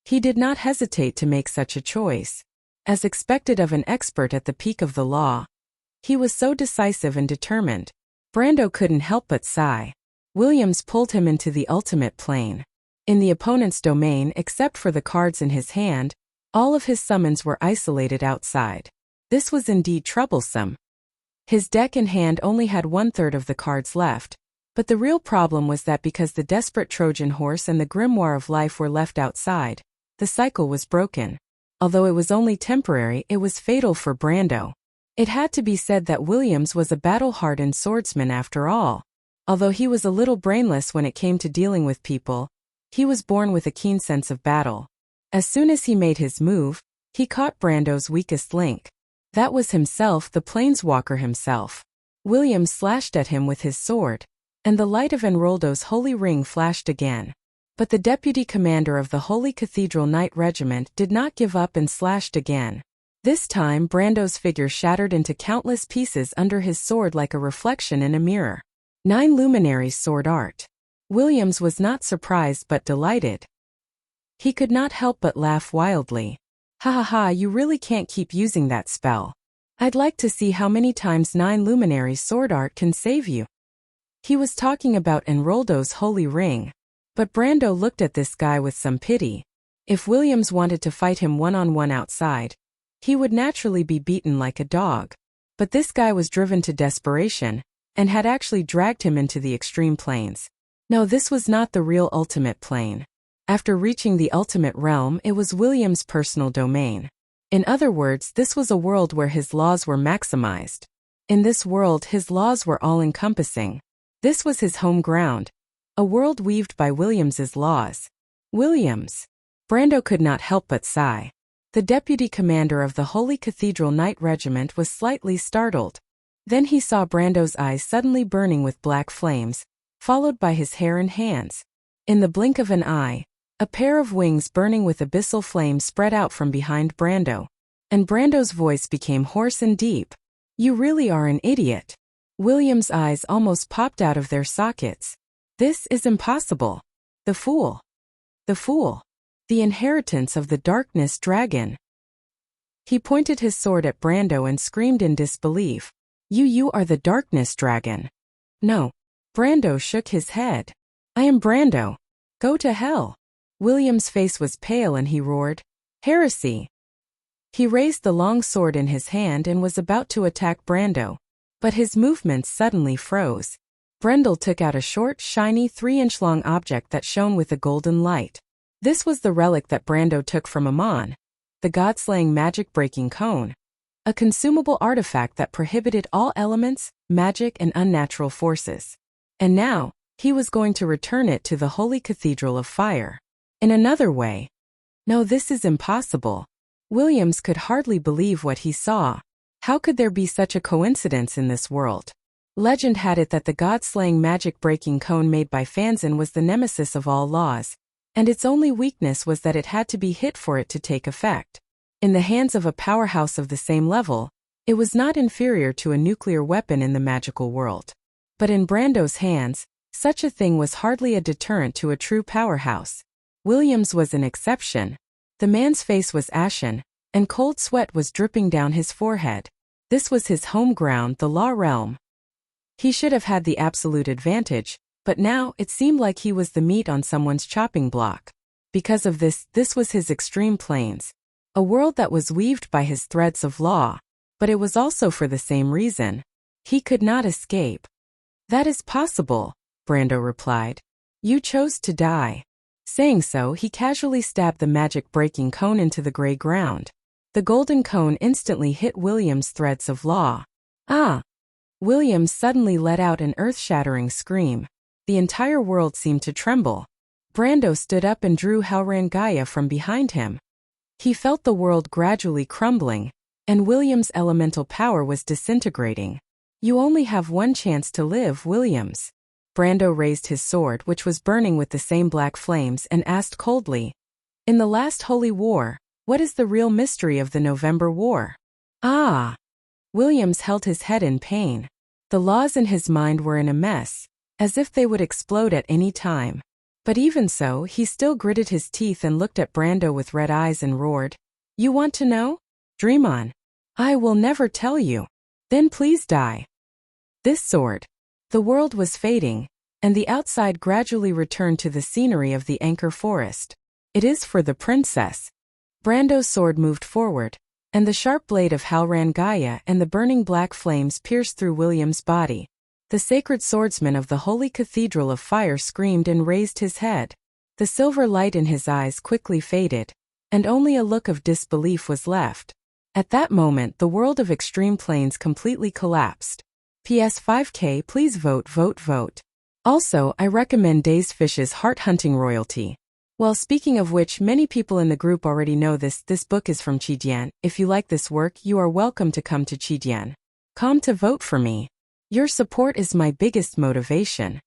[SPEAKER 1] He did not hesitate to make such a choice. As expected of an expert at the peak of the law, he was so decisive and determined. Brando couldn't help but sigh. Williams pulled him into the ultimate plane. In the opponent's domain, except for the cards in his hand, all of his summons were isolated outside. This was indeed troublesome. His deck in hand only had 1/3 of the cards left, but the real problem was that because the desperate Trojan horse and the grimoire of life were left outside, the cycle was broken. Although it was only temporary, it was fatal for Brando. It had to be said that Williams was a battle-hardened swordsman after all. Although he was a little brainless when it came to dealing with people, he was born with a keen sense of battle. As soon as he made his move, he caught Brando's weakest link. That was himself, the planeswalker himself. Williams slashed at him with his sword, and the light of Enroldo's holy ring flashed again. But the deputy commander of the Holy Cathedral Knight Regiment did not give up and slashed again. This time Brando's figure shattered into countless pieces under his sword like a reflection in a mirror. 9 luminaries sword art. Williams was not surprised but delighted. He could not help but laugh wildly. Ha ha ha, you really can't keep using that spell. I'd like to see how many times 9 luminaries sword art can save you. He was talking about Enroldo's holy ring. But Brando looked at this guy with some pity. If Williams wanted to fight him one-on-one outside, he would naturally be beaten like a dog. But this guy was driven to desperation, and had actually dragged him into the extreme planes. No, this was not the real ultimate plane. After reaching the ultimate realm, it was Williams' personal domain. In other words, this was a world where his laws were maximized. In this world, his laws were all-encompassing. This was his home ground. A world weaved by Williams's laws. Williams. Brando could not help but sigh. The deputy commander of the Holy Cathedral Knight Regiment was slightly startled. Then he saw Brando's eyes suddenly burning with black flames, followed by his hair and hands. In the blink of an eye, a pair of wings burning with abyssal flame spread out from behind Brando. And Brando's voice became hoarse and deep. You really are an idiot. William's eyes almost popped out of their sockets. This is impossible. The fool. The fool. The inheritance of the darkness dragon. He pointed his sword at Brando and screamed in disbelief. You are the darkness dragon. No. Brando shook his head. I am Brando. Go to hell. William's face was pale and he roared, Heresy! He raised the long sword in his hand and was about to attack Brando. But his movements suddenly froze. Brendel took out a short, shiny 3-inch-long object that shone with a golden light. This was the relic that Brando took from Amon, the god-slaying magic-breaking cone. A consumable artifact that prohibited all elements, magic and unnatural forces. And now, he was going to return it to the Holy Cathedral of Fire. In another way. No, this is impossible. Williams could hardly believe what he saw. How could there be such a coincidence in this world? Legend had it that the god-slaying magic-breaking cone made by Fanzin was the nemesis of all laws, and its only weakness was that it had to be hit for it to take effect. In the hands of a powerhouse of the same level, it was not inferior to a nuclear weapon in the magical world. But in Brando's hands, Such a thing was hardly a deterrent to a true powerhouse. Williams was an exception. The man's face was ashen, and cold sweat was dripping down his forehead. This was his home ground, the law realm. He should have had the absolute advantage, but now it seemed like he was the meat on someone's chopping block. Because of this was his extreme plains. A world that was weaved by his threads of law. But it was also for the same reason. He could not escape. That is possible, Brando replied. You chose to die. Saying so, he casually stabbed the magic-breaking cone into the gray ground. The golden cone instantly hit William's threads of law. Ah! Williams suddenly let out an earth-shattering scream. The entire world seemed to tremble. Brando stood up and drew Halrangaya from behind him. He felt the world gradually crumbling, and Williams' elemental power was disintegrating. You only have one chance to live, Williams. Brando raised his sword, which was burning with the same black flames, and asked coldly, in the last holy war, what is the real mystery of the November War? Ah! Williams held his head in pain. The laws in his mind were in a mess, as if they would explode at any time. But even so, he still gritted his teeth and looked at Brando with red eyes and roared, You want to know? Dream on. I will never tell you. Then please die. This sword. The world was fading, and the outside gradually returned to the scenery of the Anchor Forest. It is for the princess. Brando's sword moved forward, and the sharp blade of Halrangaya and the burning black flames pierced through William's body. The sacred swordsman of the Holy Cathedral of Fire screamed and raised his head. The silver light in his eyes quickly faded, and only a look of disbelief was left. At that moment, the world of Extreme Plains completely collapsed. PS 5K, please vote, vote, vote. Also, I recommend Days Fish's Heart Hunting Royalty. Well, speaking of which, many people in the group already know this book is from Chidian. If you like this work, you are welcome to come to Chidian. Come to vote for me. Your support is my biggest motivation.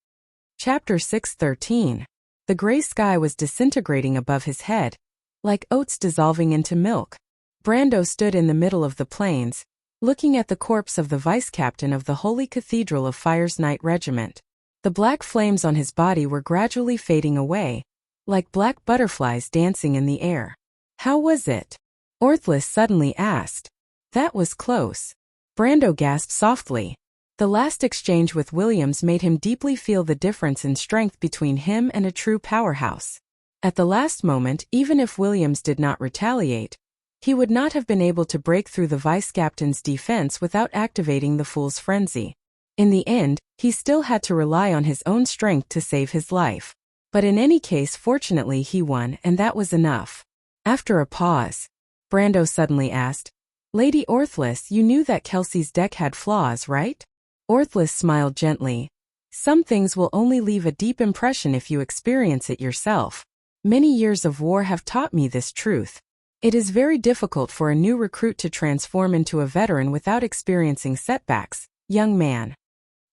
[SPEAKER 1] Chapter 6:13. The gray sky was disintegrating above his head, like oats dissolving into milk. Brando stood in the middle of the plains, looking at the corpse of the vice-captain of the Holy Cathedral of Fire's Knight Regiment. The black flames on his body were gradually fading away, like black butterflies dancing in the air. How was it? Orthlis suddenly asked. That was close. Brando gasped softly. The last exchange with Williams made him deeply feel the difference in strength between him and a true powerhouse. At the last moment, even if Williams did not retaliate, he would not have been able to break through the vice-captain's defense without activating the Fool's Frenzy. In the end, he still had to rely on his own strength to save his life. But in any case, fortunately he won, and that was enough. After a pause, Brando suddenly asked, Lady Orthlis, you knew that Kelsey's deck had flaws, right? Orthlis smiled gently. Some things will only leave a deep impression if you experience it yourself. Many years of war have taught me this truth. It is very difficult for a new recruit to transform into a veteran without experiencing setbacks, young man.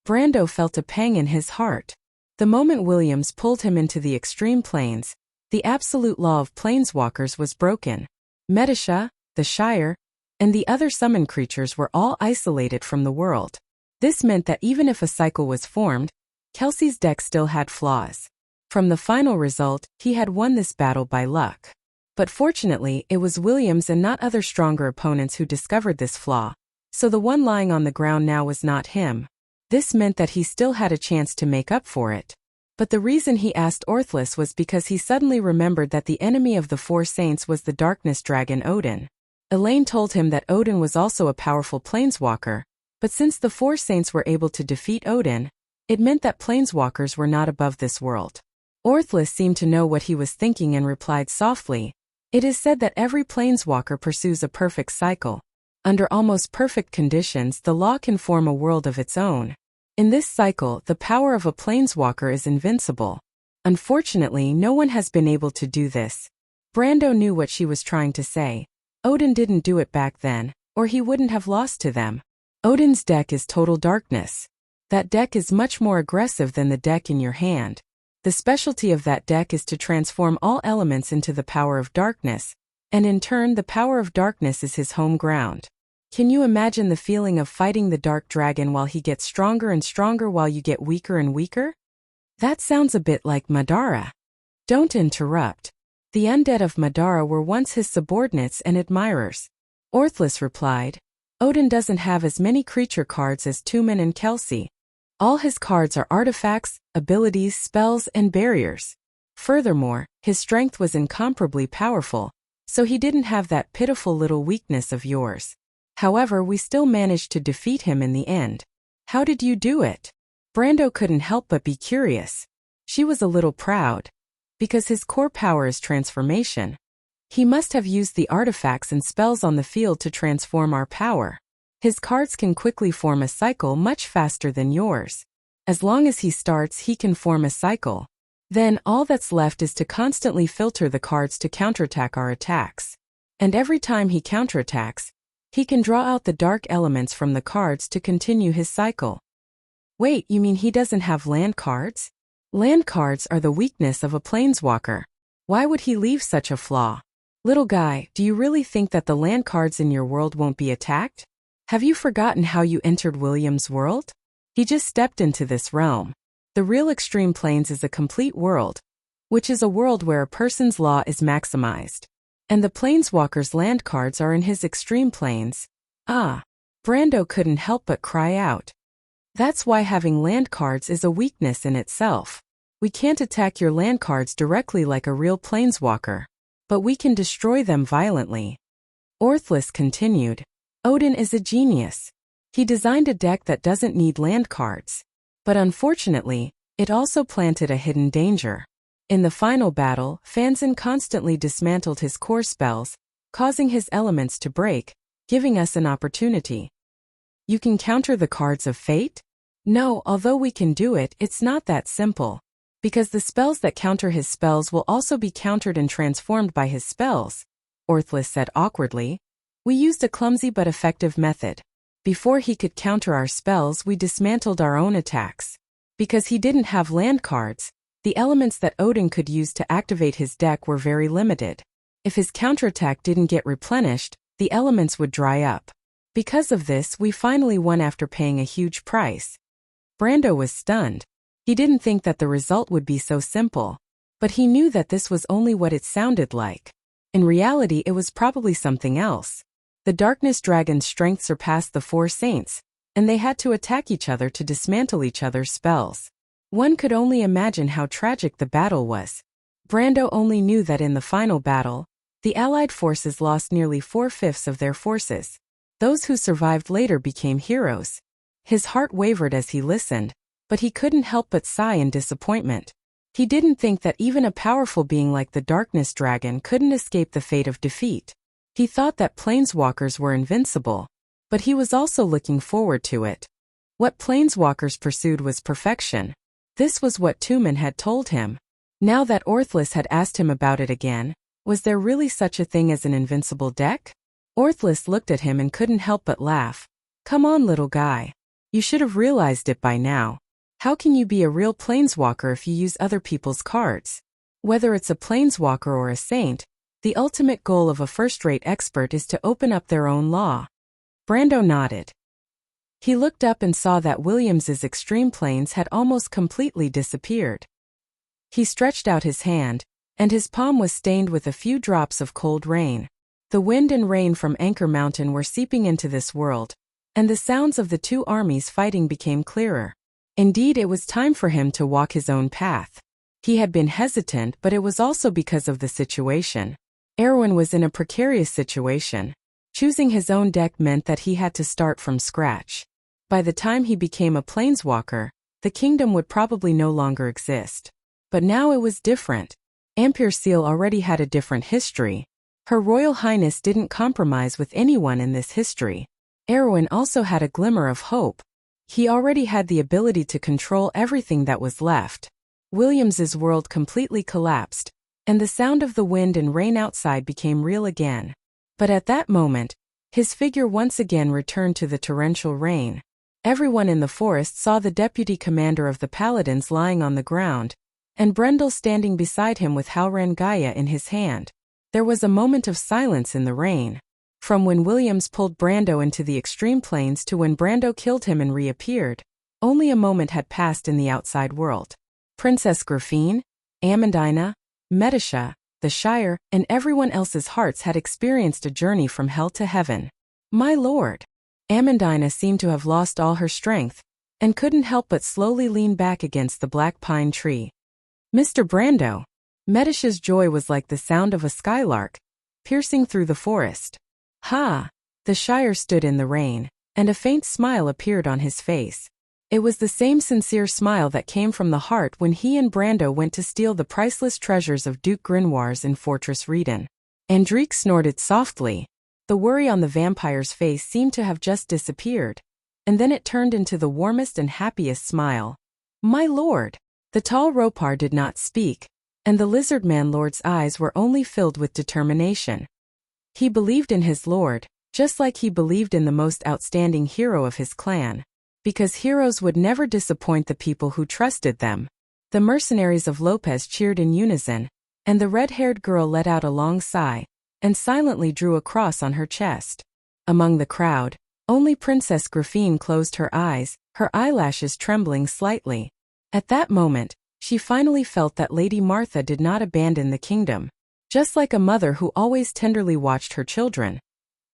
[SPEAKER 1] Brando felt a pang in his heart. The moment Williams pulled him into the extreme plains, the absolute law of planeswalkers was broken. Medisha, the Shire, and the other summon creatures were all isolated from the world. This meant that even if a cycle was formed, Kelsey's deck still had flaws. From the final result, he had won this battle by luck. But fortunately, it was Williams and not other stronger opponents who discovered this flaw, so the one lying on the ground now was not him. This meant that he still had a chance to make up for it. But the reason he asked Orthlis was because he suddenly remembered that the enemy of the four saints was the darkness dragon Odin. Elaine told him that Odin was also a powerful planeswalker, but since the four saints were able to defeat Odin, it meant that planeswalkers were not above this world. Orthlis seemed to know what he was thinking and replied softly, It is said that every planeswalker pursues a perfect cycle. Under almost perfect conditions, the law can form a world of its own. In this cycle, the power of a planeswalker is invincible. Unfortunately, no one has been able to do this. Brando knew what she was trying to say. Odin didn't do it back then, or he wouldn't have lost to them. Odin's deck is total darkness. That deck is much more aggressive than the deck in your hand. The specialty of that deck is to transform all elements into the power of darkness, and in turn the power of darkness is his home ground. Can you imagine the feeling of fighting the dark dragon while he gets stronger and stronger while you get weaker and weaker? That sounds a bit like Madara. Don't interrupt. The undead of Madara were once his subordinates and admirers. Orthless replied. Odin doesn't have as many creature cards as Tumen and Kelsey. All his cards are artifacts, abilities, spells, and barriers. Furthermore, his strength was incomparably powerful, so he didn't have that pitiful little weakness of yours. However, we still managed to defeat him in the end. How did you do it? Brando couldn't help but be curious. She was a little proud. Because his core power is transformation. He must have used the artifacts and spells on the field to transform our power. His cards can quickly form a cycle much faster than yours. As long as he starts, he can form a cycle. Then all that's left is to constantly filter the cards to counterattack our attacks. And every time he counterattacks, he can draw out the dark elements from the cards to continue his cycle. Wait, you mean he doesn't have land cards? Land cards are the weakness of a planeswalker. Why would he leave such a flaw? Little guy, do you really think that the land cards in your world won't be attacked? Have you forgotten how you entered William's world? He just stepped into this realm. The real extreme planes is a complete world, which is a world where a person's law is maximized. And the planeswalker's land cards are in his extreme planes. Ah. Brando couldn't help but cry out. That's why having land cards is a weakness in itself. We can't attack your land cards directly like a real planeswalker, but we can destroy them violently. Orthless continued. Odin is a genius. He designed a deck that doesn't need land cards. But unfortunately, it also planted a hidden danger. In the final battle, Fanzin constantly dismantled his core spells, causing his elements to break, giving us an opportunity. You can counter the cards of fate? No, although we can do it, it's not that simple. Because the spells that counter his spells will also be countered and transformed by his spells, Orthless said awkwardly. We used a clumsy but effective method. Before he could counter our spells, we dismantled our own attacks. Because he didn't have land cards, the elements that Odin could use to activate his deck were very limited. If his counterattack didn't get replenished, the elements would dry up. Because of this, we finally won after paying a huge price. Brando was stunned. He didn't think that the result would be so simple. But he knew that this was only what it sounded like. In reality, it was probably something else. The Darkness Dragon's strength surpassed the four saints, and they had to attack each other to dismantle each other's spells. One could only imagine how tragic the battle was. Brando only knew that in the final battle, the Allied forces lost nearly 4/5 of their forces. Those who survived later became heroes. His heart wavered as he listened, but he couldn't help but sigh in disappointment. He didn't think that even a powerful being like the Darkness Dragon couldn't escape the fate of defeat. He thought that planeswalkers were invincible, but he was also looking forward to it. What planeswalkers pursued was perfection. This was what Tumen had told him. Now that Orthless had asked him about it again, was there really such a thing as an invincible deck? Orthless looked at him and couldn't help but laugh. Come on, little guy. You should have realized it by now. How can you be a real planeswalker if you use other people's cards? Whether it's a planeswalker or a saint, the ultimate goal of a first-rate expert is to open up their own law. Brando nodded. He looked up and saw that Williams's extreme planes had almost completely disappeared. He stretched out his hand, and his palm was stained with a few drops of cold rain. The wind and rain from Anchor Mountain were seeping into this world, and the sounds of the two armies fighting became clearer. Indeed, it was time for him to walk his own path. He had been hesitant, but it was also because of the situation. Erwin was in a precarious situation. Choosing his own deck meant that he had to start from scratch. By the time he became a planeswalker, the kingdom would probably no longer exist. But now it was different. Ampere-Seal already had a different history. Her Royal Highness didn't compromise with anyone in this history. Erwin also had a glimmer of hope. He already had the ability to control everything that was left. Williams's world completely collapsed, and the sound of the wind and rain outside became real again. But at that moment, his figure once again returned to the torrential rain. Everyone in the forest saw the deputy commander of the paladins lying on the ground, and Brendel standing beside him with Halran Gaia in his hand. There was a moment of silence in the rain. From when Williams pulled Brando into the extreme planes to when Brando killed him and reappeared, only a moment had passed in the outside world. Princess Grafine, Amandina, Medisha, the Shire, and everyone else's hearts had experienced a journey from hell to heaven. My lord! Amandina seemed to have lost all her strength, and couldn't help but slowly lean back against the black pine tree. Mr. Brando! Medisha's joy was like the sound of a skylark, piercing through the forest. Ha! The Shire stood in the rain, and a faint smile appeared on his face. It was the same sincere smile that came from the heart when he and Brando went to steal the priceless treasures of Duke Grinoires in Fortress Reden. Andrique snorted softly. The worry on the vampire's face seemed to have just disappeared, and then it turned into the warmest and happiest smile. My lord! The tall Ropar did not speak, and the lizard-man lord's eyes were only filled with determination. He believed in his lord, just like he believed in the most outstanding hero of his clan. Because heroes would never disappoint the people who trusted them. The mercenaries of Lopez cheered in unison, and the red-haired girl let out a long sigh, and silently drew a cross on her chest. Among the crowd, only Princess Grafine closed her eyes, her eyelashes trembling slightly. At that moment, she finally felt that Lady Martha did not abandon the kingdom, just like a mother who always tenderly watched her children,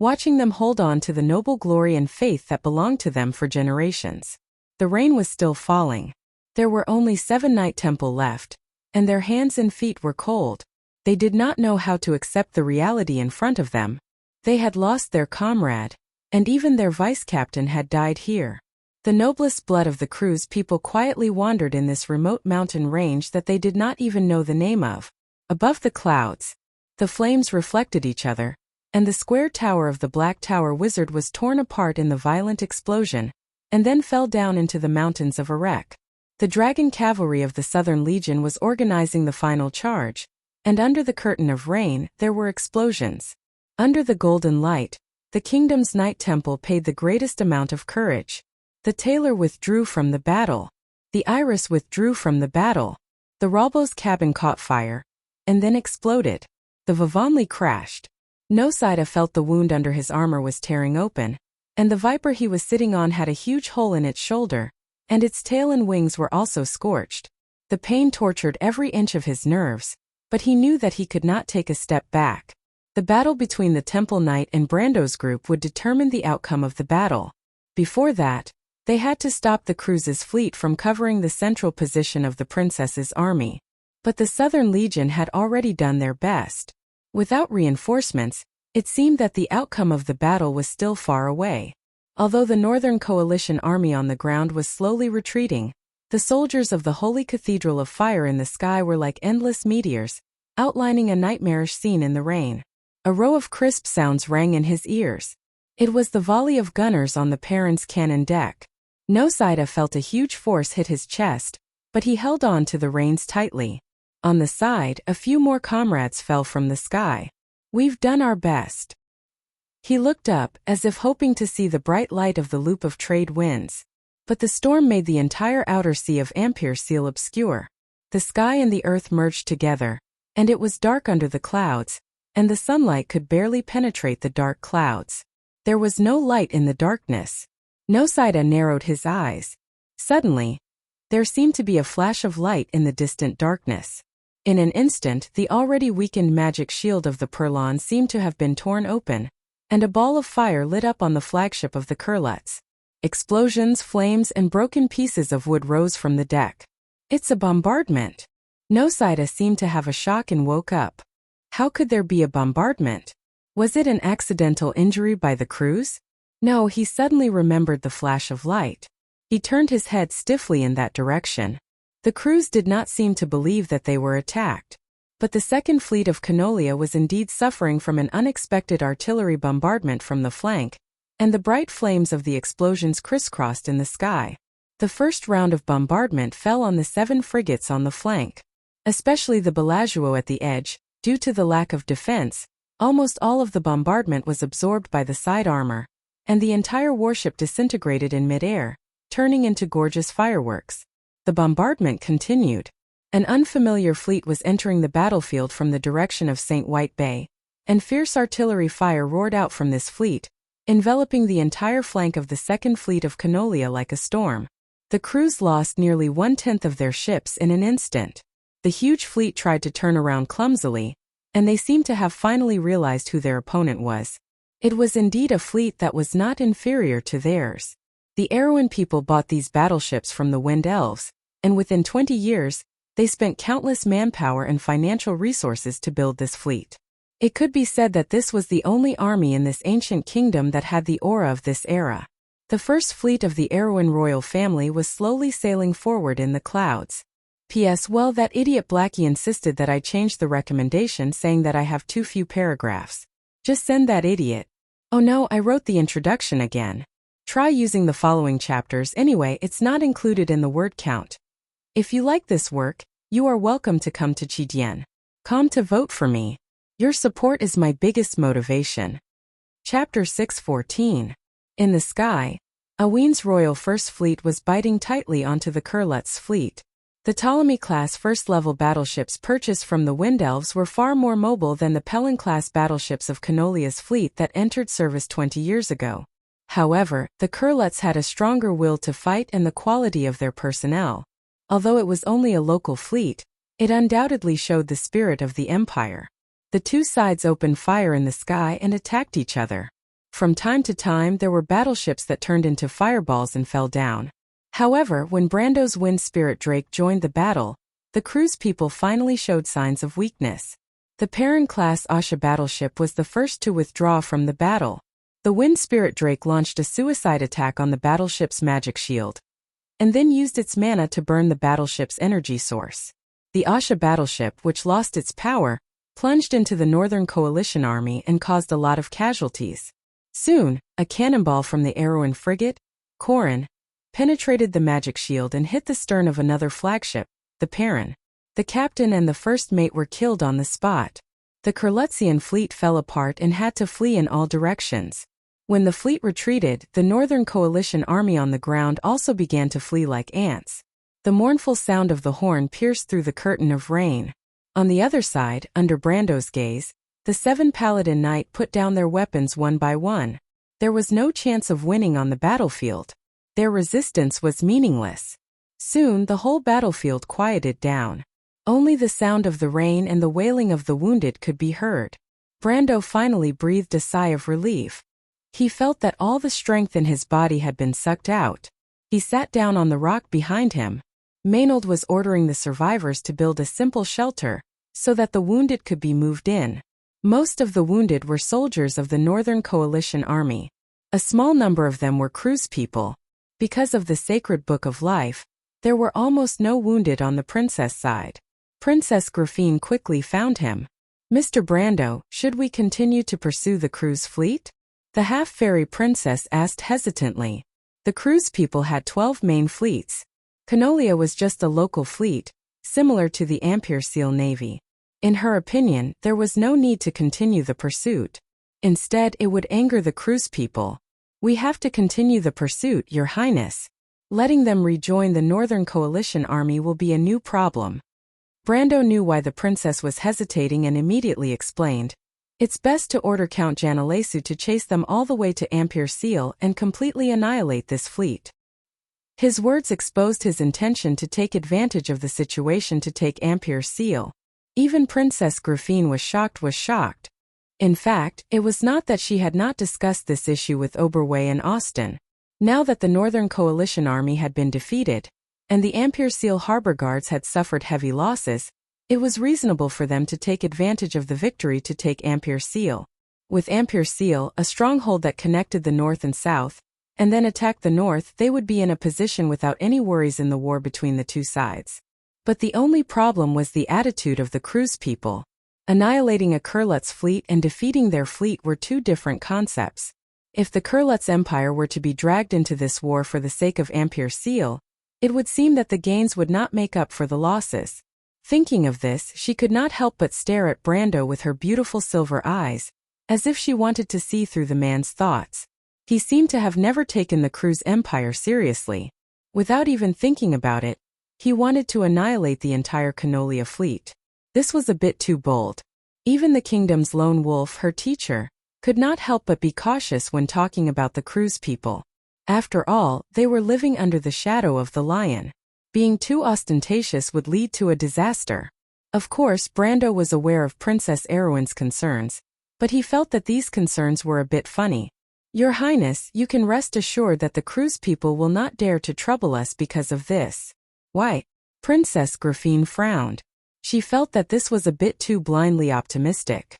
[SPEAKER 1] watching them hold on to the noble glory and faith that belonged to them for generations. The rain was still falling. There were only 7 Night Temple left, and their hands and feet were cold. They did not know how to accept the reality in front of them. They had lost their comrade, and even their vice-captain had died here. The noblest blood of the crew's people quietly wandered in this remote mountain range that they did not even know the name of. Above the clouds, the flames reflected each other, and the square tower of the Black Tower Wizard was torn apart in the violent explosion, and then fell down into the mountains of Erech. The dragon cavalry of the Southern Legion was organizing the final charge, and under the curtain of rain there were explosions. Under the golden light, the kingdom's Night Temple paid the greatest amount of courage. The tailor withdrew from the battle. The Iris withdrew from the battle. The Ralbo's cabin caught fire, and then exploded. The Vivanli crashed. Nosida felt the wound under his armor was tearing open, and the viper he was sitting on had a huge hole in its shoulder, and its tail and wings were also scorched. The pain tortured every inch of his nerves, but he knew that he could not take a step back. The battle between the Temple Knight and Brando's group would determine the outcome of the battle. Before that, they had to stop the cruise's fleet from covering the central position of the princess's army. But the Southern Legion had already done their best. Without reinforcements, it seemed that the outcome of the battle was still far away. Although the Northern Coalition army on the ground was slowly retreating, the soldiers of the Holy Cathedral of Fire in the sky were like endless meteors, outlining a nightmarish scene in the rain. A row of crisp sounds rang in his ears. It was the volley of gunners on the Perrin's cannon deck. Nosida felt a huge force hit his chest, but he held on to the reins tightly. On the side, a few more comrades fell from the sky. We've done our best. He looked up, as if hoping to see the bright light of the loop of trade winds. But the storm made the entire outer sea of Ampere Seal obscure. The sky and the earth merged together, and it was dark under the clouds, and the sunlight could barely penetrate the dark clouds. There was no light in the darkness. Nosida narrowed his eyes. Suddenly, there seemed to be a flash of light in the distant darkness. In an instant, the already weakened magic shield of the Purlon seemed to have been torn open, and a ball of fire lit up on the flagship of the Curlets. Explosions, flames, and broken pieces of wood rose from the deck. It's a bombardment. Nosida seemed to have a shock and woke up. How could there be a bombardment? Was it an accidental injury by the crews? No, he suddenly remembered the flash of light. He turned his head stiffly in that direction. The crews did not seem to believe that they were attacked. But the second fleet of Canolia was indeed suffering from an unexpected artillery bombardment from the flank, and the bright flames of the explosions crisscrossed in the sky. The first round of bombardment fell on the 7 frigates on the flank. Especially the Bellagio at the edge, due to the lack of defense, almost all of the bombardment was absorbed by the side armor, and the entire warship disintegrated in midair, turning into gorgeous fireworks. The bombardment continued. An unfamiliar fleet was entering the battlefield from the direction of St. White Bay, and fierce artillery fire roared out from this fleet, enveloping the entire flank of the second fleet of Canolia like a storm. The crews lost nearly 1/10 of their ships in an instant. The huge fleet tried to turn around clumsily, and they seemed to have finally realized who their opponent was. It was indeed a fleet that was not inferior to theirs. The Erewhon people bought these battleships from the Wind Elves, and within 20 years, they spent countless manpower and financial resources to build this fleet. It could be said that this was the only army in this ancient kingdom that had the aura of this era. The first fleet of the Erewhon royal family was slowly sailing forward in the clouds. P.S. Well, that idiot Blackie insisted that I change the recommendation, saying that I have too few paragraphs. Just send that idiot. Oh no, I wrote the introduction again. Try using the following chapters anyway, it's not included in the word count. If you like this work, you are welcome to come to Chidien.com to vote for me. Your support is my biggest motivation. Chapter 6:14. In the sky, Aween's royal first fleet was biting tightly onto the Kurlut's fleet. The Ptolemy-class first-level battleships purchased from the Wind Elves were far more mobile than the Pelin-class battleships of Canolia's fleet that entered service 20 years ago. However, the Kurluts had a stronger will to fight and the quality of their personnel. Although it was only a local fleet, it undoubtedly showed the spirit of the Empire. The two sides opened fire in the sky and attacked each other. From time to time there were battleships that turned into fireballs and fell down. However, when Brando's Wind Spirit Drake joined the battle, the crew's people finally showed signs of weakness. The Perrin-class Asha battleship was the first to withdraw from the battle. The Wind Spirit Drake launched a suicide attack on the battleship's magic shield, and then used its mana to burn the battleship's energy source. The Asha battleship, which lost its power, plunged into the Northern Coalition army and caused a lot of casualties. Soon, a cannonball from the Erewhon frigate, Corin, penetrated the magic shield and hit the stern of another flagship, the Perrin. The captain and the first mate were killed on the spot. The Kurlutzian fleet fell apart and had to flee in all directions. When the fleet retreated, the Northern Coalition army on the ground also began to flee like ants. The mournful sound of the horn pierced through the curtain of rain. On the other side, under Brando's gaze, the 7 Paladin Knight put down their weapons one by one. There was no chance of winning on the battlefield. Their resistance was meaningless. Soon the whole battlefield quieted down. Only the sound of the rain and the wailing of the wounded could be heard. Brando finally breathed a sigh of relief. He felt that all the strength in his body had been sucked out. He sat down on the rock behind him. Maynard was ordering the survivors to build a simple shelter, so that the wounded could be moved in. Most of the wounded were soldiers of the Northern Coalition army. A small number of them were crew's people. Because of the sacred Book of Life, there were almost no wounded on the princess side. Princess Grafine quickly found him. Mr. Brando, should we continue to pursue the crew's fleet? The half-fairy princess asked hesitantly. The crew's people had 12 main fleets. Canolia was just a local fleet, similar to the Ampere Seal Navy. In her opinion, there was no need to continue the pursuit. Instead, it would anger the crew's people. We have to continue the pursuit, Your Highness. Letting them rejoin the Northern Coalition army will be a new problem. Brando knew why the princess was hesitating and immediately explained. It's best to order Count Janalesu to chase them all the way to Ampere Seal and completely annihilate this fleet. His words exposed his intention to take advantage of the situation to take Ampere Seal. Even Princess Grafine was shocked. In fact, it was not that she had not discussed this issue with Oberway and Austin. Now that the Northern Coalition army had been defeated, and the Ampere Seal harbor guards had suffered heavy losses, it was reasonable for them to take advantage of the victory to take Ampere Seal. With Ampere Seal, a stronghold that connected the north and south, and then attack the north, they would be in a position without any worries in the war between the two sides. But the only problem was the attitude of the crew's people. Annihilating a Kurlutz fleet and defeating their fleet were two different concepts. If the Kurlutz Empire were to be dragged into this war for the sake of Ampere Seal, it would seem that the gains would not make up for the losses. Thinking of this, she could not help but stare at Brando with her beautiful silver eyes, as if she wanted to see through the man's thoughts. He seemed to have never taken the crew's empire seriously. Without even thinking about it, he wanted to annihilate the entire Canolia fleet. This was a bit too bold. Even the kingdom's lone wolf, her teacher, could not help but be cautious when talking about the crew's people. After all, they were living under the shadow of the lion. Being too ostentatious would lead to a disaster. Of course, Brando was aware of Princess Erwin's concerns, but he felt that these concerns were a bit funny. Your Highness, you can rest assured that the cruise people will not dare to trouble us because of this. Why? Princess Grafine frowned. She felt that this was a bit too blindly optimistic.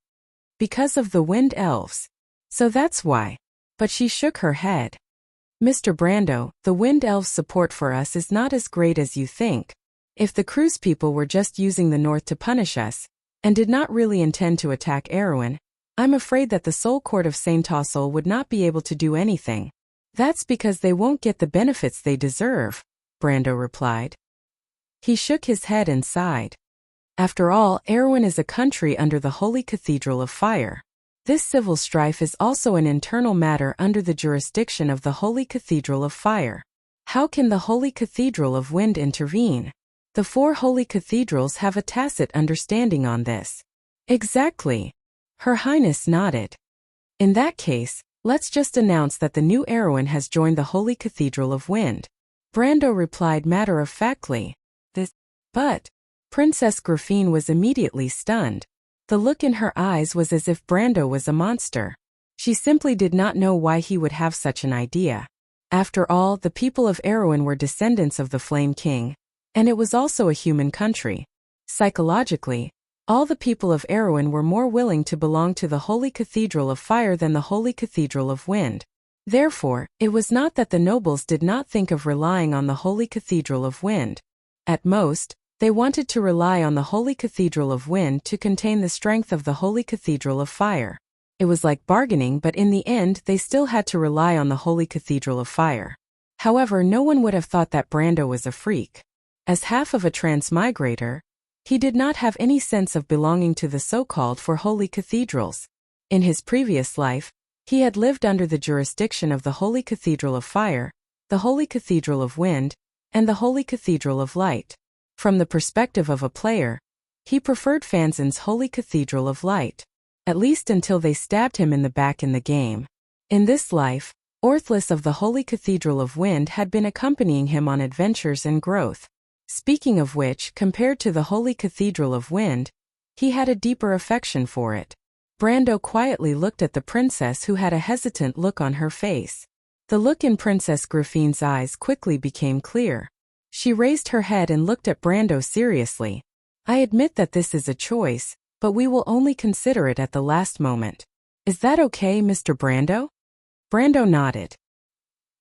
[SPEAKER 1] Because of the wind elves. So that's why. But she shook her head. Mr. Brando, the wind elves' support for us is not as great as you think. If the cruise people were just using the north to punish us, and did not really intend to attack Erwin, I'm afraid that the Soul Court of Saint Tossel would not be able to do anything. That's because they won't get the benefits they deserve, Brando replied. He shook his head and sighed. After all, Erwin is a country under the Holy Cathedral of Fire. This civil strife is also an internal matter under the jurisdiction of the Holy Cathedral of Fire. How can the Holy Cathedral of Wind intervene? The 4 holy cathedrals have a tacit understanding on this. Exactly. Her Highness nodded. In that case, let's just announce that the new Erwin has joined the Holy Cathedral of Wind. Brando replied matter-of-factly. But Princess Grafine was immediately stunned. The look in her eyes was as if Brando was a monster. She simply did not know why he would have such an idea. After all, the people of Erwin were descendants of the Flame King, and it was also a human country. Psychologically, all the people of Erwin were more willing to belong to the Holy Cathedral of Fire than the Holy Cathedral of Wind. Therefore, it was not that the nobles did not think of relying on the Holy Cathedral of Wind. At most, they wanted to rely on the Holy Cathedral of Wind to contain the strength of the Holy Cathedral of Fire. It was like bargaining, but in the end they still had to rely on the Holy Cathedral of Fire. However, no one would have thought that Brando was a freak. As half of a transmigrator, he did not have any sense of belonging to the so-called 4 holy cathedrals. In his previous life, he had lived under the jurisdiction of the Holy Cathedral of Fire, the Holy Cathedral of Wind, and the Holy Cathedral of Light. From the perspective of a player, he preferred Fanzin's Holy Cathedral of Light, at least until they stabbed him in the back in the game. In this life, Orthlis of the Holy Cathedral of Wind had been accompanying him on adventures and growth. Speaking of which, compared to the Holy Cathedral of Wind, he had a deeper affection for it. Brando quietly looked at the princess, who had a hesitant look on her face. The look in Princess Grafine's eyes quickly became clear. She raised her head and looked at Brando seriously. I admit that this is a choice, but we will only consider it at the last moment. Is that okay, Mr. Brando? Brando nodded.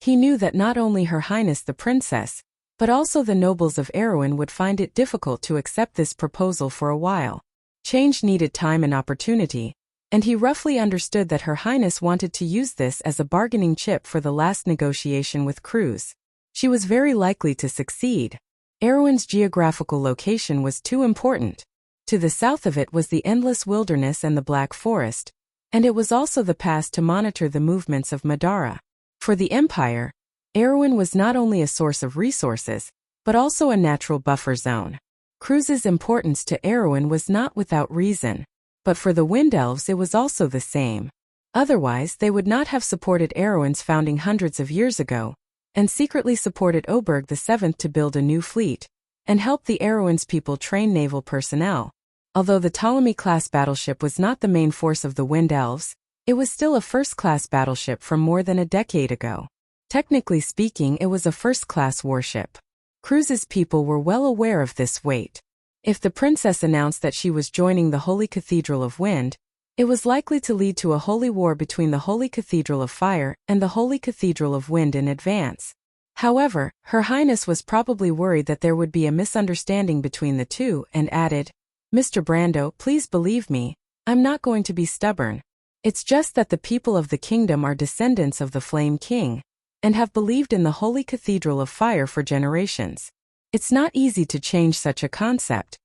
[SPEAKER 1] He knew that not only Her Highness the Princess, but also the nobles of Erwin would find it difficult to accept this proposal for a while. Change needed time and opportunity, and he roughly understood that Her Highness wanted to use this as a bargaining chip for the last negotiation with Cruz. She was very likely to succeed. Erwin's geographical location was too important. To the south of it was the endless wilderness and the Black Forest, and it was also the pass to monitor the movements of Madara. For the Empire, Erwin was not only a source of resources, but also a natural buffer zone. Cruz's importance to Erwin was not without reason, but for the Wind Elves it was also the same. Otherwise, they would not have supported Erwin's founding hundreds of years ago, and secretly supported Oberg VII to build a new fleet, and help the Erwin's people train naval personnel. Although the Ptolemy-class battleship was not the main force of the Wind Elves, it was still a first-class battleship from more than a decade ago. Technically speaking, it was a first-class warship. Cruz's people were well aware of this weight. If the princess announced that she was joining the Holy Cathedral of Wind, it was likely to lead to a holy war between the Holy Cathedral of Fire and the Holy Cathedral of Wind in advance. However, Her Highness was probably worried that there would be a misunderstanding between the two and added, Mr. Brando, please believe me, I'm not going to be stubborn. It's just that the people of the kingdom are descendants of the Flame King, and have believed in the Holy Cathedral of Fire for generations. It's not easy to change such a concept.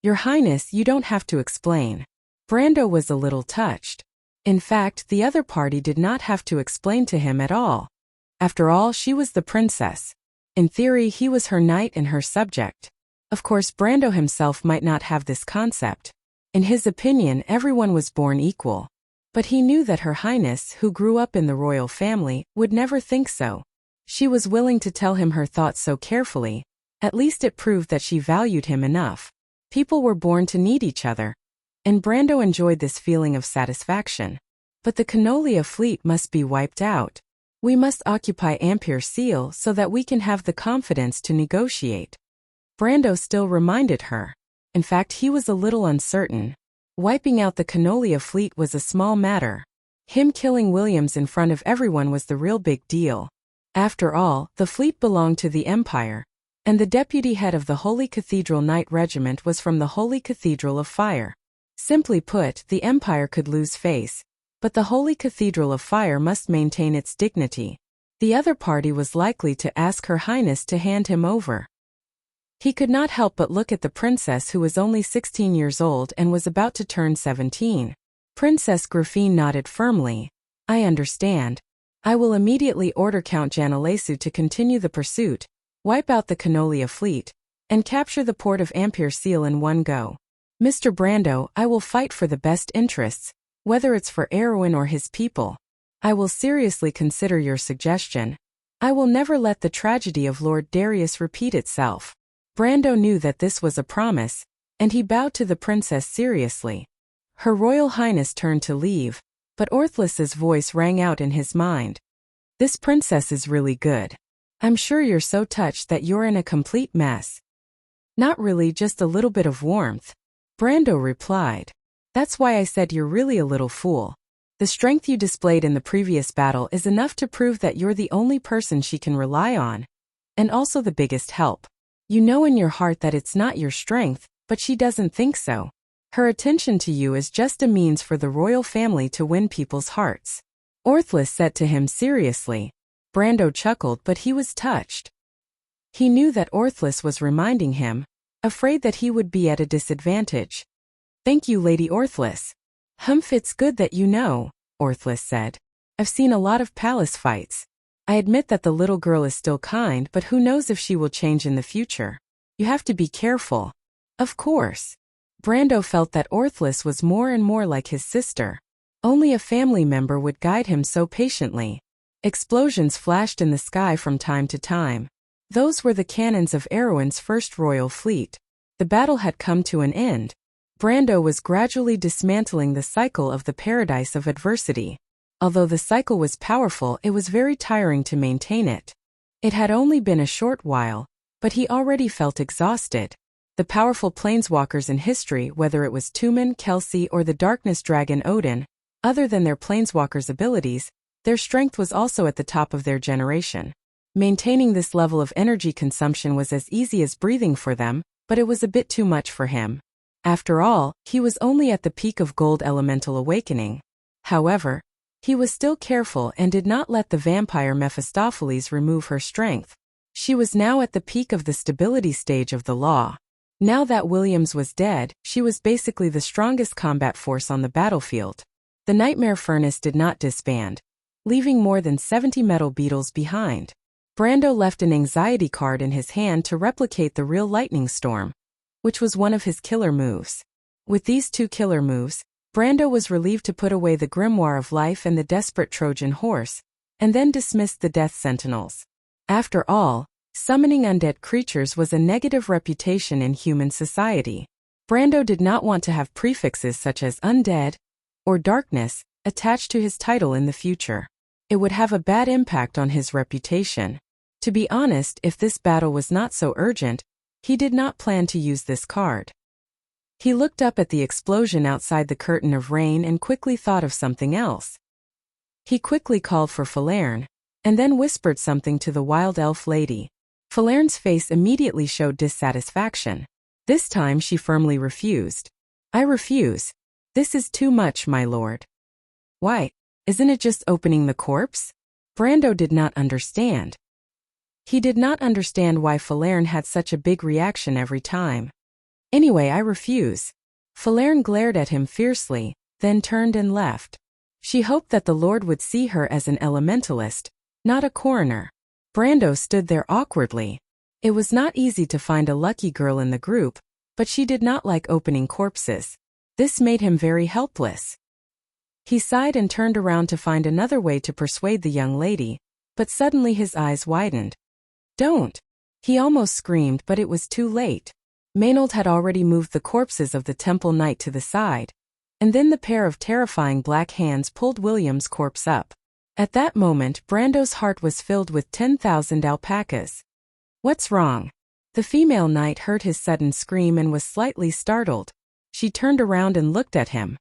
[SPEAKER 1] Your Highness, you don't have to explain. Brando was a little touched. In fact, the other party did not have to explain to him at all. After all, she was the princess. In theory, he was her knight and her subject. Of course, Brando himself might not have this concept. In his opinion, everyone was born equal. But he knew that Her Highness, who grew up in the royal family, would never think so. She was willing to tell him her thoughts so carefully. At least it proved that she valued him enough. People were born to need each other, and Brando enjoyed this feeling of satisfaction. But the Canolia fleet must be wiped out. We must occupy Ampere Seal so that we can have the confidence to negotiate. Brando still reminded her. In fact, he was a little uncertain. Wiping out the Canolia fleet was a small matter. Him killing Williams in front of everyone was the real big deal. After all, the fleet belonged to the Empire, and the deputy head of the Holy Cathedral Knight Regiment was from the Holy Cathedral of Fire. Simply put, the Empire could lose face, but the Holy Cathedral of Fire must maintain its dignity. The other party was likely to ask Her Highness to hand him over. He could not help but look at the princess, who was only 16 years old and was about to turn 17. Princess Grafine nodded firmly. I understand. I will immediately order Count Janalesu to continue the pursuit, wipe out the Canolia fleet, and capture the port of Ampere Seal in one go. Mr. Brando, I will fight for the best interests, whether it's for Erwin or his people. I will seriously consider your suggestion. I will never let the tragedy of Lord Darius repeat itself. Brando knew that this was a promise, and he bowed to the princess seriously. Her Royal Highness turned to leave, but Orthlis's voice rang out in his mind. This princess is really good. I'm sure you're so touched that you're in a complete mess. Not really, just a little bit of warmth. Brando replied. That's why I said you're really a little fool. The strength you displayed in the previous battle is enough to prove that you're the only person she can rely on, and also the biggest help. You know in your heart that it's not your strength, but she doesn't think so. Her attention to you is just a means for the royal family to win people's hearts. Orthlis said to him seriously. Brando chuckled, but he was touched. He knew that Orthlis was reminding him, afraid that he would be at a disadvantage. Thank you, Lady Orthlis. Humph, it's good that you know, Orthlis said. I've seen a lot of palace fights. I admit that the little girl is still kind, but who knows if she will change in the future. You have to be careful. Of course. Brando felt that Orthlis was more and more like his sister. Only a family member would guide him so patiently. Explosions flashed in the sky from time to time. Those were the cannons of Erwin's first royal fleet. The battle had come to an end. Brando was gradually dismantling the cycle of the paradise of adversity. Although the cycle was powerful, it was very tiring to maintain it. It had only been a short while, but he already felt exhausted. The powerful planeswalkers in history, whether it was Tumen, Kelsey, or the Darkness Dragon Odin, other than their planeswalkers' abilities, their strength was also at the top of their generation. Maintaining this level of energy consumption was as easy as breathing for them, but it was a bit too much for him. After all, he was only at the peak of Gold Elemental Awakening. However, he was still careful and did not let the vampire Mephistopheles remove her strength. She was now at the peak of the stability stage of the law. Now that Williams was dead, she was basically the strongest combat force on the battlefield. The Nightmare Furnace did not disband, leaving more than 70 metal beetles behind. Brando left an anxiety card in his hand to replicate the real lightning storm, which was one of his killer moves. With these two killer moves, Brando was relieved to put away the Grimoire of Life and the desperate Trojan horse, and then dismissed the Death Sentinels. After all, summoning undead creatures was a negative reputation in human society. Brando did not want to have prefixes such as undead or darkness attached to his title in the future. It would have a bad impact on his reputation. To be honest, if this battle was not so urgent, he did not plan to use this card. He looked up at the explosion outside the curtain of rain and quickly thought of something else. He quickly called for Falerne, and then whispered something to the wild elf lady. Falerne's face immediately showed dissatisfaction. This time she firmly refused. I refuse. This is too much, my lord. Why? Isn't it just opening the corpse? Brando did not understand. He did not understand why Falerne had such a big reaction every time. Anyway, I refuse. Falerne glared at him fiercely, then turned and left. She hoped that the Lord would see her as an elementalist, not a coroner. Brando stood there awkwardly. It was not easy to find a lucky girl in the group, but she did not like opening corpses. This made him very helpless. He sighed and turned around to find another way to persuade the young lady, But suddenly his eyes widened. Don't! He almost screamed, but it was too late. Maynard had already moved the corpses of the temple knight to the side, and then the pair of terrifying black hands pulled William's corpse up. At that moment, Brando's heart was filled with 10,000 alpacas. What's wrong? The female knight heard his sudden scream and was slightly startled. She turned around and looked at him.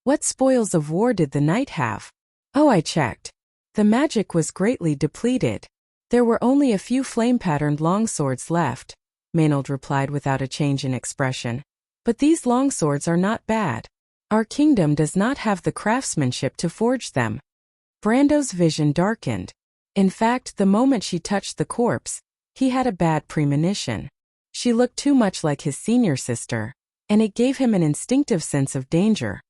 [SPEAKER 1] What spoils of war did the knight have? Oh, I checked. The magic was greatly depleted. There were only a few flame-patterned longswords left, Maynard replied without a change in expression. But these longswords are not bad. Our kingdom does not have the craftsmanship to forge them. Brando's vision darkened. In fact, the moment she touched the corpse, he had a bad premonition. She looked too much like his senior sister, and it gave him an instinctive sense of danger.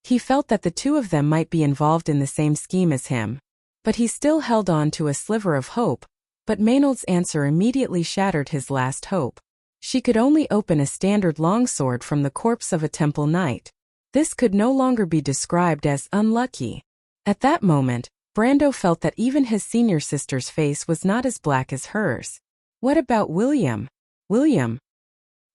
[SPEAKER 1] He felt that the two of them might be involved in the same scheme as him, but he still held on to a sliver of hope. But Maynard's answer immediately shattered his last hope. She could only open a standard longsword from the corpse of a temple knight. This could no longer be described as unlucky. At that moment, Brando felt that even his senior sister's face was not as black as hers. What about William? William?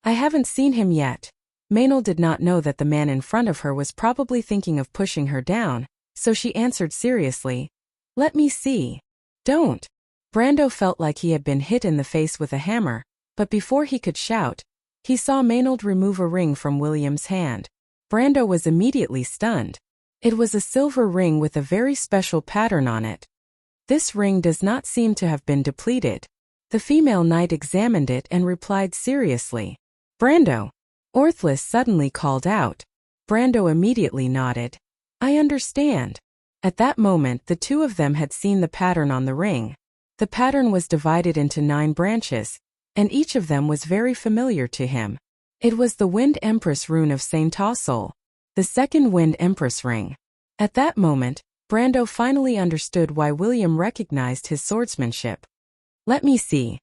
[SPEAKER 1] I haven't seen him yet. Maynard did not know that the man in front of her was probably thinking of pushing her down, so she answered seriously, "Let me see." "Don't." Brando felt like he had been hit in the face with a hammer, but before he could shout, he saw Maynard remove a ring from William's hand. Brando was immediately stunned. It was a silver ring with a very special pattern on it. This ring does not seem to have been depleted. The female knight examined it and replied seriously, "Brando." Orthlis suddenly called out. Brando immediately nodded. "I understand." At that moment, the two of them had seen the pattern on the ring. The pattern was divided into 9 branches, and each of them was very familiar to him. It was the Wind Empress rune of Saint Tassel, the second Wind Empress ring. At that moment, Brando finally understood why William recognized his swordsmanship. "Let me see."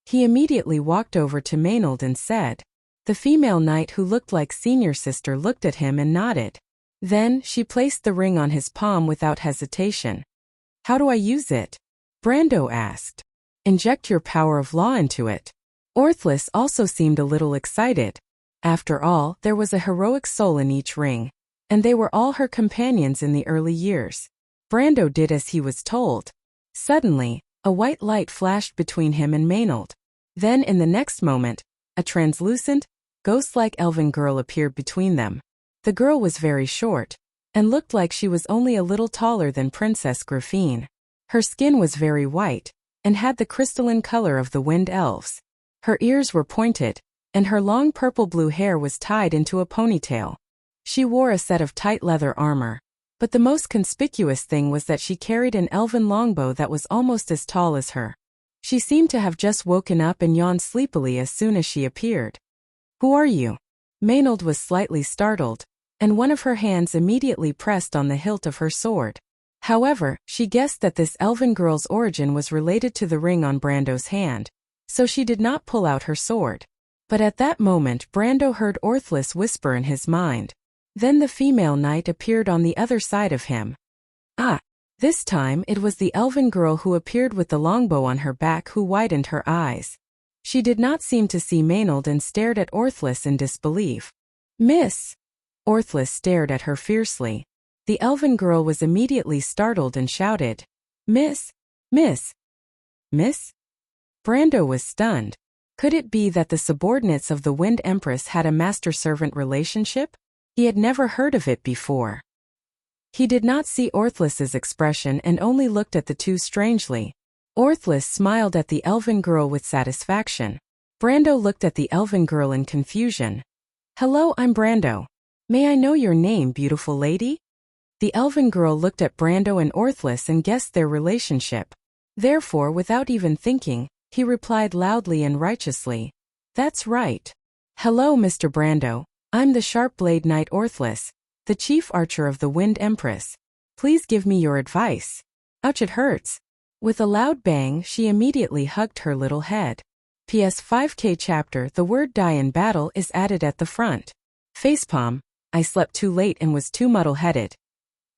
[SPEAKER 1] He immediately walked over to Maynard and said. The female knight who looked like senior sister looked at him and nodded. Then, she placed the ring on his palm without hesitation. "How do I use it?" Brando asked. "Inject your power of law into it." Orthlis also seemed a little excited. After all, there was a heroic soul in each ring, and they were all her companions in the early years. Brando did as he was told. Suddenly, a white light flashed between him and Maynard. Then in the next moment, a translucent, ghost-like elven girl appeared between them. The girl was very short, and looked like she was only a little taller than Princess Griffine. Her skin was very white, and had the crystalline color of the wind elves. Her ears were pointed, and her long purple-blue hair was tied into a ponytail. She wore a set of tight leather armor, but the most conspicuous thing was that she carried an elven longbow that was almost as tall as her. She seemed to have just woken up and yawned sleepily as soon as she appeared. "Who are you?" Maynard was slightly startled, and one of her hands immediately pressed on the hilt of her sword. However, she guessed that this elven girl's origin was related to the ring on Brando's hand, so she did not pull out her sword. But at that moment Brando heard Orthlis whisper in his mind. Then the female knight appeared on the other side of him. Ah! This time it was the elven girl who appeared with the longbow on her back who widened her eyes. She did not seem to see Maynard and stared at Orthlis in disbelief. "Miss!" Orthlis stared at her fiercely. The elven girl was immediately startled and shouted, "Miss! Miss! Miss?" Brando was stunned. Could it be that the subordinates of the Wind Empress had a master-servant relationship? He had never heard of it before. He did not see Orthlis's expression and only looked at the two strangely. Orthlis smiled at the elven girl with satisfaction. Brando looked at the elven girl in confusion. "Hello, I'm Brando. May I know your name, beautiful lady?" The elven girl looked at Brando and Orthlis and guessed their relationship. Therefore, without even thinking, he replied loudly and righteously, "That's right. Hello, Mr. Brando. I'm the sharp-blade knight Orthlis, the chief archer of the Wind Empress. Please give me your advice. Ouch, it hurts." With a loud bang, she immediately hugged her little head. PS 5K chapter. The word die in battle is added at the front. Facepalm. I slept too late and was too muddle-headed.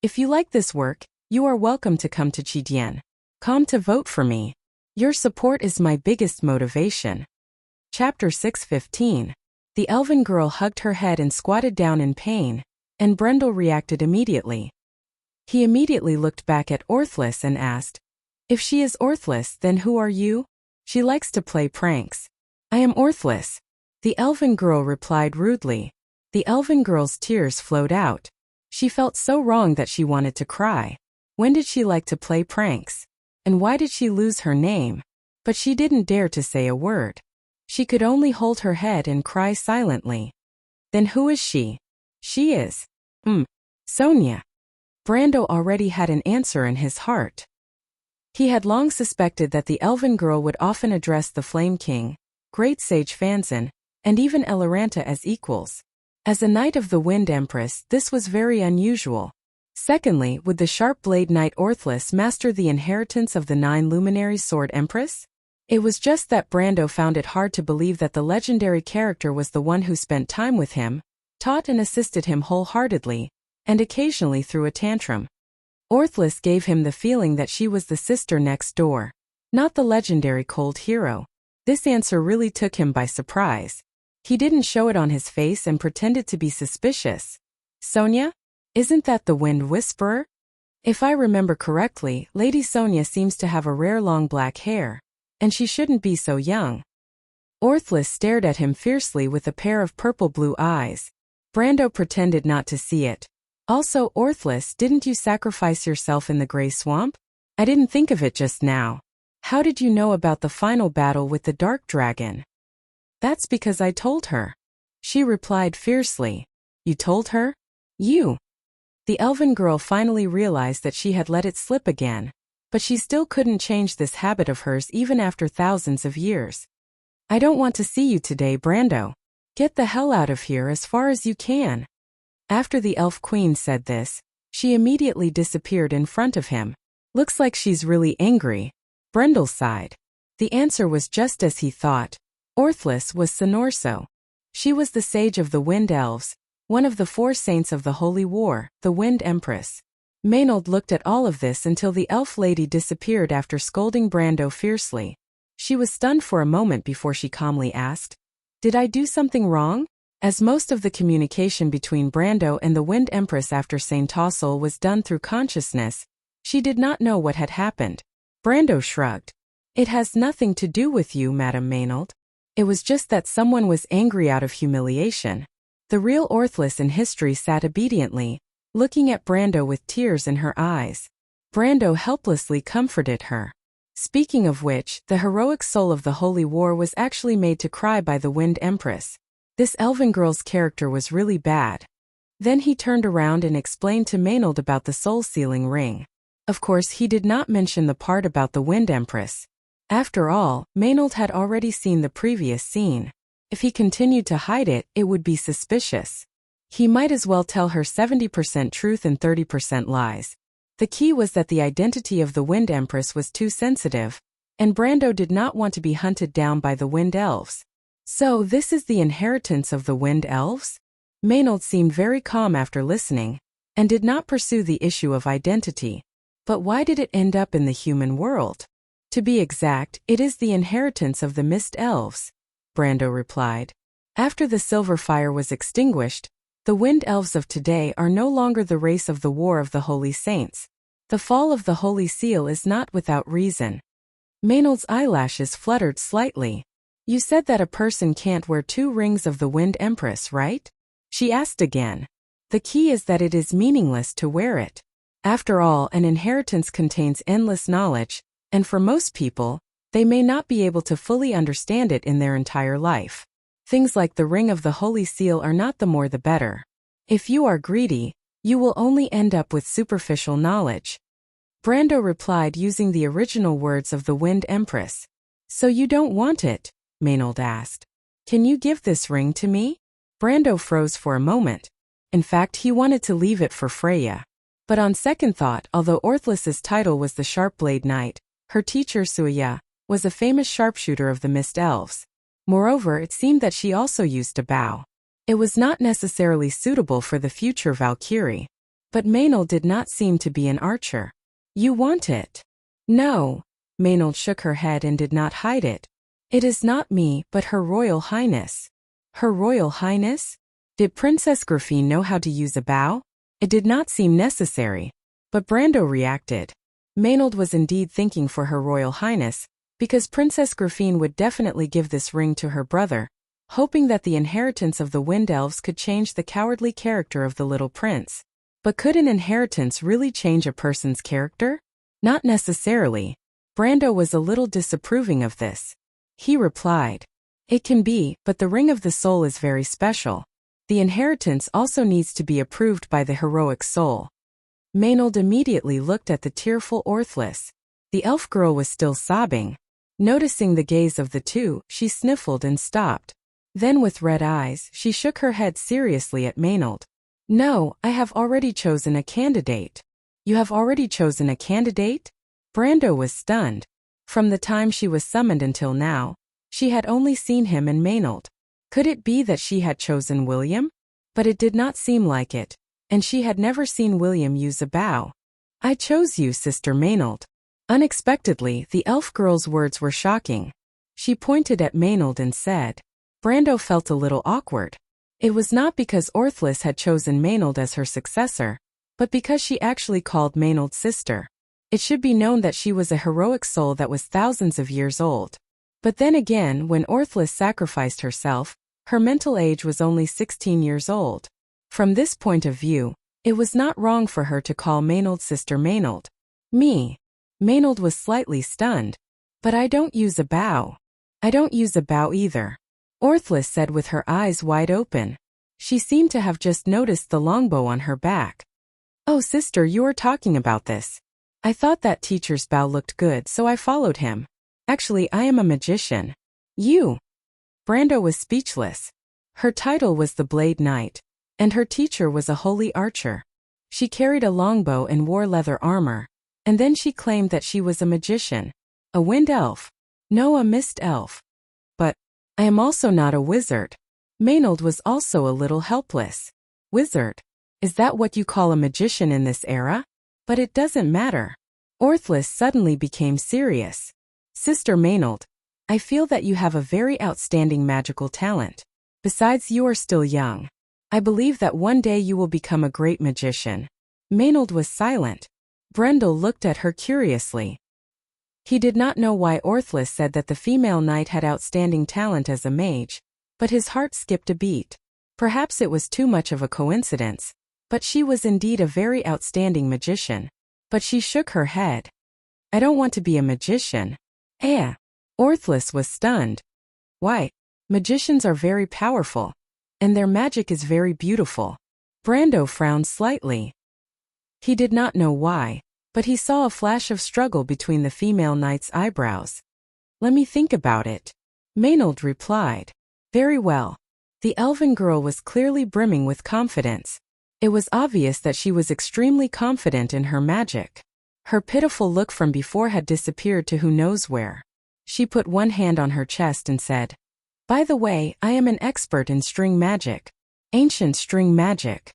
[SPEAKER 1] If you like this work, you are welcome to come to Chidian. Come to vote for me. Your support is my biggest motivation. Chapter 6:15. The elven girl hugged her head and squatted down in pain, and Brendel reacted immediately. He immediately looked back at Orthless and asked, "If she is Orthless, then who are you?" "She likes to play pranks." "I am Orthless," the elven girl replied rudely. The elven girl's tears flowed out. She felt so wrong that she wanted to cry. When did she like to play pranks? And why did she lose her name? But she didn't dare to say a word. She could only hold her head and cry silently. "Then who is she?" "She is, Sonia." Brando already had an answer in his heart. He had long suspected that the elven girl would often address the Flame King, Great Sage Fanzan, and even Eloranta as equals. As a Knight of the Wind Empress, this was very unusual. Secondly, would the Sharp Blade Knight Orthless master the inheritance of the 9 Luminary Sword Empress? It was just that Brando found it hard to believe that the legendary character was the one who spent time with him, taught and assisted him wholeheartedly, and occasionally threw a tantrum. Orthless gave him the feeling that she was the sister next door, not the legendary cold hero. This answer really took him by surprise. He didn't show it on his face and pretended to be suspicious. "Sonia? Isn't that the Wind Whisperer? If I remember correctly, Lady Sonia seems to have a rare long black hair, and she shouldn't be so young." Orthless stared at him fiercely with a pair of purple-blue eyes. Brando pretended not to see it. "Also, Orthless, didn't you sacrifice yourself in the Grey Swamp? I didn't think of it just now. How did you know about the final battle with the Dark Dragon?" "That's because I told her," she replied fiercely. "You told her? You?" The elven girl finally realized that she had let it slip again, but she still couldn't change this habit of hers even after thousands of years. "I don't want to see you today, Brando. Get the hell out of here as far as you can." After the Elf Queen said this, she immediately disappeared in front of him. "Looks like she's really angry." Brendel sighed. The answer was just as he thought. Orthless was Sonorso. She was the sage of the Wind Elves, one of the 4 saints of the Holy War, the Wind Empress. Maynard looked at all of this until the elf lady disappeared after scolding Brando fiercely. She was stunned for a moment before she calmly asked, "Did I do something wrong?" As most of the communication between Brando and the Wind Empress after Saint Tossel was done through consciousness, she did not know what had happened. Brando shrugged. "It has nothing to do with you, Madame Maynard. It was just that someone was angry out of humiliation." The real Orthless in history sat obediently, looking at Brando with tears in her eyes. Brando helplessly comforted her. Speaking of which, the heroic soul of the Holy War was actually made to cry by the Wind Empress. This elven girl's character was really bad. Then he turned around and explained to Maynard about the soul-sealing ring. Of course, he did not mention the part about the Wind Empress. After all, Maynard had already seen the previous scene. If he continued to hide it, it would be suspicious. He might as well tell her 70% truth and 30% lies. The key was that the identity of the Wind Empress was too sensitive, and Brando did not want to be hunted down by the Wind Elves. "So this is the inheritance of the Wind Elves?" Maynard seemed very calm after listening, and did not pursue the issue of identity. "But why did it end up in the human world?" "To be exact, it is the inheritance of the Mist Elves," Brando replied. "After the Silver Fire was extinguished, the Wind Elves of today are no longer the race of the War of the Holy Saints. The fall of the Holy Seal is not without reason." Maynard's eyelashes fluttered slightly. "You said that a person can't wear 2 rings of the Wind Empress, right?" she asked again. "The key is that it is meaningless to wear it. After all, an inheritance contains endless knowledge, and for most people, they may not be able to fully understand it in their entire life. Things like the Ring of the Holy Seal are not the more the better. If you are greedy, you will only end up with superficial knowledge." Brando replied using the original words of the Wind Empress. "So you don't want it?" Maynard asked. "Can you give this ring to me?" Brando froze for a moment. In fact, he wanted to leave it for Freya. But on second thought, although Orthless's title was the Sharp Blade Knight, her teacher Suya was a famous sharpshooter of the Mist Elves. Moreover, it seemed that she also used a bow. It was not necessarily suitable for the future Valkyrie. But Maynard did not seem to be an archer. "You want it?" No. Maynard shook her head and did not hide it. It is not me, but Her Royal Highness. Her Royal Highness? Did Princess Griffine know how to use a bow? It did not seem necessary. But Brando reacted. Maynard was indeed thinking for Her Royal Highness, because Princess Griffine would definitely give this ring to her brother, hoping that the inheritance of the Wind Elves could change the cowardly character of the little prince. But could an inheritance really change a person's character? Not necessarily. Brando was a little disapproving of this. He replied, "It can be, but the Ring of the Soul is very special. The inheritance also needs to be approved by the heroic soul." Maynard immediately looked at the tearful Orthlis. The elf girl was still sobbing. Noticing the gaze of the two, she sniffled and stopped. Then with red eyes, she shook her head seriously at Maynard. "No, I have already chosen a candidate." "You have already chosen a candidate?" Brando was stunned. From the time she was summoned until now, she had only seen him and Maynard. Could it be that she had chosen William? But it did not seem like it, and she had never seen William use a bow. "I chose you, Sister Maynard." Unexpectedly, the elf girl's words were shocking. She pointed at Maynard and said. Brando felt a little awkward. It was not because Orthlis had chosen Maynard as her successor, but because she actually called Maynard sister. It should be known that she was a heroic soul that was thousands of years old. But then again, when Orthlis sacrificed herself, her mental age was only 16 years old. From this point of view, it was not wrong for her to call Maynard Sister Maynard. Me. Maynard was slightly stunned. "But I don't use a bow." "I don't use a bow either," Orthlis said with her eyes wide open. She seemed to have just noticed the longbow on her back. "Oh sister, you are talking about this. I thought that teacher's bow looked good, so I followed him. Actually, I am a magician." "You?" Brando was speechless. Her title was the Blade Knight, and her teacher was a holy archer. She carried a longbow and wore leather armor, and then she claimed that she was a magician. A wind elf. No, a mist elf. "But I am also not a wizard." Maynard was also a little helpless. "Wizard? Is that what you call a magician in this era? But it doesn't matter." Orthlis suddenly became serious. "Sister Maynard, I feel that you have a very outstanding magical talent. Besides, you are still young. I believe that one day you will become a great magician." Maynard was silent. Brando looked at her curiously. He did not know why Orthlis said that the female knight had outstanding talent as a mage, but his heart skipped a beat. Perhaps it was too much of a coincidence, but she was indeed a very outstanding magician. But she shook her head. "I don't want to be a magician." "Eh?" Orthlis was stunned. "Why? Magicians are very powerful, and their magic is very beautiful." Brando frowned slightly. He did not know why, but he saw a flash of struggle between the female knight's eyebrows. "Let me think about it," Maynard replied. "Very well." The elven girl was clearly brimming with confidence. It was obvious that she was extremely confident in her magic. Her pitiful look from before had disappeared to who knows where. She put one hand on her chest and said, "By the way, I am an expert in string magic. Ancient string magic.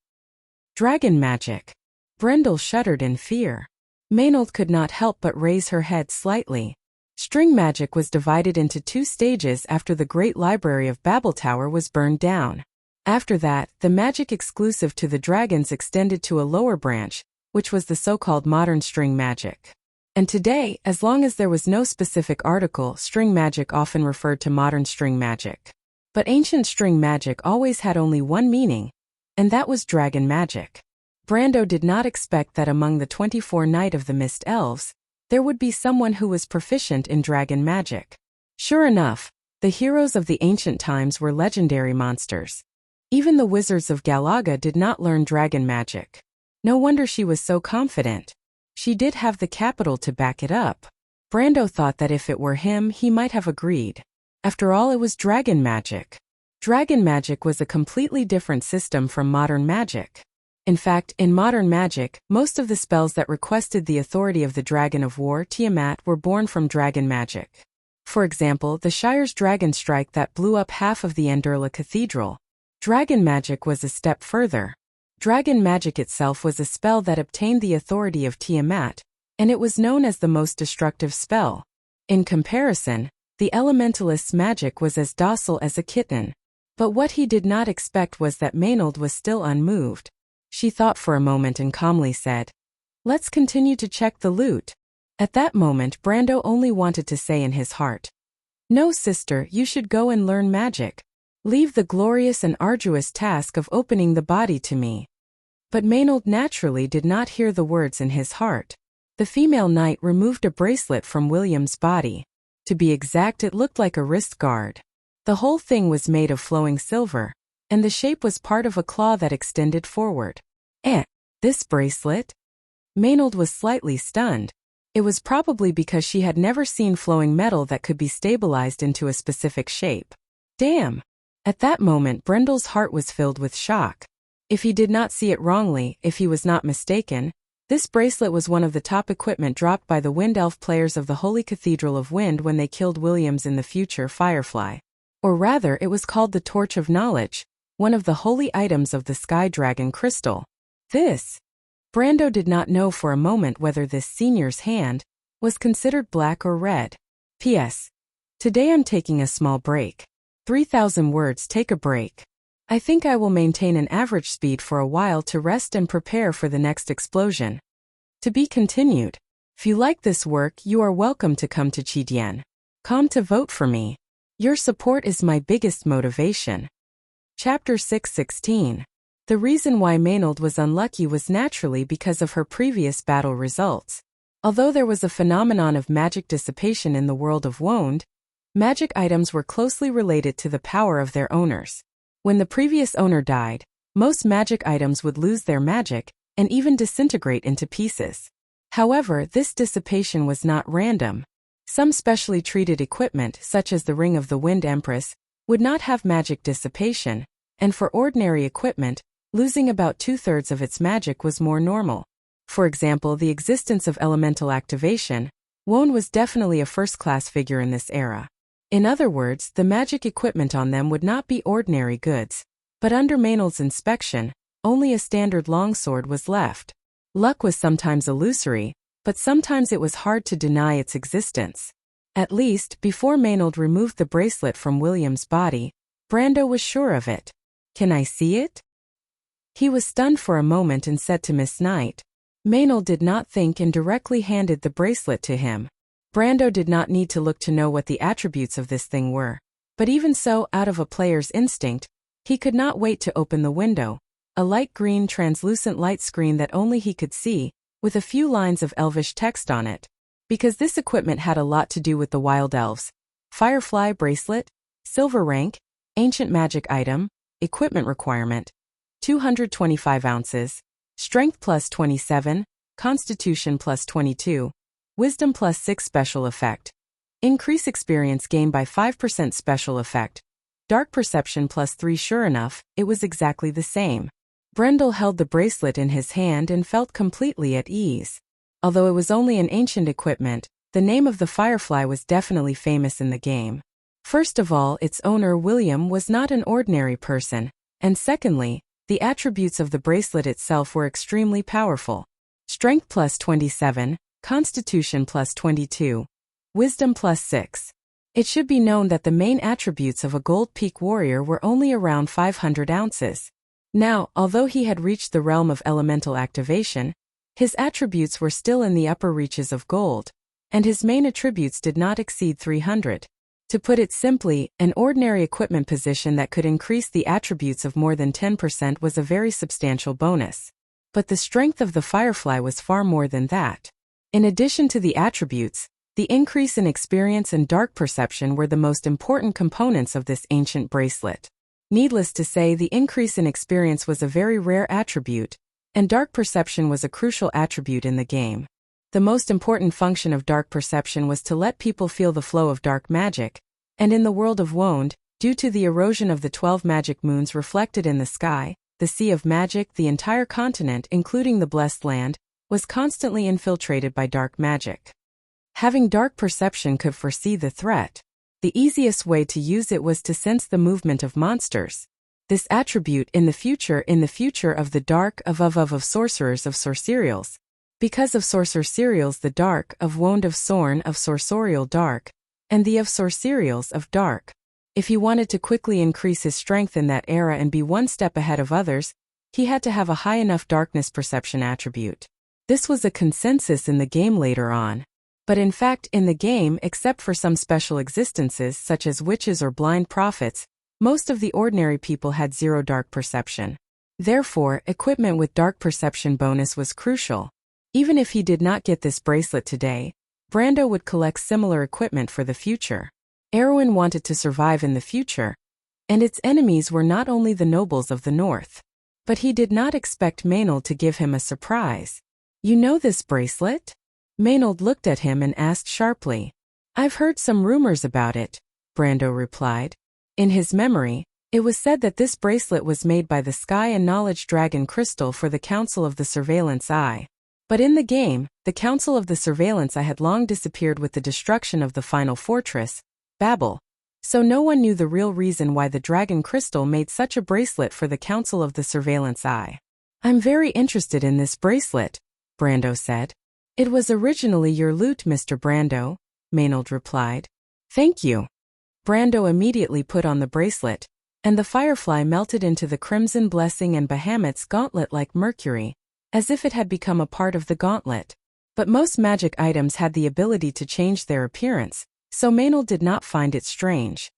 [SPEAKER 1] Dragon magic." Brendel shuddered in fear. Maynard could not help but raise her head slightly. String magic was divided into two stages after the Great Library of Babel Tower was burned down. After that, the magic exclusive to the dragons extended to a lower branch, which was the so-called modern string magic. And today, as long as there was no specific article, string magic often referred to modern string magic. But ancient string magic always had only one meaning, and that was dragon magic. Brando did not expect that among the 24 Knight of the Mist Elves, there would be someone who was proficient in dragon magic. Sure enough, the heroes of the ancient times were legendary monsters. Even the wizards of Galaga did not learn dragon magic. No wonder she was so confident. She did have the capital to back it up. Brando thought that if it were him, he might have agreed. After all, it was dragon magic. Dragon magic was a completely different system from modern magic. In fact, in modern magic, most of the spells that requested the authority of the Dragon of War, Tiamat, were born from dragon magic. For example, the Shire's dragon strike that blew up half of the Enderla Cathedral. Dragon magic was a step further. Dragon magic itself was a spell that obtained the authority of Tiamat, and it was known as the most destructive spell. In comparison, the elementalist's magic was as docile as a kitten. But what he did not expect was that Maynard was still unmoved. She thought for a moment and calmly said, "Let's continue to check the loot." At that moment Brando only wanted to say in his heart, "No, sister, you should go and learn magic. Leave the glorious and arduous task of opening the body to me." But Maynard naturally did not hear the words in his heart. The female knight removed a bracelet from William's body. To be exact, it looked like a wrist guard. The whole thing was made of flowing silver, and the shape was part of a claw that extended forward. This bracelet? Maynard was slightly stunned. It was probably because she had never seen flowing metal that could be stabilized into a specific shape. Damn! At that moment Brendel's heart was filled with shock. If he did not see it wrongly, if he was not mistaken, this bracelet was one of the top equipment dropped by the Wind Elf players of the Holy Cathedral of Wind when they killed Williams in the future Firefly. Or rather, it was called the Torch of Knowledge, one of the holy items of the Sky Dragon crystal. Brando did not know for a moment whether this senior's hand was considered black or red. P.S. Today I'm taking a small break. 3,000 words, take a break. I think I will maintain an average speed for a while to rest and prepare for the next explosion. To be continued. If you like this work, you are welcome to come to Chidian.com to vote for me. Your support is my biggest motivation. Chapter 6:16. The reason why Maynard was unlucky was naturally because of her previous battle results. Although there was a phenomenon of magic dissipation in the world of Wound, magic items were closely related to the power of their owners. When the previous owner died, most magic items would lose their magic and even disintegrate into pieces. However, this dissipation was not random. Some specially treated equipment, such as the Ring of the Wind Empress, would not have magic dissipation, and for ordinary equipment, losing about 2/3 of its magic was more normal. For example, the existence of elemental activation, Wone was definitely a first-class figure in this era. In other words, the magic equipment on them would not be ordinary goods. But under Maynard's inspection, only a standard longsword was left. Luck was sometimes illusory, but sometimes it was hard to deny its existence. At least, before Maynard removed the bracelet from William's body, Brando was sure of it. "Can I see it?" He was stunned for a moment and said to Miss Knight. Maynard did not think and directly handed the bracelet to him. Brando did not need to look to know what the attributes of this thing were. But even so, out of a player's instinct, he could not wait to open the window, a light green translucent light screen that only he could see, with a few lines of elvish text on it. Because this equipment had a lot to do with the Wild Elves. Firefly bracelet, silver rank, ancient magic item, equipment requirement, 225 ounces, strength plus 27, constitution plus 22, wisdom plus 6 special effect. Increase experience gained by 5% special effect. Dark perception plus 3. Sure enough, it was exactly the same. Brendel held the bracelet in his hand and felt completely at ease. Although it was only an ancient equipment, the name of the Firefly was definitely famous in the game. First of all, its owner William was not an ordinary person, and secondly, the attributes of the bracelet itself were extremely powerful. Strength plus 27, Constitution plus 22, Wisdom plus 6. It should be known that the main attributes of a Gold Peak warrior were only around 500 ounces. Now, although he had reached the realm of elemental activation, his attributes were still in the upper reaches of gold, and his main attributes did not exceed 300. To put it simply, an ordinary equipment position that could increase the attributes of more than 10% was a very substantial bonus. But the strength of the Firefly was far more than that. In addition to the attributes, the increase in experience and dark perception were the most important components of this ancient bracelet. Needless to say, the increase in experience was a very rare attribute, and dark perception was a crucial attribute in the game. The most important function of dark perception was to let people feel the flow of dark magic, and in the world of Wound, due to the erosion of the 12 magic moons reflected in the sky, the Sea of Magic, the entire continent, including the Blessed Land, was constantly infiltrated by dark magic. Having dark perception could foresee the threat. The easiest way to use it was to sense the movement of monsters. This attribute in the future of the dark of sorcerers of sorcerers, Because of sorcerer cereals the dark, of wond of sorn of sorsorial dark, and the of sorcereals of dark. If he wanted to quickly increase his strength in that era and be one step ahead of others, he had to have a high enough darkness perception attribute. This was a consensus in the game later on. But in fact in the game, except for some special existences such as witches or blind prophets, most of the ordinary people had zero dark perception. Therefore, equipment with dark perception bonus was crucial. Even if he did not get this bracelet today, Brando would collect similar equipment for the future. Erwin wanted to survive in the future, and its enemies were not only the nobles of the north. But he did not expect Maynard to give him a surprise. "You know this bracelet?" Maynard looked at him and asked sharply. "I've heard some rumors about it," Brando replied. In his memory, it was said that this bracelet was made by the Sky and Knowledge Dragon Crystal for the Council of the Surveillance Eye. But in the game, the Council of the Surveillance Eye had long disappeared with the destruction of the final fortress, Babel. So no one knew the real reason why the Dragon Crystal made such a bracelet for the Council of the Surveillance Eye. "I'm very interested in this bracelet," Brando said. "It was originally your loot, Mr. Brando," Maynard replied. "Thank you." Brando immediately put on the bracelet, and the firefly melted into the Crimson Blessing and Bahamut's gauntlet like mercury, as if it had become a part of the gauntlet. But most magic items had the ability to change their appearance, so Maynard did not find it strange.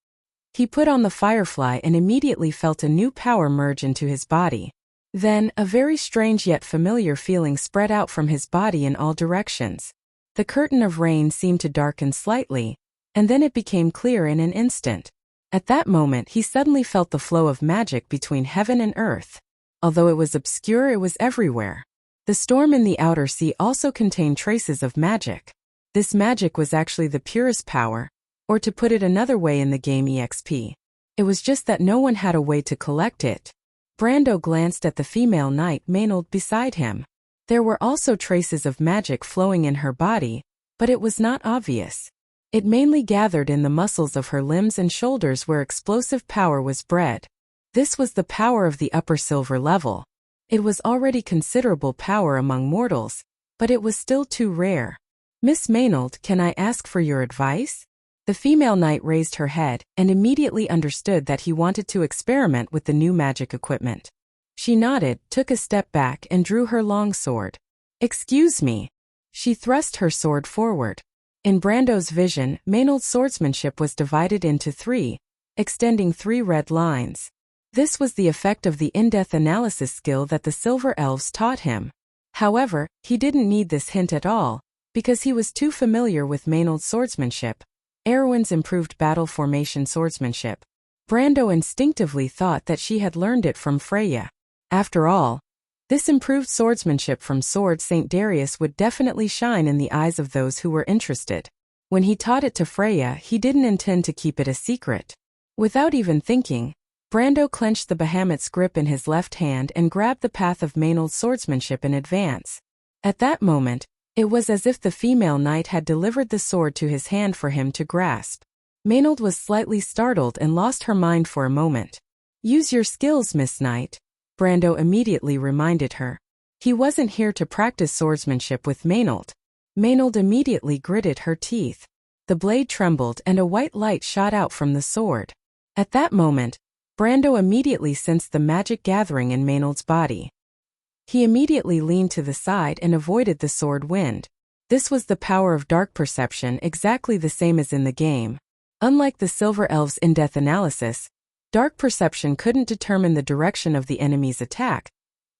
[SPEAKER 1] He put on the firefly and immediately felt a new power merge into his body. Then, a very strange yet familiar feeling spread out from his body in all directions. The curtain of rain seemed to darken slightly, and then it became clear in an instant. At that moment he suddenly felt the flow of magic between heaven and earth. Although it was obscure, it was everywhere. The storm in the outer sea also contained traces of magic. This magic was actually the purest power, or to put it another way in the game EXP. It was just that no one had a way to collect it. Brando glanced at the female knight Maynard beside him. There were also traces of magic flowing in her body, but it was not obvious. It mainly gathered in the muscles of her limbs and shoulders where explosive power was bred. This was the power of the upper silver level. It was already considerable power among mortals, but it was still too rare. "Miss Maynard, can I ask for your advice?" The female knight raised her head and immediately understood that he wanted to experiment with the new magic equipment. She nodded, took a step back and drew her long sword. "Excuse me." She thrust her sword forward. In Brando's vision, Maynard's swordsmanship was divided into three, extending 3 red lines. This was the effect of the in-depth analysis skill that the Silver Elves taught him. However, he didn't need this hint at all, because he was too familiar with Maynard's swordsmanship, Erwin's improved battle formation swordsmanship. Brando instinctively thought that she had learned it from Freya. After all, this improved swordsmanship from Sword St. Darius would definitely shine in the eyes of those who were interested. When he taught it to Freya, he didn't intend to keep it a secret. Without even thinking, Brando clenched the Bahamut's grip in his left hand and grabbed the path of Maynard's swordsmanship in advance. At that moment, it was as if the female knight had delivered the sword to his hand for him to grasp. Maynard was slightly startled and lost her mind for a moment. "Use your skills, Miss Knight," Brando immediately reminded her. He wasn't here to practice swordsmanship with Maynard. Maynard immediately gritted her teeth. The blade trembled and a white light shot out from the sword. At that moment, Brando immediately sensed the magic gathering in Maynard's body. He immediately leaned to the side and avoided the sword wind. This was the power of dark perception, exactly the same as in the game. Unlike the Silver Elves' in-depth analysis, dark perception couldn't determine the direction of the enemy's attack,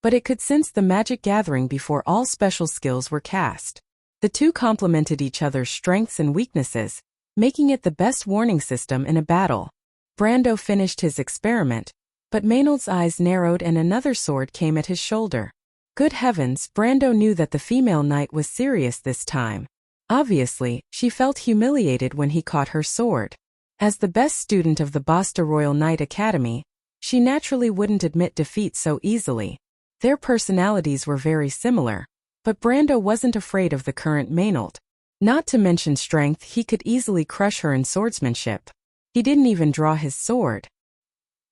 [SPEAKER 1] but it could sense the magic gathering before all special skills were cast. The two complemented each other's strengths and weaknesses, making it the best warning system in a battle. Brando finished his experiment, but Maynard's eyes narrowed and another sword came at his shoulder. Good heavens, Brando knew that the female knight was serious this time. Obviously, she felt humiliated when he caught her sword. As the best student of the Basta Royal Knight Academy, she naturally wouldn't admit defeat so easily. Their personalities were very similar, but Brando wasn't afraid of the current Maynard. Not to mention strength, he could easily crush her in swordsmanship. He didn't even draw his sword.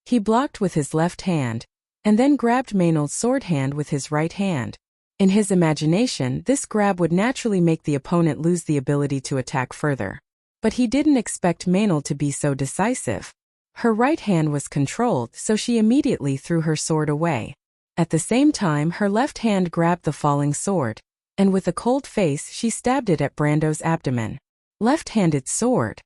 [SPEAKER 1] He blocked with his left hand, and then grabbed Maynard's sword hand with his right hand. In his imagination, this grab would naturally make the opponent lose the ability to attack further. But he didn't expect Maynard to be so decisive. Her right hand was controlled, so she immediately threw her sword away. At the same time, her left hand grabbed the falling sword, and with a cold face she stabbed it at Brando's abdomen. Left-handed sword.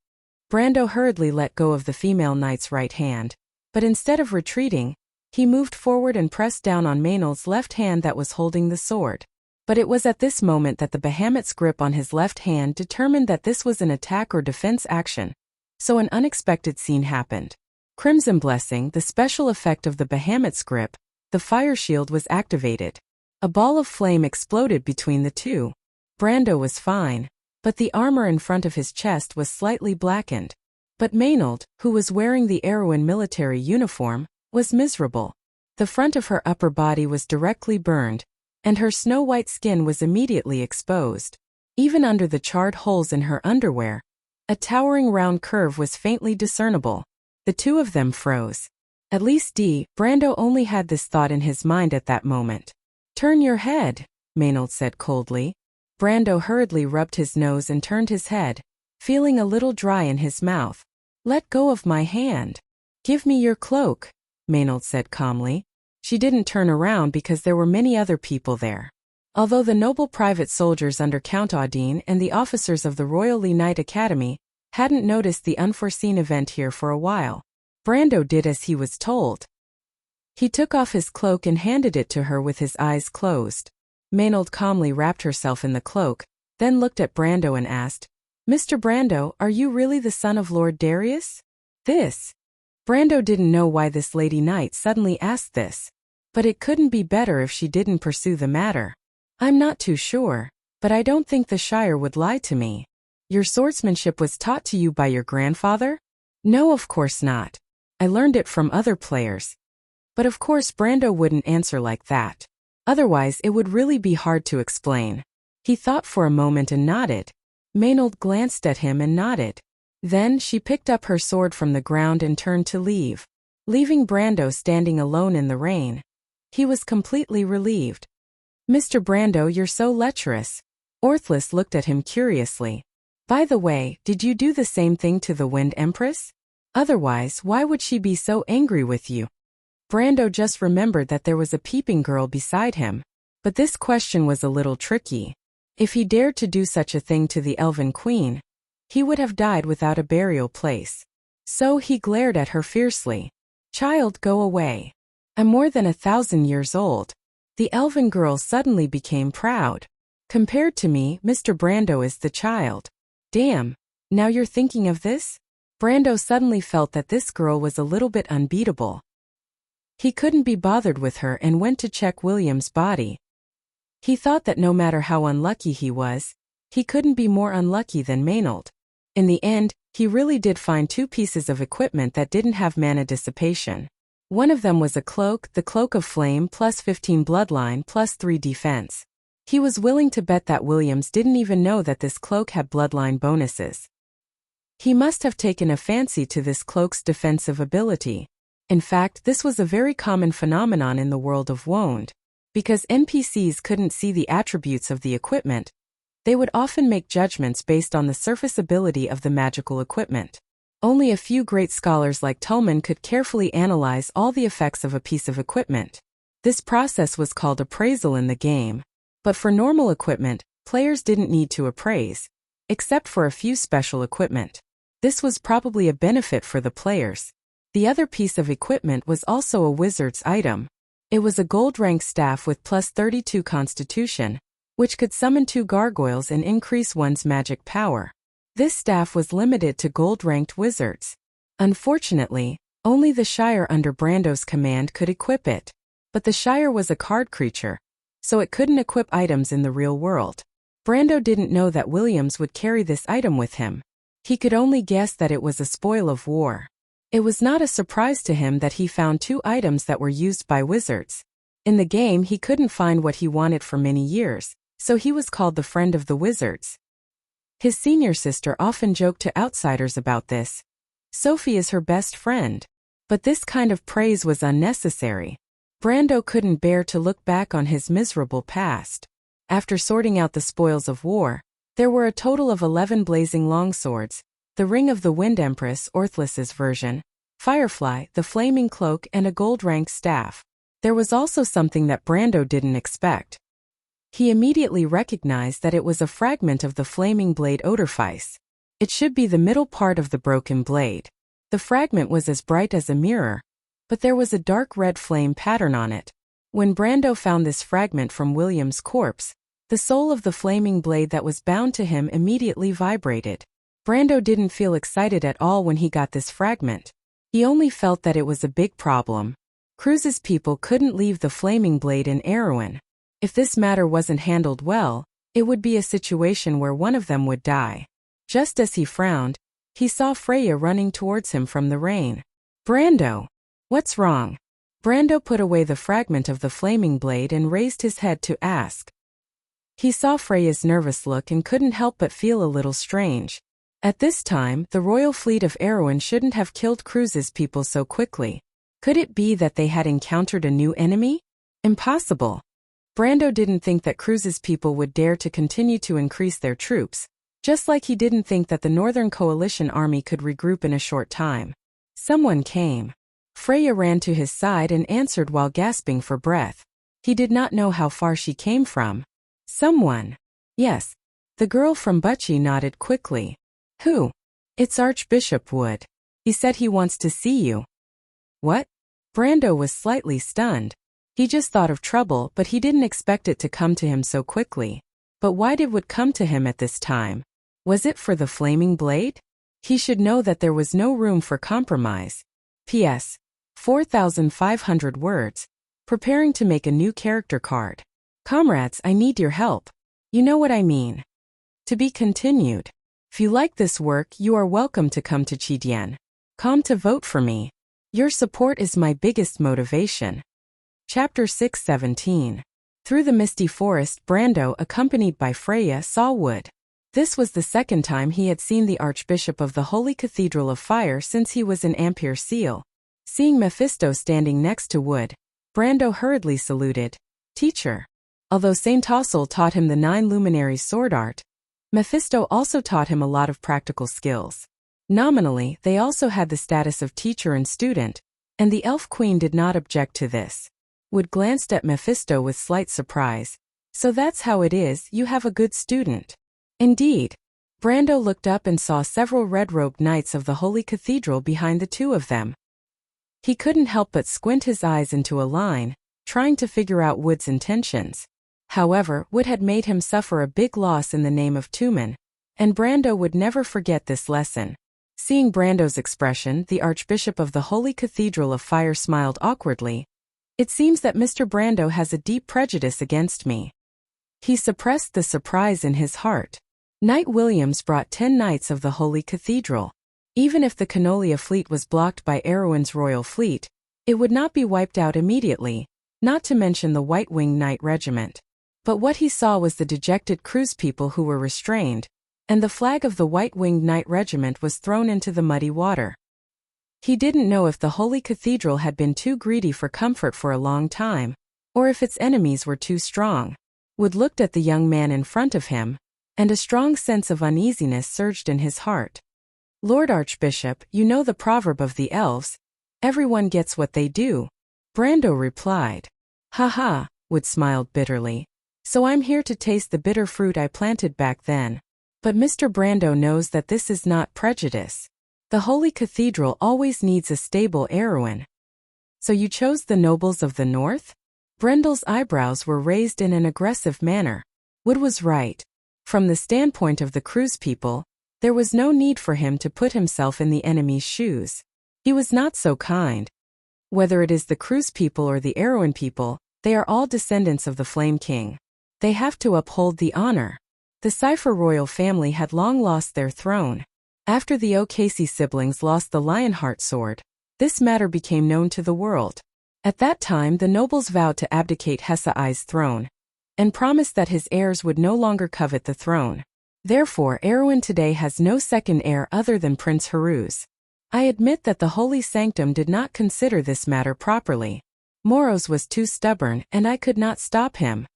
[SPEAKER 1] Brando hurriedly let go of the female knight's right hand, but instead of retreating, he moved forward and pressed down on Maynard's left hand that was holding the sword. But it was at this moment that the Bahamut's grip on his left hand determined that this was an attack or defense action. So an unexpected scene happened. Crimson Blessing, the special effect of the Bahamut's grip, the fire shield was activated. A ball of flame exploded between the two. Brando was fine, but the armor in front of his chest was slightly blackened. But Maynard, who was wearing the Erewhon military uniform, was miserable. The front of her upper body was directly burned, and her snow-white skin was immediately exposed. Even under the charred holes in her underwear, a towering round curve was faintly discernible. The two of them froze. At least Brando only had this thought in his mind at that moment. "Turn your head," Maynard said coldly. Brando hurriedly rubbed his nose and turned his head, feeling a little dry in his mouth. "Let go of my hand." "Give me your cloak," Maynard said calmly. She didn't turn around because there were many other people there. Although the noble private soldiers under Count Audine and the officers of the Royal Knight Academy hadn't noticed the unforeseen event here for a while, Brando did as he was told. He took off his cloak and handed it to her with his eyes closed. Maynard calmly wrapped herself in the cloak, then looked at Brando and asked, "Mr. Brando, are you really the son of Lord Darius?" Brando didn't know why this lady knight suddenly asked this, but it couldn't be better if she didn't pursue the matter. "I'm not too sure, but I don't think the Shire would lie to me. Your swordsmanship was taught to you by your grandfather?" "No, of course not. I learned it from other players." But of course Brando wouldn't answer like that. Otherwise it would really be hard to explain. He thought for a moment and nodded. Maynard glanced at him and nodded. Then she picked up her sword from the ground and turned to leave, leaving Brando standing alone in the rain. He was completely relieved. "Mr. Brando, you're so lecherous." Orthless looked at him curiously. "By the way, did you do the same thing to the Wind Empress? Otherwise, why would she be so angry with you?" Brando just remembered that there was a peeping girl beside him, but this question was a little tricky. If he dared to do such a thing to the Elven Queen, he would have died without a burial place. So he glared at her fiercely. "Child, go away. I'm more than 1,000 years old." The elven girl suddenly became proud. "Compared to me, Mr. Brando is the child." "Damn, now you're thinking of this?" Brando suddenly felt that this girl was a little bit unbeatable. He couldn't be bothered with her and went to check William's body. He thought that no matter how unlucky he was, he couldn't be more unlucky than Maynard. In the end, he really did find two pieces of equipment that didn't have mana dissipation. One of them was a cloak, the Cloak of Flame plus 15 bloodline plus 3 defense. He was willing to bet that Williams didn't even know that this cloak had bloodline bonuses. He must have taken a fancy to this cloak's defensive ability. In fact, this was a very common phenomenon in the world of Wound. Because NPCs couldn't see the attributes of the equipment, they would often make judgments based on the surface ability of the magical equipment. Only a few great scholars like Tullman could carefully analyze all the effects of a piece of equipment. This process was called appraisal in the game. But for normal equipment, players didn't need to appraise, except for a few special equipment. This was probably a benefit for the players. The other piece of equipment was also a wizard's item. It was a gold-ranked staff with plus 32 constitution, which could summon 2 gargoyles and increase one's magic power. This staff was limited to gold-ranked wizards. Unfortunately, only the Shire under Brando's command could equip it. But the Shire was a card creature, so it couldn't equip items in the real world. Brando didn't know that Williams would carry this item with him. He could only guess that it was a spoil of war. It was not a surprise to him that he found 2 items that were used by wizards. In the game he couldn't find what he wanted for many years, so he was called the friend of the wizards. His senior sister often joked to outsiders about this. Sophie is her best friend. But this kind of praise was unnecessary. Brando couldn't bear to look back on his miserable past. After sorting out the spoils of war, there were a total of 11 blazing longswords, the Ring of the Wind Empress Orthlis's version, Firefly, the Flaming Cloak, and a gold-ranked staff. There was also something that Brando didn't expect. He immediately recognized that it was a fragment of the flaming blade Odorfice. It should be the middle part of the broken blade. The fragment was as bright as a mirror, but there was a dark red flame pattern on it. When Brando found this fragment from William's corpse, the soul of the flaming blade that was bound to him immediately vibrated. Brando didn't feel excited at all when he got this fragment. He only felt that it was a big problem. Cruz's people couldn't leave the flaming blade in Erewhon. If this matter wasn't handled well, it would be a situation where one of them would die. Just as he frowned, he saw Freya running towards him from the rain. "Brando! What's wrong?" Brando put away the fragment of the flaming blade and raised his head to ask. He saw Freya's nervous look and couldn't help but feel a little strange. At this time, the royal fleet of Erewhon shouldn't have killed Cruz's people so quickly. Could it be that they had encountered a new enemy? Impossible. Brando didn't think that Cruz's people would dare to continue to increase their troops, just like he didn't think that the Northern Coalition army could regroup in a short time. Someone came. Freya ran to his side and answered while gasping for breath. He did not know how far she came from. Someone. Yes. The girl from Bucci nodded quickly. Who? It's Archbishop Wood. He said he wants to see you. What? Brando was slightly stunned. He just thought of trouble, but he didn't expect it to come to him so quickly. But why did Wood come to him at this time? Was it for the flaming blade? He should know that there was no room for compromise. P.S. 4,500 words. Preparing to make a new character card. Comrades, I need your help. You know what I mean. To be continued. If you like this work, you are welcome to come to Chidian.com to vote for me. Your support is my biggest motivation. Chapter 6:17. Through the misty forest, Brando, accompanied by Freya, saw Wood. This was the second time he had seen the Archbishop of the Holy Cathedral of Fire since he was in Ampere Seal. Seeing Mephisto standing next to Wood, Brando hurriedly saluted. Teacher. Although Saint Tossel taught him the 9 luminaries sword art, Mephisto also taught him a lot of practical skills. Nominally, they also had the status of teacher and student, and the Elf Queen did not object to this. Wood glanced at Mephisto with slight surprise. So that's how it is, you have a good student. Indeed. Brando looked up and saw several red-robed knights of the Holy Cathedral behind the two of them. He couldn't help but squint his eyes into a line, trying to figure out Wood's intentions. However, Wood had made him suffer a big loss in the name of Tumen, and Brando would never forget this lesson. Seeing Brando's expression, the Archbishop of the Holy Cathedral of Fire smiled awkwardly. It seems that Mr. Brando has a deep prejudice against me. He suppressed the surprise in his heart. Knight Williams brought 10 knights of the Holy Cathedral. Even if the Canolia fleet was blocked by Erewhon's royal fleet, it would not be wiped out immediately, not to mention the White-Winged Knight Regiment. But what he saw was the dejected Cruz people who were restrained, and the flag of the White-Winged Knight Regiment was thrown into the muddy water. He didn't know if the Holy Cathedral had been too greedy for comfort for a long time, or if its enemies were too strong. Wood looked at the young man in front of him, and a strong sense of uneasiness surged in his heart. Lord Archbishop, you know the proverb of the elves, everyone gets what they do. Brando replied. Ha ha, Wood smiled bitterly. So I'm here to taste the bitter fruit I planted back then. But Mr. Brando knows that this is not prejudice. The Holy Cathedral always needs a stable Erewhon. So you chose the nobles of the north? Brendel's eyebrows were raised in an aggressive manner. Wood was right. From the standpoint of the Cruz people, there was no need for him to put himself in the enemy's shoes. He was not so kind. Whether it is the Cruz people or the Erewhon people, they are all descendants of the Flame King. They have to uphold the honor. The Cipher royal family had long lost their throne. After the O'Casey siblings lost the Lionheart sword, this matter became known to the world. At that time the nobles vowed to abdicate Hessa-I's throne, and promised that his heirs would no longer covet the throne. Therefore Erewhon today has no second heir other than Prince Haruz. I admit that the Holy Sanctum did not consider this matter properly. Moros was too stubborn and I could not stop him.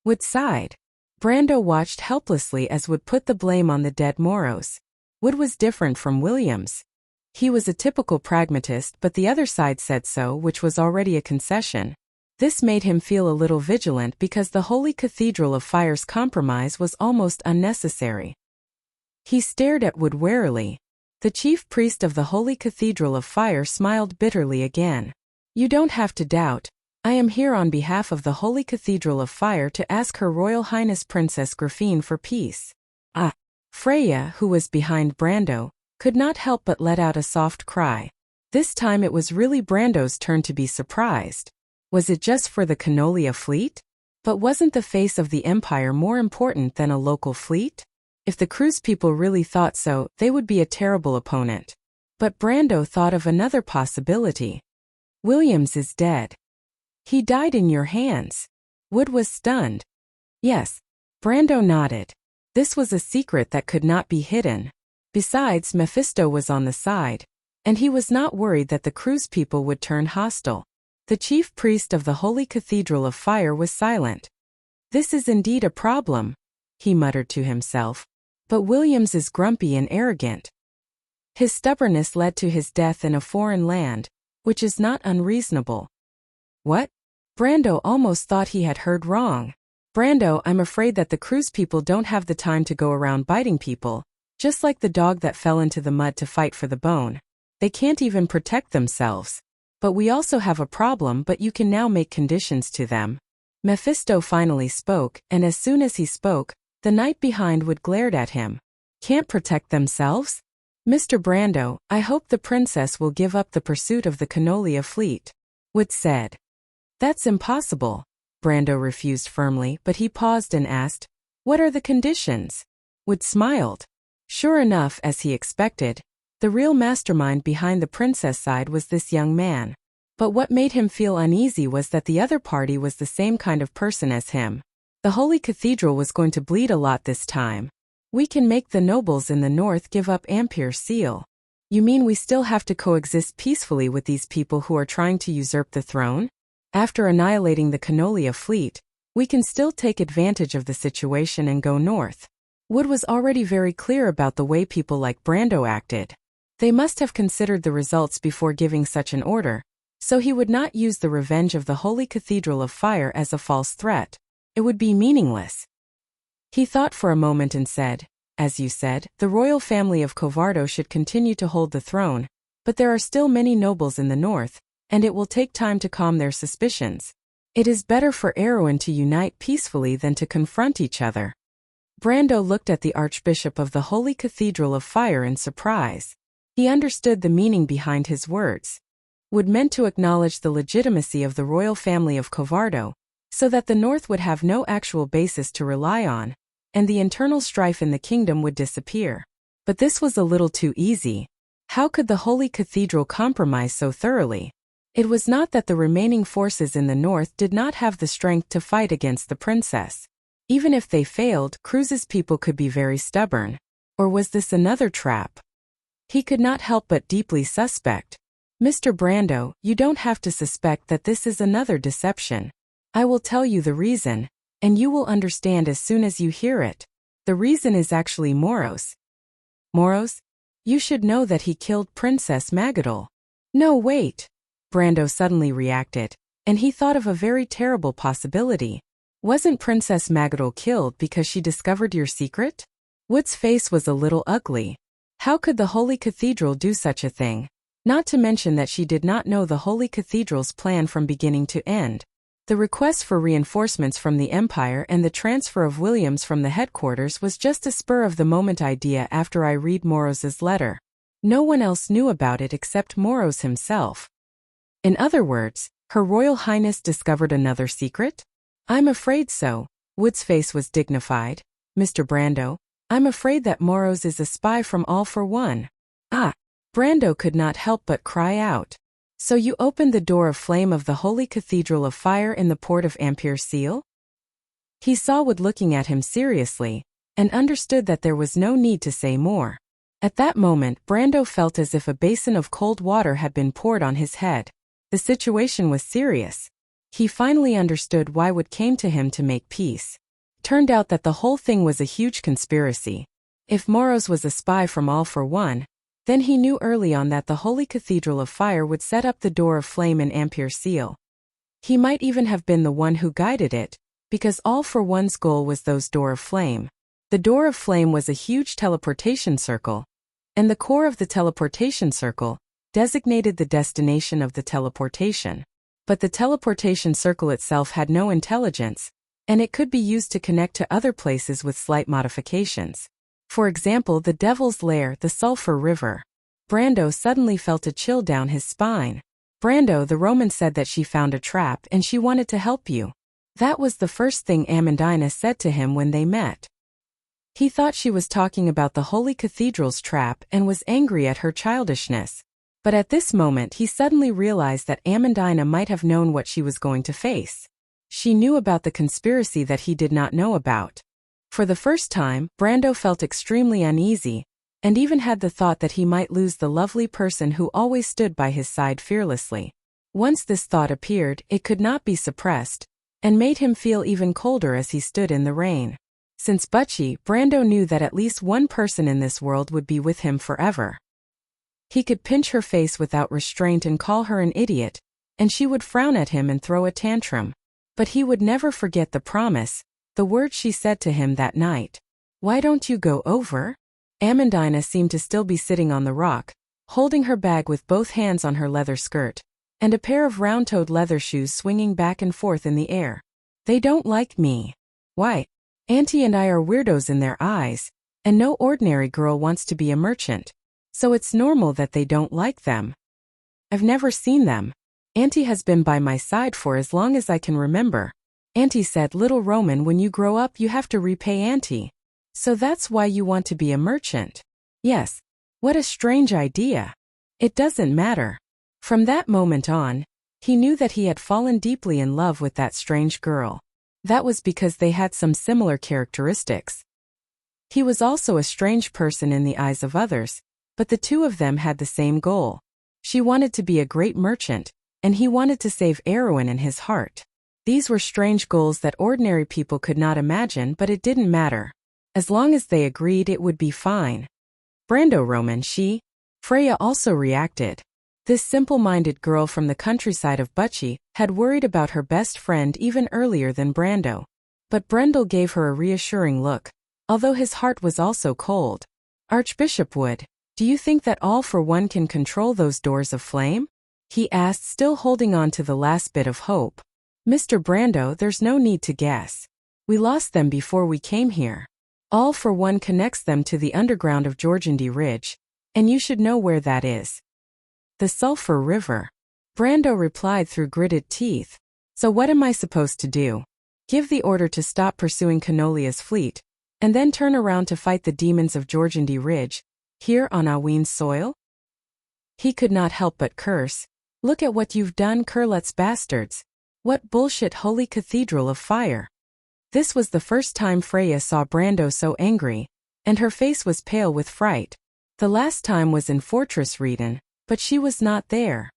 [SPEAKER 1] Wood sighed. Brando watched helplessly as Wood put the blame on the dead Moros. Wood was different from Williams. He was a typical pragmatist, but the other side said so, which was already a concession. This made him feel a little vigilant because the Holy Cathedral of Fire's compromise was almost unnecessary. He stared at Wood warily. The chief priest of the Holy Cathedral of Fire smiled bitterly again. You don't have to doubt. I am here on behalf of the Holy Cathedral of Fire to ask Her Royal Highness Princess Grafine for peace. Freya, who was behind Brando, could not help but let out a soft cry. This time it was really Brando's turn to be surprised. Was it just for the Canolia fleet? But wasn't the face of the Empire more important than a local fleet? If the cruise people really thought so, they would be a terrible opponent. But Brando thought of another possibility. Williams is dead. He died in your hands. Wood was stunned. Yes. Brando nodded. This was a secret that could not be hidden. Besides, Mephisto was on the side, and he was not worried that the cruise people would turn hostile. The chief priest of the Holy Cathedral of Fire was silent. This is indeed a problem, he muttered to himself. But Williams is grumpy and arrogant. His stubbornness led to his death in a foreign land, which is not unreasonable. What? Brando almost thought he had heard wrong. Brando, I'm afraid that the cruise people don't have the time to go around biting people, just like the dog that fell into the mud to fight for the bone. They can't even protect themselves. But we also have a problem, but you can now make conditions to them. Mephisto finally spoke, and as soon as he spoke, the knight behind Wood glared at him. Can't protect themselves? Mr. Brando, I hope the princess will give up the pursuit of the Canolia fleet. Wood said. That's impossible. Brando refused firmly, but he paused and asked, what are the conditions? Wood smiled. Sure enough, as he expected, the real mastermind behind the princess side was this young man. But what made him feel uneasy was that the other party was the same kind of person as him. The Holy Cathedral was going to bleed a lot this time. We can make the nobles in the north give up Ampere's seal. You mean we still have to coexist peacefully with these people who are trying to usurp the throne? After annihilating the Canolia fleet, we can still take advantage of the situation and go north. Wood was already very clear about the way people like Brando acted. They must have considered the results before giving such an order, so he would not use the revenge of the Holy Cathedral of Fire as a false threat. It would be meaningless. He thought for a moment and said, as you said, the royal family of Covardo should continue to hold the throne, but there are still many nobles in the north, and it will take time to calm their suspicions. It is better for Erewhon to unite peacefully than to confront each other. Brando looked at the Archbishop of the Holy Cathedral of Fire in surprise. He understood the meaning behind his words. Wood meant to acknowledge the legitimacy of the royal family of Covardo, so that the north would have no actual basis to rely on, and the internal strife in the kingdom would disappear. But this was a little too easy. How could the Holy Cathedral compromise so thoroughly? It was not that the remaining forces in the north did not have the strength to fight against the princess. Even if they failed, Cruz's people could be very stubborn. Or was this another trap? He could not help but deeply suspect. Mr. Brando, you don't have to suspect that this is another deception. I will tell you the reason, and you will understand as soon as you hear it. The reason is actually Moros. Moros? You should know that he killed Princess Magadol. No, wait. Brando suddenly reacted, and he thought of a very terrible possibility. Wasn't Princess Magadol killed because she discovered your secret? Wood's face was a little ugly. How could the Holy Cathedral do such a thing? Not to mention that she did not know the Holy Cathedral's plan from beginning to end. The request for reinforcements from the Empire and the transfer of Williams from the headquarters was just a spur-of-the-moment idea after I read Moros's letter. No one else knew about it except Moros himself. In other words, Her Royal Highness discovered another secret? I'm afraid so. Wood's face was dignified. Mr. Brando, I'm afraid that Moros is a spy from All for One. Brando could not help but cry out. So you opened the door of flame of the Holy Cathedral of Fire in the port of Ampere's seal? He saw Wood looking at him seriously, and understood that there was no need to say more. At that moment, Brando felt as if a basin of cold water had been poured on his head. The situation was serious. He finally understood why Wood came to him to make peace. Turned out that the whole thing was a huge conspiracy. If Moros was a spy from All for One, then he knew early on that the Holy Cathedral of Fire would set up the Door of Flame in Ampere Seal. He might even have been the one who guided it, because All for One's goal was those Door of Flame. The Door of Flame was a huge teleportation circle, and the core of the teleportation circle designated the destination of the teleportation. But the teleportation circle itself had no intelligence, and it could be used to connect to other places with slight modifications. For example, the Devil's Lair, the Sulphur River. Brando suddenly felt a chill down his spine. Brando, the Roman said that she found a trap and she wanted to help you. That was the first thing Amandina said to him when they met. He thought she was talking about the Holy Cathedral's trap and was angry at her childishness. But at this moment he suddenly realized that Amandina might have known what she was going to face. She knew about the conspiracy that he did not know about. For the first time, Brando felt extremely uneasy, and even had the thought that he might lose the lovely person who always stood by his side fearlessly. Once this thought appeared, it could not be suppressed, and made him feel even colder as he stood in the rain. Since Butchie, Brando knew that at least one person in this world would be with him forever. He could pinch her face without restraint and call her an idiot, and she would frown at him and throw a tantrum. But he would never forget the promise, the words she said to him that night. "Why don't you go over?" Amandina seemed to still be sitting on the rock, holding her bag with both hands on her leather skirt, and a pair of round-toed leather shoes swinging back and forth in the air. "They don't like me." "Why? Auntie and I are weirdos in their eyes, and no ordinary girl wants to be a merchant. So it's normal that they don't like them." "I've never seen them. Auntie has been by my side for as long as I can remember. Auntie said, 'Little Roman, when you grow up you have to repay Auntie. So that's why you want to be a merchant?'" "Yes." "What a strange idea." "It doesn't matter." From that moment on, he knew that he had fallen deeply in love with that strange girl. That was because they had some similar characteristics. He was also a strange person in the eyes of others, but the two of them had the same goal. She wanted to be a great merchant, and he wanted to save Erwin in his heart. These were strange goals that ordinary people could not imagine, but it didn't matter. As long as they agreed, it would be fine. Brando Roman, Freya also reacted. This simple-minded girl from the countryside of Butchie had worried about her best friend even earlier than Brando. But Brendel gave her a reassuring look, although his heart was also cold. "Archbishop Wood, do you think that All for One can control those doors of flame?" he asked, still holding on to the last bit of hope. "Mr. Brando, there's no need to guess. We lost them before we came here. All for One connects them to the underground of Georgandy Ridge, and you should know where that is." "The Sulphur River," Brando replied through gritted teeth. "So what am I supposed to do? Give the order to stop pursuing Canolia's fleet, and then turn around to fight the demons of Georgandy Ridge, here on Aween's soil?" He could not help but curse. "Look at what you've done, Kurlet's bastards. What bullshit Holy Cathedral of Fire." This was the first time Freya saw Brando so angry, and her face was pale with fright. The last time was in Fortress Reden, but she was not there.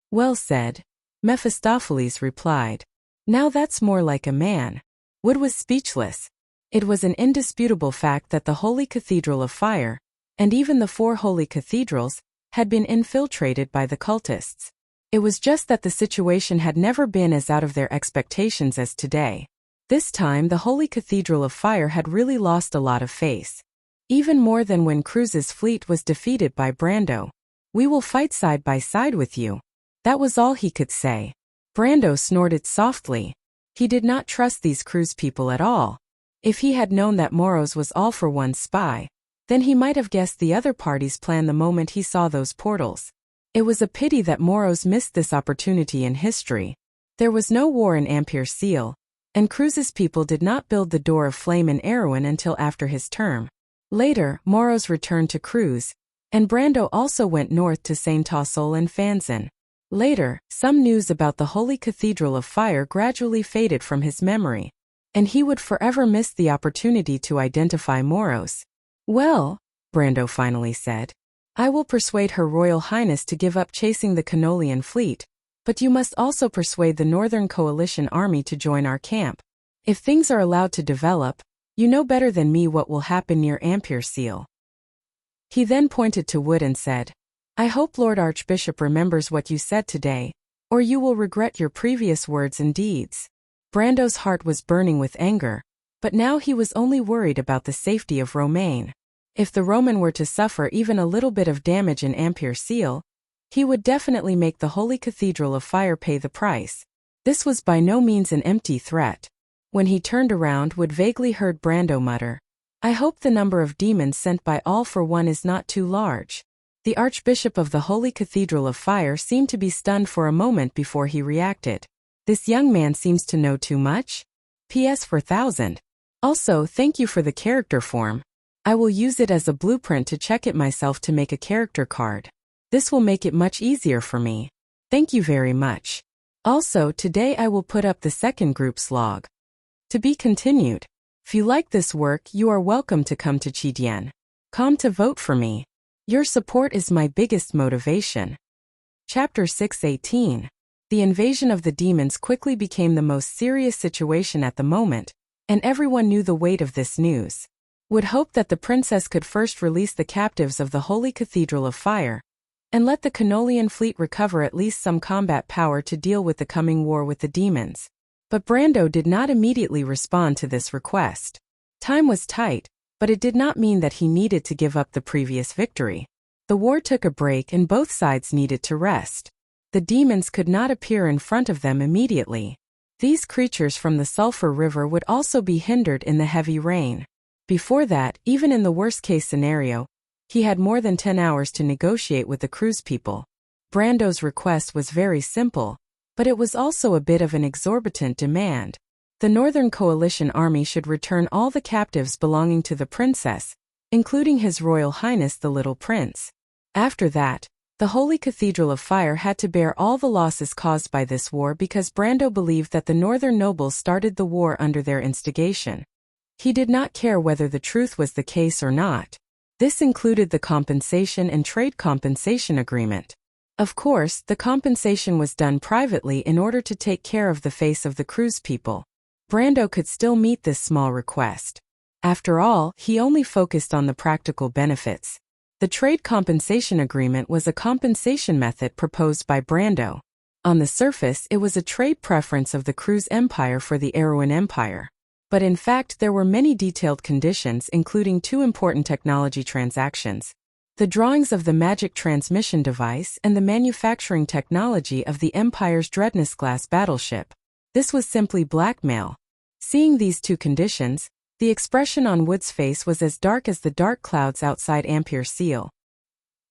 [SPEAKER 1] "Well said," Mephistopheles replied. "Now that's more like a man." Wood was speechless. It was an indisputable fact that the Holy Cathedral of Fire, and even the 4 holy cathedrals, had been infiltrated by the cultists. It was just that the situation had never been as out of their expectations as today. This time the Holy Cathedral of Fire had really lost a lot of face. Even more than when Cruz's fleet was defeated by Brando. "We will fight side by side with you." That was all he could say. Brando snorted softly. He did not trust these Cruz people at all. If he had known that Moros was All for One's spy, then he might have guessed the other party's plan the moment he saw those portals. It was a pity that Moros missed this opportunity in history. There was no war in Ampere Seal, and Cruz's people did not build the Door of Flame in Erwin until after his term. Later, Moros returned to Cruz, and Brando also went north to Saint-Tassol and Fanzin. Later, some news about the Holy Cathedral of Fire gradually faded from his memory, and he would forever miss the opportunity to identify Moros. "Well," Brando finally said, "I will persuade Her Royal Highness to give up chasing the Canolian fleet, But you must also persuade the Northern Coalition Army to join our camp. If things are allowed to develop, you know better than me what will happen near Ampere Seal." He then pointed to Wood and said, "I hope Lord Archbishop remembers what you said today, or you will regret your previous words and deeds." Brando's heart was burning with anger, but now he was only worried about the safety of Romaine. If the Roman were to suffer even a little bit of damage in Ampere Seal, he would definitely make the Holy Cathedral of Fire pay the price. This was by no means an empty threat. When he turned around, Wood vaguely heard Brando mutter, "I hope the number of demons sent by All for One is not too large." The Archbishop of the Holy Cathedral of Fire seemed to be stunned for a moment before he reacted. "This young man seems to know too much. PS 4000. Also, thank you for the character form. I will use it as a blueprint to check it myself to make a character card. This will make it much easier for me. Thank you very much. Also, today I will put up the second group's log. To be continued. If you like this work, you are welcome to come to Chidian.com to vote for me. Your support is my biggest motivation." Chapter 6:18. The invasion of the demons quickly became the most serious situation at the moment, and everyone knew the weight of this news. Would hope that the princess could first release the captives of the Holy Cathedral of Fire, and let the Canolian fleet recover at least some combat power to deal with the coming war with the demons. But Brando did not immediately respond to this request. Time was tight, but it did not mean that he needed to give up the previous victory. The war took a break and both sides needed to rest. The demons could not appear in front of them immediately. These creatures from the Sulphur River would also be hindered in the heavy rain. Before that, even in the worst-case scenario, he had more than 10 hours to negotiate with the Cruz people. Brando's request was very simple, but it was also a bit of an exorbitant demand. The Northern Coalition Army should return all the captives belonging to the princess, including His Royal Highness the Little Prince. After that, the Holy Cathedral of Fire had to bear all the losses caused by this war because Brando believed that the northern nobles started the war under their instigation. He did not care whether the truth was the case or not. This included the compensation and trade compensation agreement. Of course, the compensation was done privately in order to take care of the face of the Cruz people. Brando could still meet this small request. After all, he only focused on the practical benefits. The trade compensation agreement was a compensation method proposed by Brando. On the surface, it was a trade preference of the Cruz Empire for the Erewhon Empire. But in fact, there were many detailed conditions, including two important technology transactions: the drawings of the magic transmission device and the manufacturing technology of the Empire's Dreadnought-class battleship. This was simply blackmail. Seeing these two conditions, the expression on Wood's face was as dark as the dark clouds outside Ampere Seal.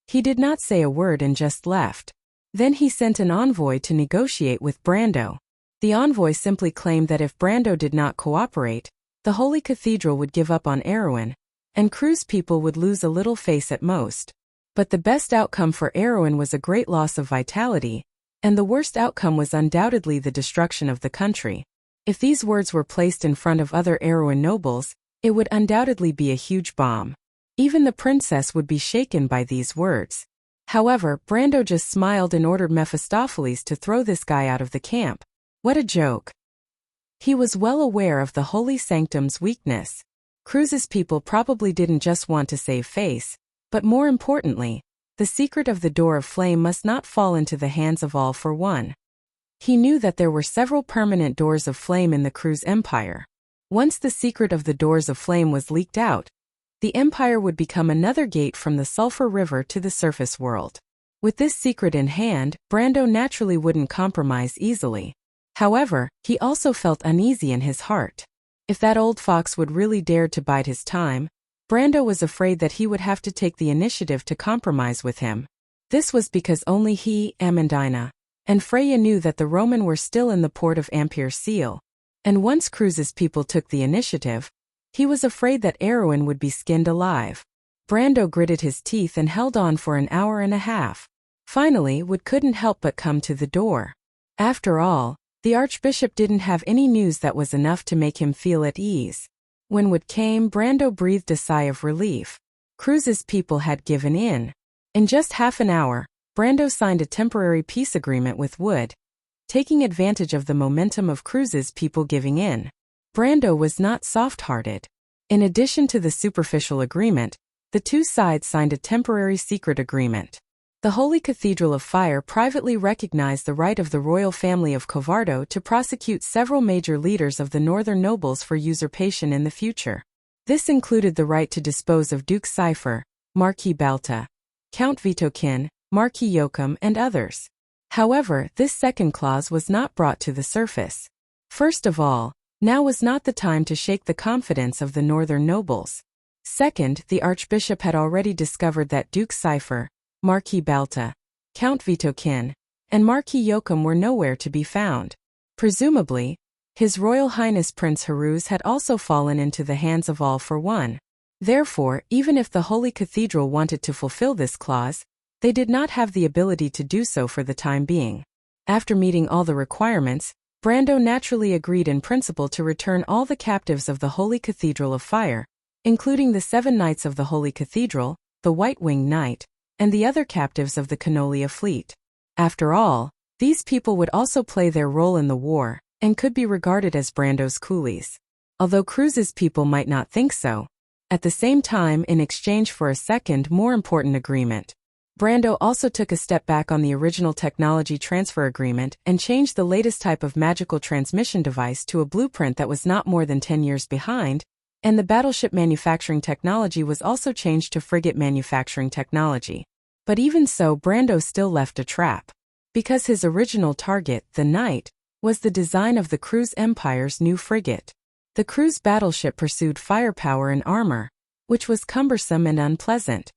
[SPEAKER 1] He did not say a word and just left. Then he sent an envoy to negotiate with Brando. The envoy simply claimed that if Brando did not cooperate, the Holy Cathedral would give up on Erewhon, and Cruz people would lose a little face at most. But the best outcome for Erewhon was a great loss of vitality, and the worst outcome was undoubtedly the destruction of the country. If these words were placed in front of other Erewhon nobles, it would undoubtedly be a huge bomb. Even the princess would be shaken by these words. However, Brando just smiled and ordered Mephistopheles to throw this guy out of the camp. What a joke. He was well aware of the Holy Sanctum's weakness. Cruz's people probably didn't just want to save face, but more importantly, the secret of the Door of Flame must not fall into the hands of All for One. He knew that there were several permanent doors of flame in the Cruz Empire. Once the secret of the Doors of Flame was leaked out, the Empire would become another gate from the Sulphur River to the surface world. With this secret in hand, Brando naturally wouldn't compromise easily. However, he also felt uneasy in his heart. If that old fox would really dare to bide his time, Brando was afraid that he would have to take the initiative to compromise with him. This was because only he, Amandina, and Freya knew that the Roman were still in the port of Ampere Seal, and once Cruz's people took the initiative, he was afraid that Erewhon would be skinned alive. Brando gritted his teeth and held on for an hour and a half. Finally, Wood couldn't help but come to the door. After all, the Archbishop didn't have any news that was enough to make him feel at ease. When Wood came, Brando breathed a sigh of relief. Cruz's people had given in. In just half an hour, Brando signed a temporary peace agreement with Wood, taking advantage of the momentum of Cruz's people giving in. Brando was not soft-hearted. In addition to the superficial agreement, the two sides signed a temporary secret agreement. The Holy Cathedral of Fire privately recognized the right of the royal family of Covardo to prosecute several major leaders of the northern nobles for usurpation in the future. This included the right to dispose of Duke Cipher, Marquis Balta, Count Vitokin, Marquis Yoakum, and others. However, this second clause was not brought to the surface. First of all, now was not the time to shake the confidence of the northern nobles. Second, the archbishop had already discovered that Duke Cipher, Marquis Balta, Count Vitokin, and Marquis Yoakum were nowhere to be found. Presumably, His Royal Highness Prince Haruz had also fallen into the hands of all for one. Therefore, even if the Holy Cathedral wanted to fulfill this clause, they did not have the ability to do so for the time being. After meeting all the requirements, Brando naturally agreed in principle to return all the captives of the Holy Cathedral of Fire, including the 7 knights of the Holy Cathedral, the White-Winged Knight, and the other captives of the Canolia fleet. After all, these people would also play their role in the war, and could be regarded as Brando's coolies. Although Cruz's people might not think so. At the same time, in exchange for a second, more important agreement, Brando also took a step back on the original technology transfer agreement and changed the latest type of magical transmission device to a blueprint that was not more than 10 years behind, and the battleship manufacturing technology was also changed to frigate manufacturing technology. But even so, Brando still left a trap. Because his original target, the Knight, was the design of the Cruz Empire's new frigate. The Cruz battleship pursued firepower and armor, which was cumbersome and unpleasant.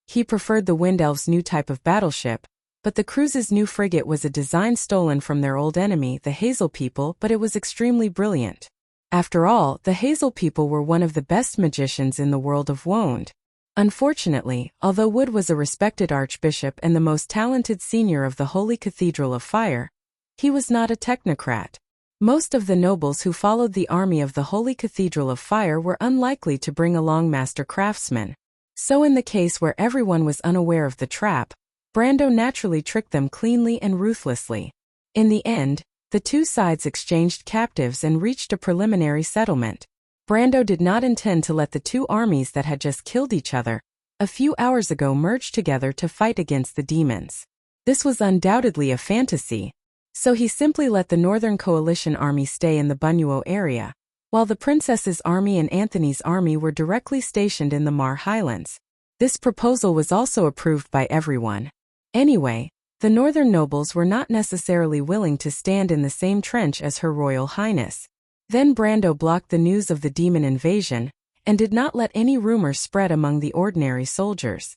[SPEAKER 1] He preferred the Wind Elves' new type of battleship, but the Cruz's new frigate was a design stolen from their old enemy, the Hazel people, but it was extremely brilliant. After all, the Hazel people were one of the best magicians in the world of Wound. Unfortunately, although Wood was a respected archbishop and the most talented senior of the Holy Cathedral of Fire, he was not a technocrat. Most of the nobles who followed the army of the Holy Cathedral of Fire were unlikely to bring along master craftsmen. So in the case where everyone was unaware of the trap, Brando naturally tricked them cleanly and ruthlessly. In the end, the two sides exchanged captives and reached a preliminary settlement. Brando did not intend to let the two armies that had just killed each other a few hours ago merge together to fight against the demons. This was undoubtedly a fantasy, so he simply let the Northern Coalition army stay in the Buñuel area, while the princess's army and Anthony's army were directly stationed in the Mar Highlands. This proposal was also approved by everyone. Anyway, the northern nobles were not necessarily willing to stand in the same trench as Her Royal Highness. Then Brando blocked the news of the demon invasion, and did not let any rumors spread among the ordinary soldiers.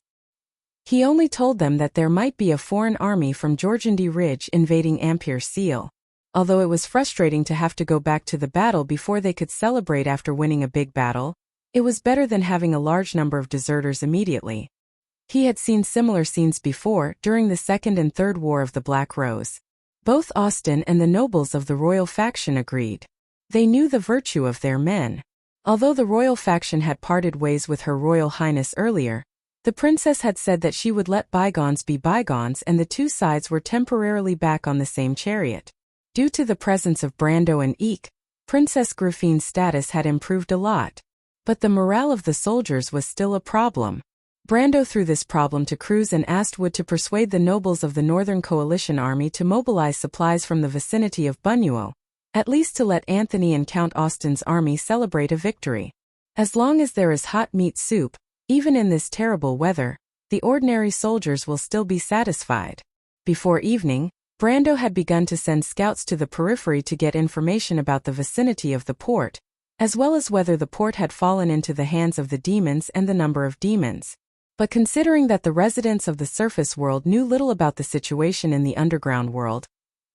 [SPEAKER 1] He only told them that there might be a foreign army from Jorgundy Ridge invading Ampere Seal. Although it was frustrating to have to go back to the battle before they could celebrate after winning a big battle, it was better than having a large number of deserters immediately. He had seen similar scenes before, during the Second and Third War of the Black Rose. Both Austin and the nobles of the royal faction agreed. They knew the virtue of their men. Although the royal faction had parted ways with Her Royal Highness earlier, the princess had said that she would let bygones be bygones, and the two sides were temporarily back on the same chariot. Due to the presence of Brando and Eek, Princess Griffine's status had improved a lot. But the morale of the soldiers was still a problem. Brando threw this problem to Cruz and asked Wood to persuade the nobles of the Northern Coalition army to mobilize supplies from the vicinity of Buñuel, at least to let Anthony and Count Austin's army celebrate a victory. As long as there is hot meat soup, even in this terrible weather, the ordinary soldiers will still be satisfied. Before evening, Brando had begun to send scouts to the periphery to get information about the vicinity of the port, as well as whether the port had fallen into the hands of the demons and the number of demons. But considering that the residents of the surface world knew little about the situation in the underground world,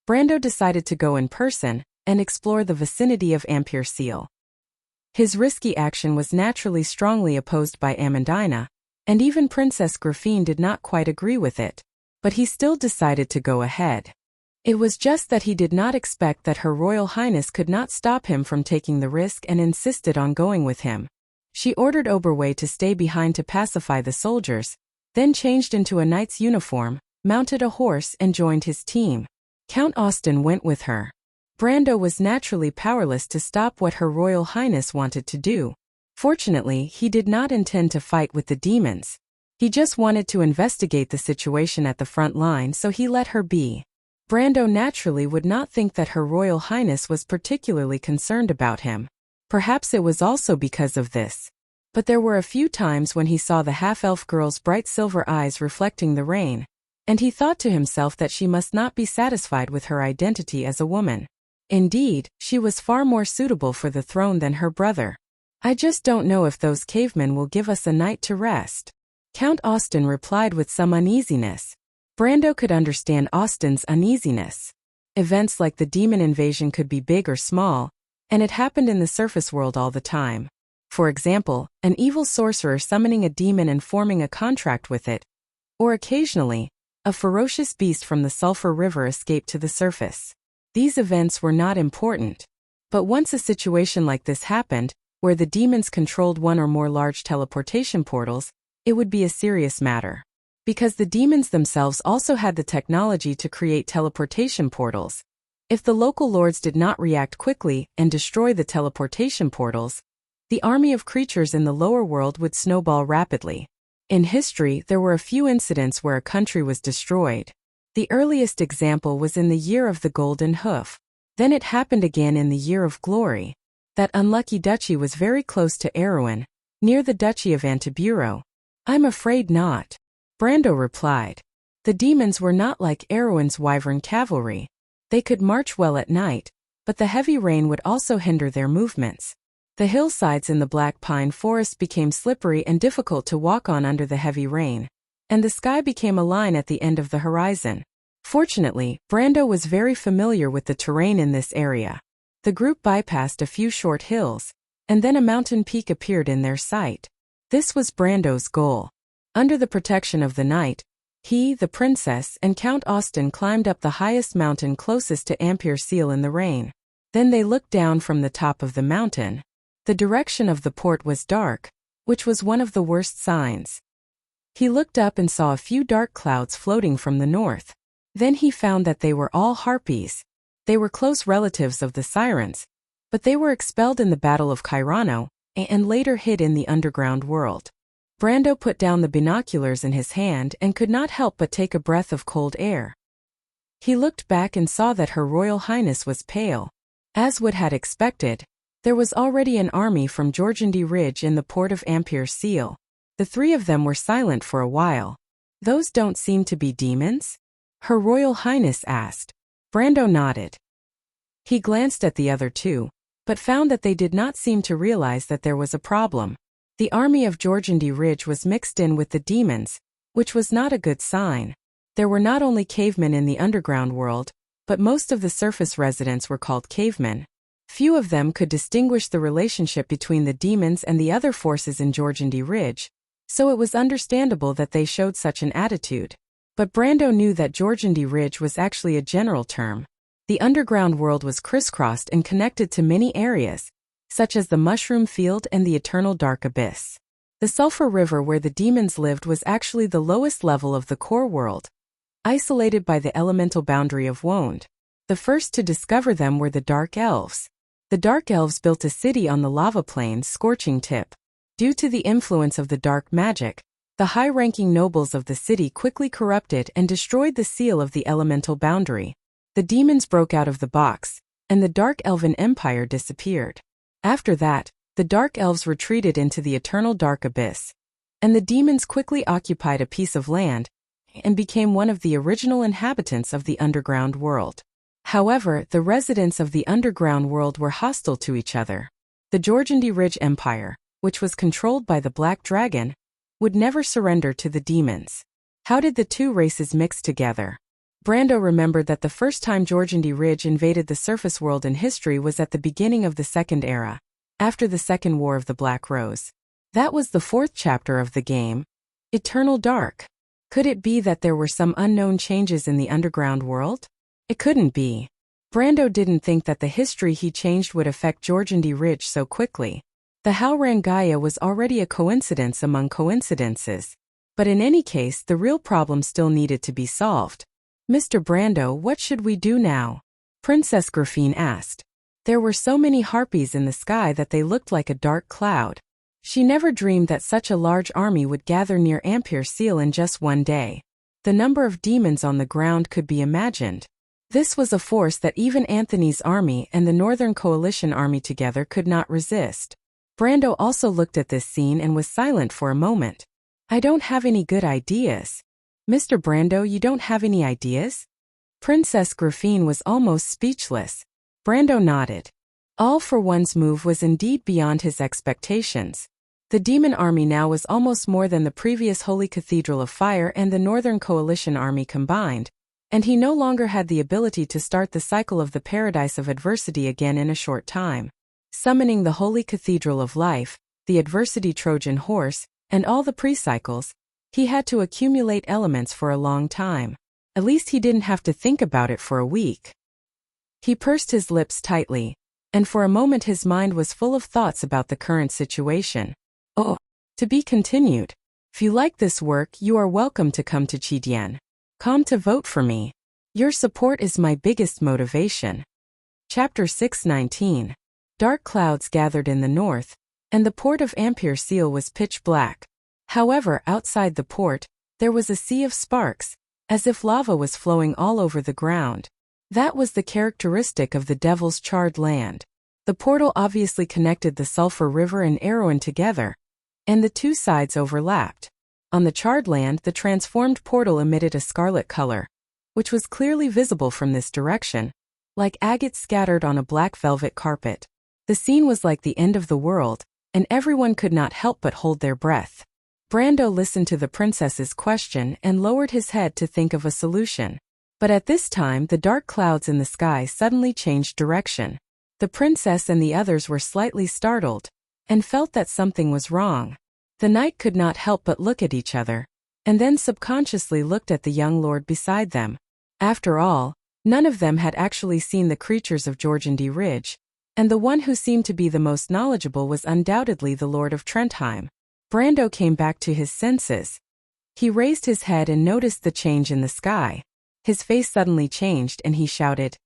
[SPEAKER 1] Brando decided to go in person and explore the vicinity of Ampere Seal. His risky action was naturally strongly opposed by Amandina, and even Princess Griffine did not quite agree with it, but he still decided to go ahead. It was just that he did not expect that Her Royal Highness could not stop him from taking the risk and insisted on going with him. She ordered Oberway to stay behind to pacify the soldiers, then changed into a knight's uniform, mounted a horse and joined his team. Count Austen went with her. Brando was naturally powerless to stop what Her Royal Highness wanted to do. Fortunately, he did not intend to fight with the demons. He just wanted to investigate the situation at the front line, so he let her be. Brando naturally would not think that Her Royal Highness was particularly concerned about him. Perhaps it was also because of this. But there were a few times when he saw the half-elf girl's bright silver eyes reflecting the rain, and he thought to himself that she must not be satisfied with her identity as a woman. Indeed, she was far more suitable for the throne than her brother. I just don't know if those cavemen will give us a night to rest. Count Austen replied with some uneasiness. Brando could understand Austen's uneasiness. Events like the demon invasion could be big or small, and it happened in the surface world all the time. For example, an evil sorcerer summoning a demon and forming a contract with it. Or occasionally, a ferocious beast from the Sulphur River escaped to the surface. These events were not important. But once a situation like this happened, where the demons controlled one or more large teleportation portals, it would be a serious matter. Because the demons themselves also had the technology to create teleportation portals. If the local lords did not react quickly and destroy the teleportation portals, the army of creatures in the lower world would snowball rapidly. In history, there were a few incidents where a country was destroyed. The earliest example was in the Year of the Golden Hoof. Then it happened again in the Year of Glory. That unlucky duchy was very close to Erewhon, near the Duchy of Antiburo. I'm afraid not. Brando replied. The demons were not like Erewhon's wyvern cavalry. They could march well at night, but the heavy rain would also hinder their movements. The hillsides in the Black Pine Forest became slippery and difficult to walk on under the heavy rain, and the sky became a line at the end of the horizon. Fortunately, Brando was very familiar with the terrain in this area. The group bypassed a few short hills, and then a mountain peak appeared in their sight. This was Brando's goal. Under the protection of the night, he, the princess, and Count Austen climbed up the highest mountain closest to Ampere Seal in the rain. Then they looked down from the top of the mountain. The direction of the port was dark, which was one of the worst signs. He looked up and saw a few dark clouds floating from the north. Then he found that they were all harpies. They were close relatives of the sirens, but they were expelled in the Battle of Cairano, and later hid in the underground world. Brando put down the binoculars in his hand and could not help but take a breath of cold air. He looked back and saw that Her Royal Highness was pale. As Wood had expected, there was already an army from Jorgendy Ridge in the port of Ampere Seal. The three of them were silent for a while. Those don't seem to be demons? Her Royal Highness asked. Brando nodded. He glanced at the other two, but found that they did not seem to realize that there was a problem. The army of Jorgendy Ridge was mixed in with the demons, which was not a good sign. There were not only cavemen in the underground world, but most of the surface residents were called cavemen. Few of them could distinguish the relationship between the demons and the other forces in Jorgendy Ridge, so it was understandable that they showed such an attitude. But Brando knew that Jorgendy Ridge was actually a general term. The underground world was crisscrossed and connected to many areas, such as the Mushroom Field and the Eternal Dark Abyss. The Sulphur River where the demons lived was actually the lowest level of the core world, isolated by the elemental boundary of Wonde. The first to discover them were the Dark Elves. The Dark Elves built a city on the lava plains Scorching Tip. Due to the influence of the dark magic, the high-ranking nobles of the city quickly corrupted and destroyed the seal of the elemental boundary. The demons broke out of the box, and the Dark Elven Empire disappeared. After that, the Dark Elves retreated into the Eternal Dark Abyss, and the demons quickly occupied a piece of land and became one of the original inhabitants of the underground world. However, the residents of the underground world were hostile to each other. The Jorgendy Ridge Empire, which was controlled by the Black Dragon, would never surrender to the demons. How did the two races mix together? Brando remembered that the first time Jorgendy Ridge invaded the surface world in history was at the beginning of the Second Era, after the Second War of the Black Rose. That was the fourth chapter of the game, Eternal Dark. Could it be that there were some unknown changes in the underground world? It couldn't be. Brando didn't think that the history he changed would affect Jorgendy Ridge so quickly. The Haurangaya was already a coincidence among coincidences. But in any case, the real problem still needed to be solved. "Mr. Brando, what should we do now?" Princess Griffine asked. There were so many harpies in the sky that they looked like a dark cloud. She never dreamed that such a large army would gather near Ampere Seal in just one day. The number of demons on the ground could be imagined. This was a force that even Anthony's army and the Northern Coalition army together could not resist. Brando also looked at this scene and was silent for a moment. "I don't have any good ideas." "Mr. Brando, you don't have any ideas?" Princess Griffine was almost speechless. Brando nodded. All for One's move was indeed beyond his expectations. The demon army now was almost more than the previous Holy Cathedral of Fire and the Northern Coalition army combined, and he no longer had the ability to start the cycle of the Paradise of Adversity again in a short time. Summoning the Holy Cathedral of Life, the Adversity Trojan Horse, and all the pre-cycles, he had to accumulate elements for a long time. At least he didn't have to think about it for a week. He pursed his lips tightly, and for a moment his mind was full of thoughts about the current situation. Oh, to be continued. If you like this work, you are welcome to come to Chidian.com to vote for me. Your support is my biggest motivation. Chapter 619. Dark clouds gathered in the north, and the port of Ampere Seal was pitch black. However, outside the port, there was a sea of sparks, as if lava was flowing all over the ground. That was the characteristic of the Devil's Charred Land. The portal obviously connected the Sulphur River and Arrowan together, and the two sides overlapped. On the Charred Land, the transformed portal emitted a scarlet color, which was clearly visible from this direction, like agate scattered on a black velvet carpet. The scene was like the end of the world, and everyone could not help but hold their breath. Brando listened to the princess's question and lowered his head to think of a solution. But at this time, the dark clouds in the sky suddenly changed direction. The princess and the others were slightly startled, and felt that something was wrong. The knight could not help but look at each other, and then subconsciously looked at the young lord beside them. After all, none of them had actually seen the creatures of Jorgendy Ridge, and the one who seemed to be the most knowledgeable was undoubtedly the Lord of Trentheim. Brando came back to his senses. He raised his head and noticed the change in the sky. His face suddenly changed and he shouted,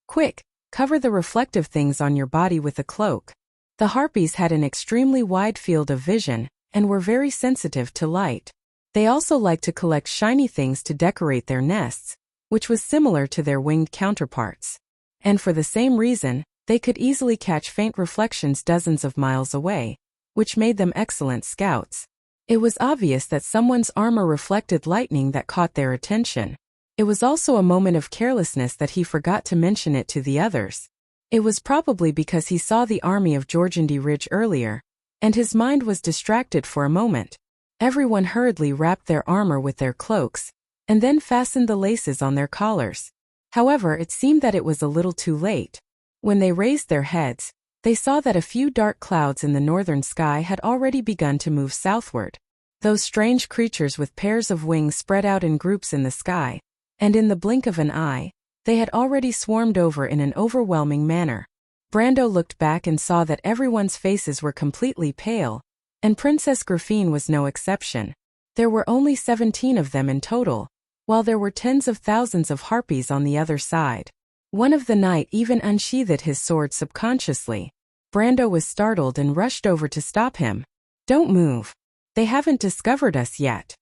[SPEAKER 1] "Quick, cover the reflective things on your body with a cloak." The harpies had an extremely wide field of vision and were very sensitive to light. They also liked to collect shiny things to decorate their nests, which was similar to their winged counterparts. And for the same reason, they could easily catch faint reflections dozens of miles away, which made them excellent scouts. It was obvious that someone's armor reflected lightning that caught their attention. It was also a moment of carelessness that he forgot to mention it to the others. It was probably because he saw the army of Jorgendy Ridge earlier, and his mind was distracted for a moment. Everyone hurriedly wrapped their armor with their cloaks, and then fastened the laces on their collars. However, it seemed that it was a little too late. When they raised their heads, they saw that a few dark clouds in the northern sky had already begun to move southward. Those strange creatures with pairs of wings spread out in groups in the sky, and in the blink of an eye, they had already swarmed over in an overwhelming manner. Brando looked back and saw that everyone's faces were completely pale, and Princess Griffine was no exception. There were only 17 of them in total, while there were tens of thousands of harpies on the other side. One of the knight even unsheathed his sword subconsciously. Brando was startled and rushed over to stop him. "Don't move. They haven't discovered us yet,"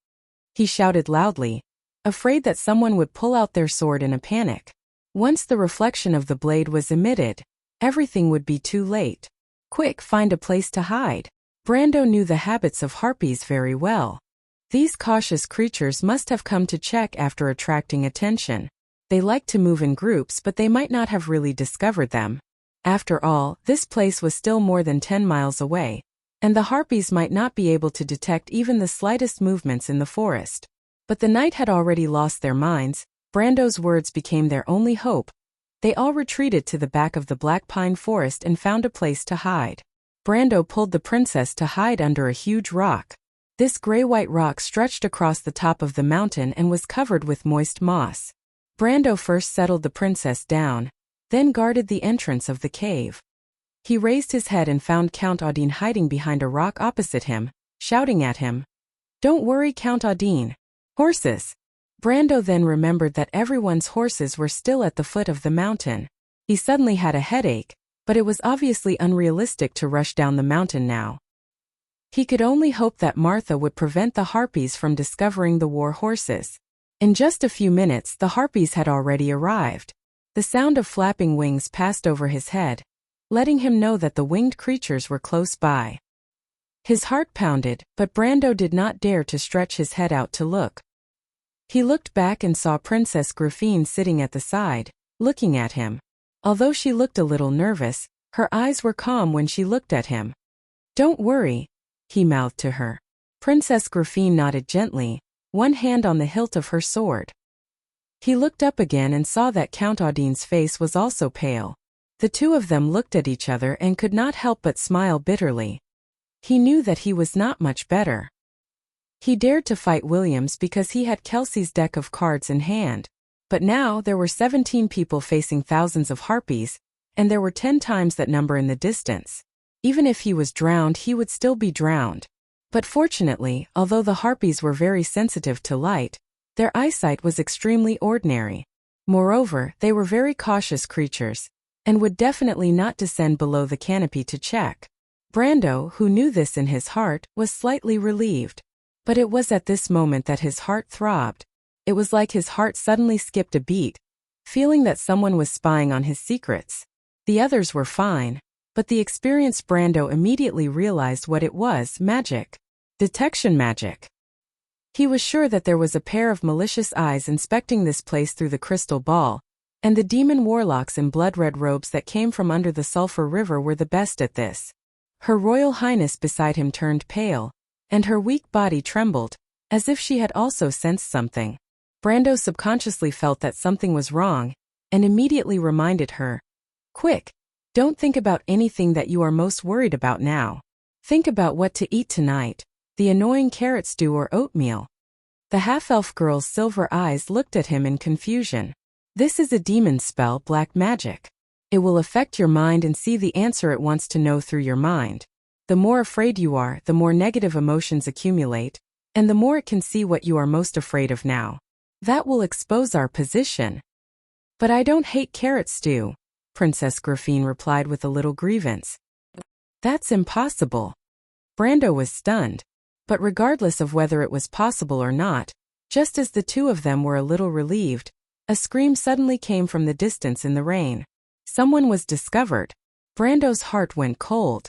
[SPEAKER 1] he shouted loudly, afraid that someone would pull out their sword in a panic. Once the reflection of the blade was emitted, everything would be too late. "Quick, find a place to hide." Brando knew the habits of harpies very well. These cautious creatures must have come to check after attracting attention. They liked to move in groups, but they might not have really discovered them. After all, this place was still more than 10 miles away, and the harpies might not be able to detect even the slightest movements in the forest. But the night had already lost their minds. Brando's words became their only hope. They all retreated to the back of the black pine forest and found a place to hide. Brando pulled the princess to hide under a huge rock. This gray-white rock stretched across the top of the mountain and was covered with moist moss. Brando first settled the princess down, then guarded the entrance of the cave. He raised his head and found Count Audine hiding behind a rock opposite him, shouting at him. "Don't worry, Count Audine. Horses." Brando then remembered that everyone's horses were still at the foot of the mountain. He suddenly had a headache, but it was obviously unrealistic to rush down the mountain now. He could only hope that Martha would prevent the harpies from discovering the war horses. In just a few minutes the harpies had already arrived. The sound of flapping wings passed over his head, letting him know that the winged creatures were close by. His heart pounded, but Brando did not dare to stretch his head out to look. He looked back and saw Princess Griffine sitting at the side, looking at him. Although she looked a little nervous, her eyes were calm when she looked at him. "Don't worry," he mouthed to her. Princess Griffine nodded gently, one hand on the hilt of her sword. He looked up again and saw that Count Audine's face was also pale. The two of them looked at each other and could not help but smile bitterly. He knew that he was not much better. He dared to fight Williams because he had Kelsey's deck of cards in hand. But now there were 17 people facing thousands of harpies, and there were 10 times that number in the distance. Even if he was drowned, he would still be drowned. But fortunately, although the harpies were very sensitive to light, their eyesight was extremely ordinary. Moreover, they were very cautious creatures, and would definitely not descend below the canopy to check. Brando, who knew this in his heart, was slightly relieved. But it was at this moment that his heart throbbed. It was like his heart suddenly skipped a beat, feeling that someone was spying on his secrets. The others were fine, but the experienced Brando immediately realized what it was: magic. Detection magic. He was sure that there was a pair of malicious eyes inspecting this place through the crystal ball, and the demon warlocks in blood-red robes that came from under the Sulphur River were the best at this. Her Royal Highness beside him turned pale, and her weak body trembled, as if she had also sensed something. Brando subconsciously felt that something was wrong, and immediately reminded her, "Quick, don't think about anything that you are most worried about now. Think about what to eat tonight, the annoying carrot stew or oatmeal." The half-elf girl's silver eyes looked at him in confusion. "This is a demon spell, black magic. It will affect your mind and see the answer it wants to know through your mind. The more afraid you are, the more negative emotions accumulate, and the more it can see what you are most afraid of now. That will expose our position." "But I don't hate carrot stew," Princess Griffine replied with a little grievance. "That's impossible." Brando was stunned. But regardless of whether it was possible or not, just as the two of them were a little relieved, a scream suddenly came from the distance in the rain. Someone was discovered. Brando's heart went cold.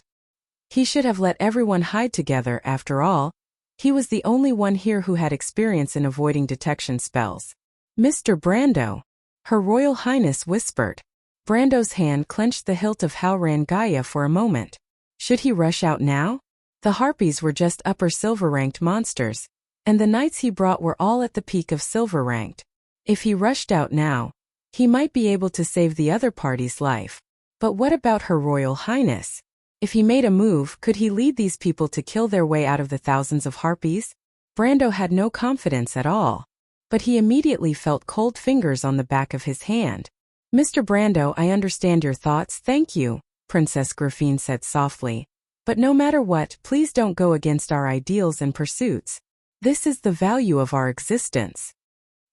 [SPEAKER 1] He should have let everyone hide together. After all, he was the only one here who had experience in avoiding detection spells. "Mr. Brando," Her Royal Highness whispered. Brando's hand clenched the hilt of Halran Gaia for a moment. Should he rush out now? The harpies were just upper silver-ranked monsters, and the knights he brought were all at the peak of silver-ranked. If he rushed out now, he might be able to save the other party's life. But what about Her Royal Highness? If he made a move, could he lead these people to kill their way out of the thousands of harpies? Brando had no confidence at all. But he immediately felt cold fingers on the back of his hand. "Mr. Brando, I understand your thoughts, thank you," Princess Griffine said softly. "But no matter what, please don't go against our ideals and pursuits. This is the value of our existence."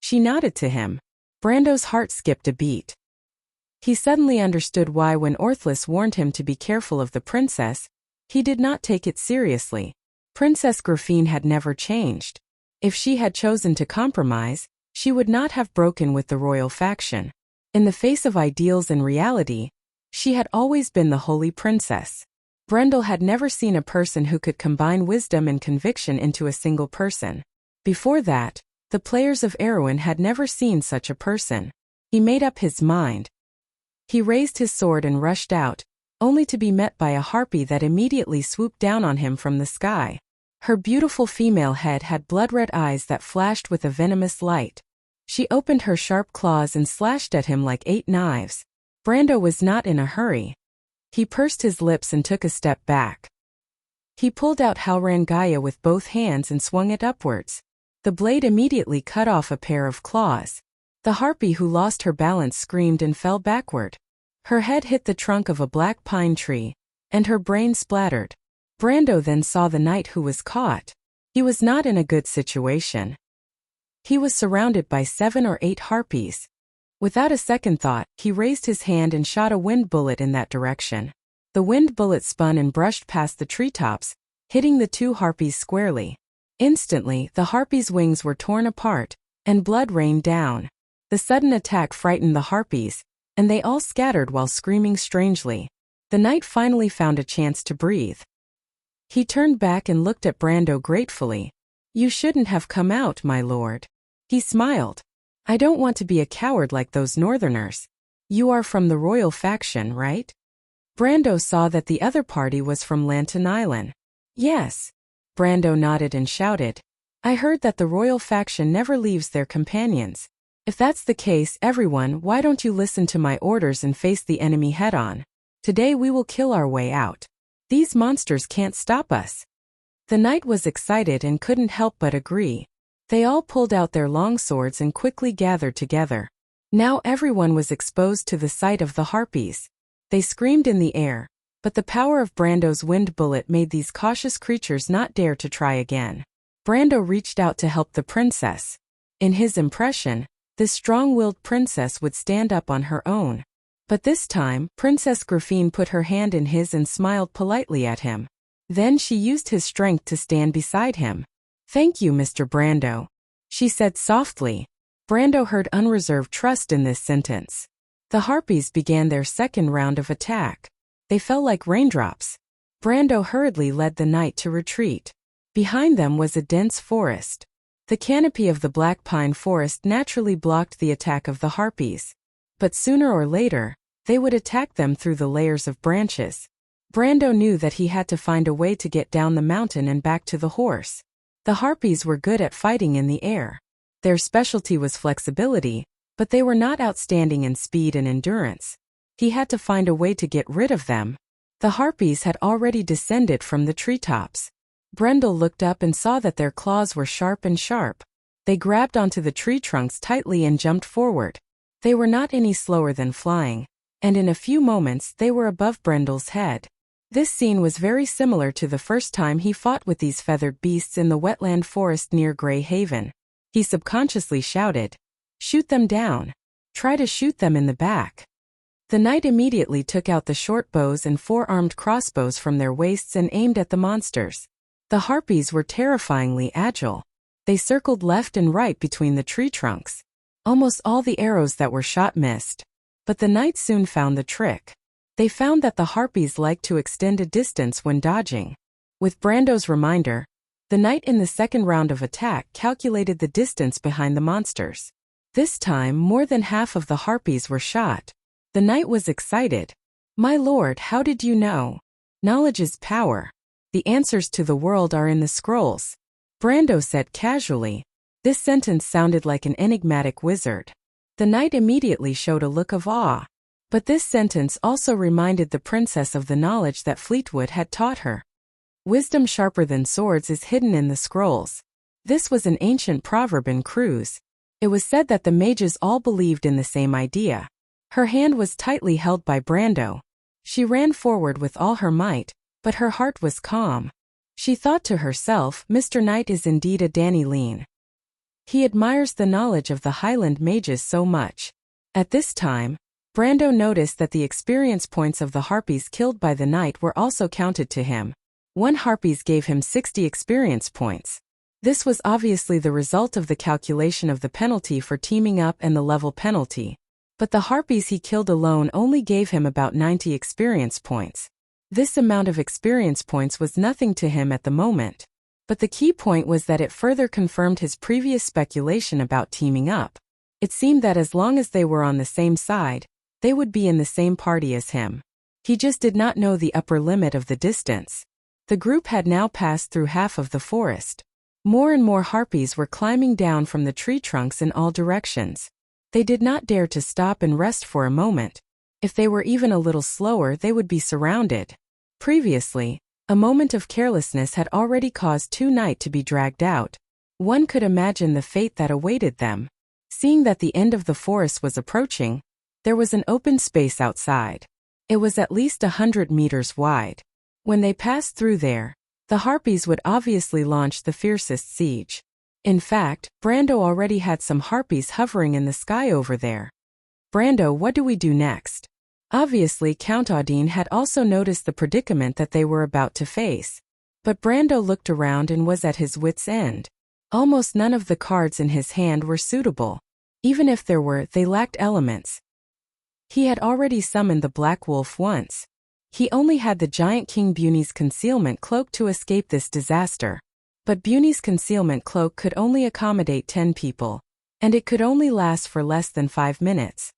[SPEAKER 1] She nodded to him. Brando's heart skipped a beat. He suddenly understood why when Orthlis warned him to be careful of the princess, he did not take it seriously. Princess Griffine had never changed. If she had chosen to compromise, she would not have broken with the royal faction. In the face of ideals and reality, she had always been the holy princess. Brendel had never seen a person who could combine wisdom and conviction into a single person. Before that, the players of Erewhon had never seen such a person. He made up his mind. He raised his sword and rushed out, only to be met by a harpy that immediately swooped down on him from the sky. Her beautiful female head had blood-red eyes that flashed with a venomous light. She opened her sharp claws and slashed at him like 8 knives. Brando was not in a hurry. He pursed his lips and took a step back. He pulled out Halran Gaia with both hands and swung it upwards. The blade immediately cut off a pair of claws. The harpy who lost her balance screamed and fell backward. Her head hit the trunk of a black pine tree, and her brain splattered. Brando then saw the knight who was caught. He was not in a good situation. He was surrounded by 7 or 8 harpies. Without a second thought, he raised his hand and shot a wind bullet in that direction. The wind bullet spun and brushed past the treetops, hitting the 2 harpies squarely. Instantly, the harpies' wings were torn apart, and blood rained down. The sudden attack frightened the harpies, and they all scattered while screaming strangely. The knight finally found a chance to breathe. He turned back and looked at Brando gratefully. "You shouldn't have come out, my lord." He smiled. "I don't want to be a coward like those northerners. You are from the royal faction, right?" Brando saw that the other party was from Lantern Island. "Yes." Brando nodded and shouted. "I heard that the royal faction never leaves their companions. If that's the case, everyone, why don't you listen to my orders and face the enemy head-on? Today we will kill our way out. These monsters can't stop us." The knight was excited and couldn't help but agree. They all pulled out their long swords and quickly gathered together. Now everyone was exposed to the sight of the harpies. They screamed in the air, but the power of Brando's wind bullet made these cautious creatures not dare to try again. Brando reached out to help the princess. In his impression, this strong-willed princess would stand up on her own. But this time, Princess Griffine put her hand in his and smiled politely at him. Then she used his strength to stand beside him. "Thank you, Mr. Brando," she said softly. Brando heard unreserved trust in this sentence. The harpies began their second round of attack. They fell like raindrops. Brando hurriedly led the knight to retreat. Behind them was a dense forest. The canopy of the black pine forest naturally blocked the attack of the harpies. But sooner or later, they would attack them through the layers of branches. Brando knew that he had to find a way to get down the mountain and back to the horse. The harpies were good at fighting in the air. Their specialty was flexibility, but they were not outstanding in speed and endurance. He had to find a way to get rid of them. The harpies had already descended from the treetops. Brendel looked up and saw that their claws were sharp. They grabbed onto the tree trunks tightly and jumped forward. They were not any slower than flying, and in a few moments they were above Brendel's head. This scene was very similar to the first time he fought with these feathered beasts in the wetland forest near Grey Haven. He subconsciously shouted, "Shoot them down. Try to shoot them in the back." The knight immediately took out the short bows and 4-armed crossbows from their waists and aimed at the monsters. The harpies were terrifyingly agile. They circled left and right between the tree trunks. Almost all the arrows that were shot missed. But the knight soon found the trick. They found that the harpies liked to extend a distance when dodging. With Brando's reminder, the knight in the second round of attack calculated the distance behind the monsters. This time, more than half of the harpies were shot. The knight was excited. "My lord, how did you know? Knowledge is power. The answers to the world are in the scrolls," Brando said casually. This sentence sounded like an enigmatic wizard. The knight immediately showed a look of awe. But this sentence also reminded the princess of the knowledge that Fleetwood had taught her. Wisdom sharper than swords is hidden in the scrolls. This was an ancient proverb in Cruz. It was said that the mages all believed in the same idea. Her hand was tightly held by Brando. She ran forward with all her might, but her heart was calm. She thought to herself, "Mr. Knight is indeed a Danny Lean. He admires the knowledge of the Highland mages so much." At this time, Brando noticed that the experience points of the harpies killed by the knight were also counted to him. 1 harpies gave him 60 experience points. This was obviously the result of the calculation of the penalty for teaming up and the level penalty. But the harpies he killed alone only gave him about 90 experience points. This amount of experience points was nothing to him at the moment. But the key point was that it further confirmed his previous speculation about teaming up. It seemed that as long as they were on the same side, they would be in the same party as him. He just did not know the upper limit of the distance. The group had now passed through half of the forest. More and more harpies were climbing down from the tree trunks in all directions. They did not dare to stop and rest for a moment. If they were even a little slower, they would be surrounded. Previously, a moment of carelessness had already caused 2 knights to be dragged out. One could imagine the fate that awaited them. Seeing that the end of the forest was approaching, there was an open space outside. It was at least 100 meters wide. When they passed through there, the harpies would obviously launch the fiercest siege. In fact, Brando already had some harpies hovering in the sky over there. Brando, what do we do next? Obviously, Count Audine had also noticed the predicament that they were about to face. But Brando looked around and was at his wits' end. Almost none of the cards in his hand were suitable. Even if there were, they lacked elements. He had already summoned the Black Wolf once. He only had the giant King Buni's concealment cloak to escape this disaster. But Buni's concealment cloak could only accommodate 10 people. And it could only last for less than 5 minutes.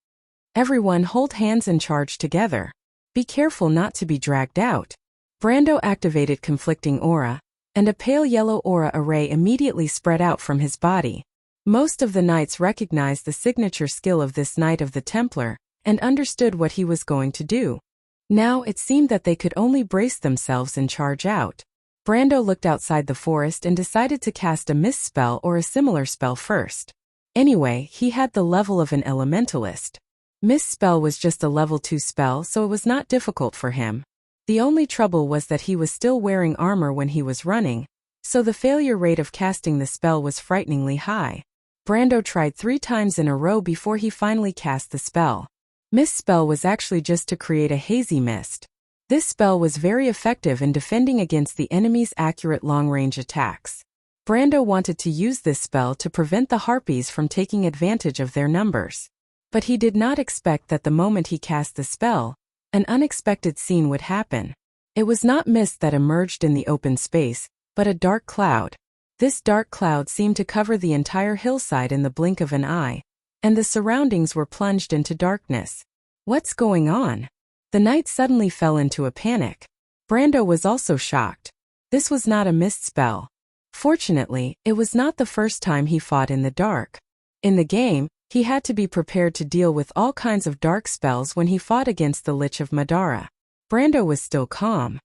[SPEAKER 1] Everyone hold hands and charge together. Be careful not to be dragged out. Brando activated conflicting aura, and a pale yellow aura array immediately spread out from his body. Most of the knights recognized the signature skill of this Knight of the Templar, and understood what he was going to do. Now it seemed that they could only brace themselves and charge out. Brando looked outside the forest and decided to cast a mist spell or a similar spell first. Anyway, he had the level of an elementalist. Mist spell was just a level 2 spell, so it was not difficult for him. The only trouble was that he was still wearing armor when he was running, so the failure rate of casting the spell was frighteningly high. Brando tried 3 times in a row before he finally cast the spell. Mist spell was actually just to create a hazy mist. This spell was very effective in defending against the enemy's accurate long-range attacks. Brando wanted to use this spell to prevent the harpies from taking advantage of their numbers. But he did not expect that the moment he cast the spell, an unexpected scene would happen. It was not mist that emerged in the open space, but a dark cloud. This dark cloud seemed to cover the entire hillside in the blink of an eye, and the surroundings were plunged into darkness. What's going on? The knight suddenly fell into a panic. Brando was also shocked. This was not a mist spell. Fortunately, it was not the first time he fought in the dark. In the game, he had to be prepared to deal with all kinds of dark spells when he fought against the Lich of Madara. Brando was still calm.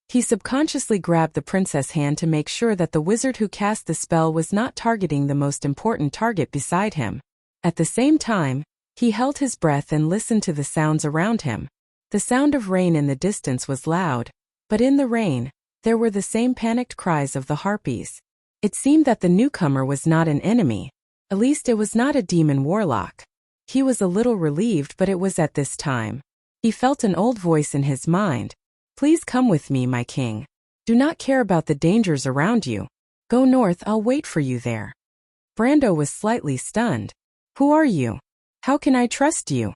[SPEAKER 1] He subconsciously grabbed the princess' hand to make sure that the wizard who cast the spell was not targeting the most important target beside him. At the same time, he held his breath and listened to the sounds around him. The sound of rain in the distance was loud, but in the rain, there were the same panicked cries of the harpies. It seemed that the newcomer was not an enemy. At least it was not a demon warlock. He was a little relieved, but it was at this time. He felt an old voice in his mind. Please come with me, my king. Do not care about the dangers around you. Go north, I'll wait for you there. Brando was slightly stunned. Who are you? How can I trust you?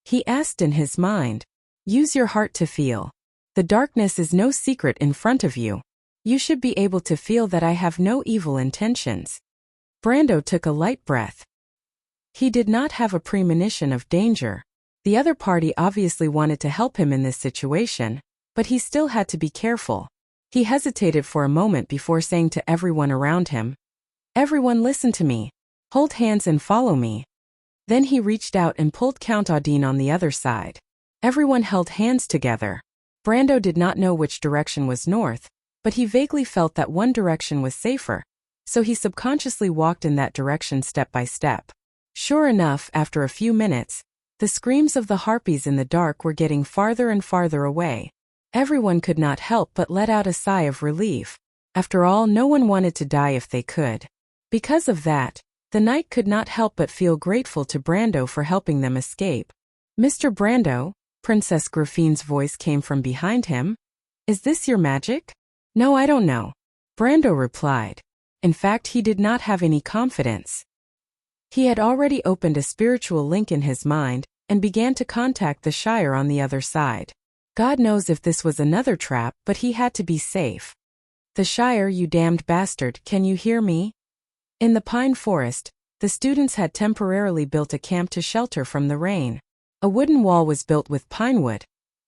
[SPEAKER 1] He asked in his mind. Use your heart to feel. The darkness is no secret in front of you. You should be able to feel that I have no evil intentions. Brando took a light breath. He did not have a premonition of danger. The other party obviously wanted to help him in this situation, but he still had to be careful. He hesitated for a moment before saying to everyone around him, "Everyone listen to me. Hold hands and follow me." Then he reached out and pulled Count Audine on the other side. Everyone held hands together. Brando did not know which direction was north, but he vaguely felt that one direction was safer, so he subconsciously walked in that direction step by step. Sure enough, after a few minutes, the screams of the harpies in the dark were getting farther and farther away. Everyone could not help but let out a sigh of relief. After all, no one wanted to die if they could. Because of that, the knight could not help but feel grateful to Brando for helping them escape. "Mr. Brando," Princess Graffine's voice came from behind him. "Is this your magic?" "No, I don't know," Brando replied. In fact, he did not have any confidence. He had already opened a spiritual link in his mind and began to contact the Shire on the other side. God knows if this was another trap, but he had to be safe. "The Shire, you damned bastard, can you hear me?" In the pine forest, the students had temporarily built a camp to shelter from the rain. A wooden wall was built with pine wood,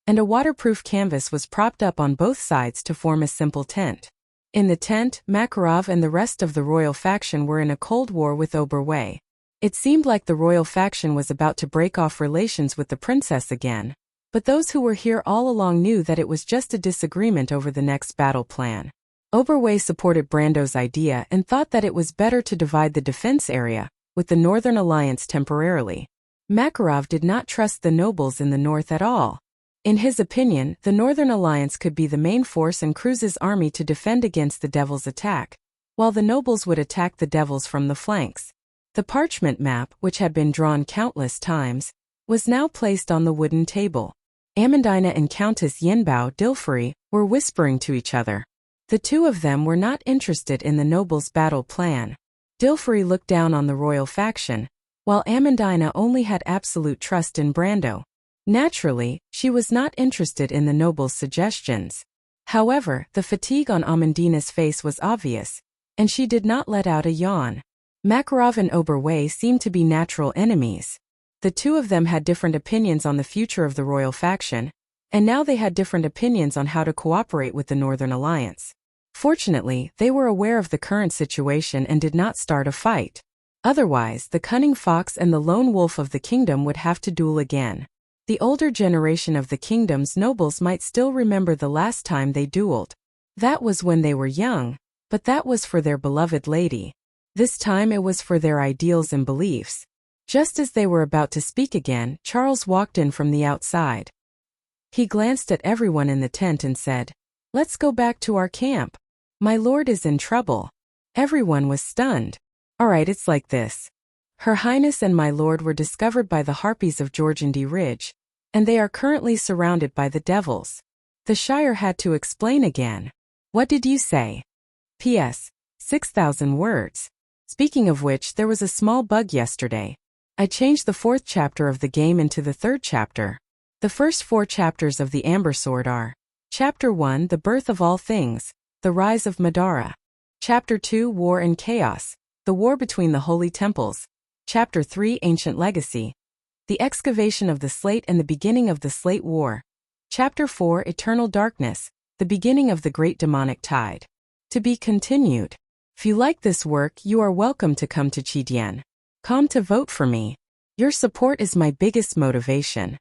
[SPEAKER 1] and a waterproof canvas was propped up on both sides to form a simple tent. In the tent, Makarov and the rest of the royal faction were in a cold war with Oberwei. It seemed like the royal faction was about to break off relations with the princess again, but those who were here all along knew that it was just a disagreement over the next battle plan. Oberwei supported Brando's idea and thought that it was better to divide the defense area, with the Northern Alliance temporarily. Makarov did not trust the nobles in the north at all. In his opinion, the Northern Alliance could be the main force and Cruz's army to defend against the Devil's attack, while the nobles would attack the devils from the flanks. The parchment map, which had been drawn countless times, was now placed on the wooden table. Amandina and Countess Yinbao Dilfrey were whispering to each other. The two of them were not interested in the nobles' battle plan. Dilfrey looked down on the royal faction, while Amandina only had absolute trust in Brando. Naturally, she was not interested in the nobles' suggestions. However, the fatigue on Amandina's face was obvious, and she did not let out a yawn. Makarov and Oberwei seemed to be natural enemies. The two of them had different opinions on the future of the royal faction, and now they had different opinions on how to cooperate with the Northern Alliance. Fortunately, they were aware of the current situation and did not start a fight. Otherwise, the cunning fox and the lone wolf of the kingdom would have to duel again. The older generation of the kingdom's nobles might still remember the last time they dueled. That was when they were young, but that was for their beloved lady. This time it was for their ideals and beliefs. Just as they were about to speak again, Charles walked in from the outside. He glanced at everyone in the tent and said, "Let's go back to our camp. My lord is in trouble." Everyone was stunned. "Alright, it's like this. Her Highness and my lord were discovered by the harpies of Georgandy Ridge, and they are currently surrounded by the devils." The Shire had to explain again. "What did you say?" P.S. 6,000 words. Speaking of which, there was a small bug yesterday. I changed the 4th chapter of the game into the 3rd chapter. The first 4 chapters of the Amber Sword are: Chapter 1, The Birth of All Things, The Rise of Madara. Chapter 2, War and Chaos, The War Between the Holy Temples. Chapter 3, Ancient Legacy, The Excavation of the Slate and the Beginning of the Slate War. Chapter 4, Eternal Darkness, The Beginning of the Great Demonic Tide. To be continued. If you like this work, you are welcome to come to Chidian.com to vote for me. Your support is my biggest motivation.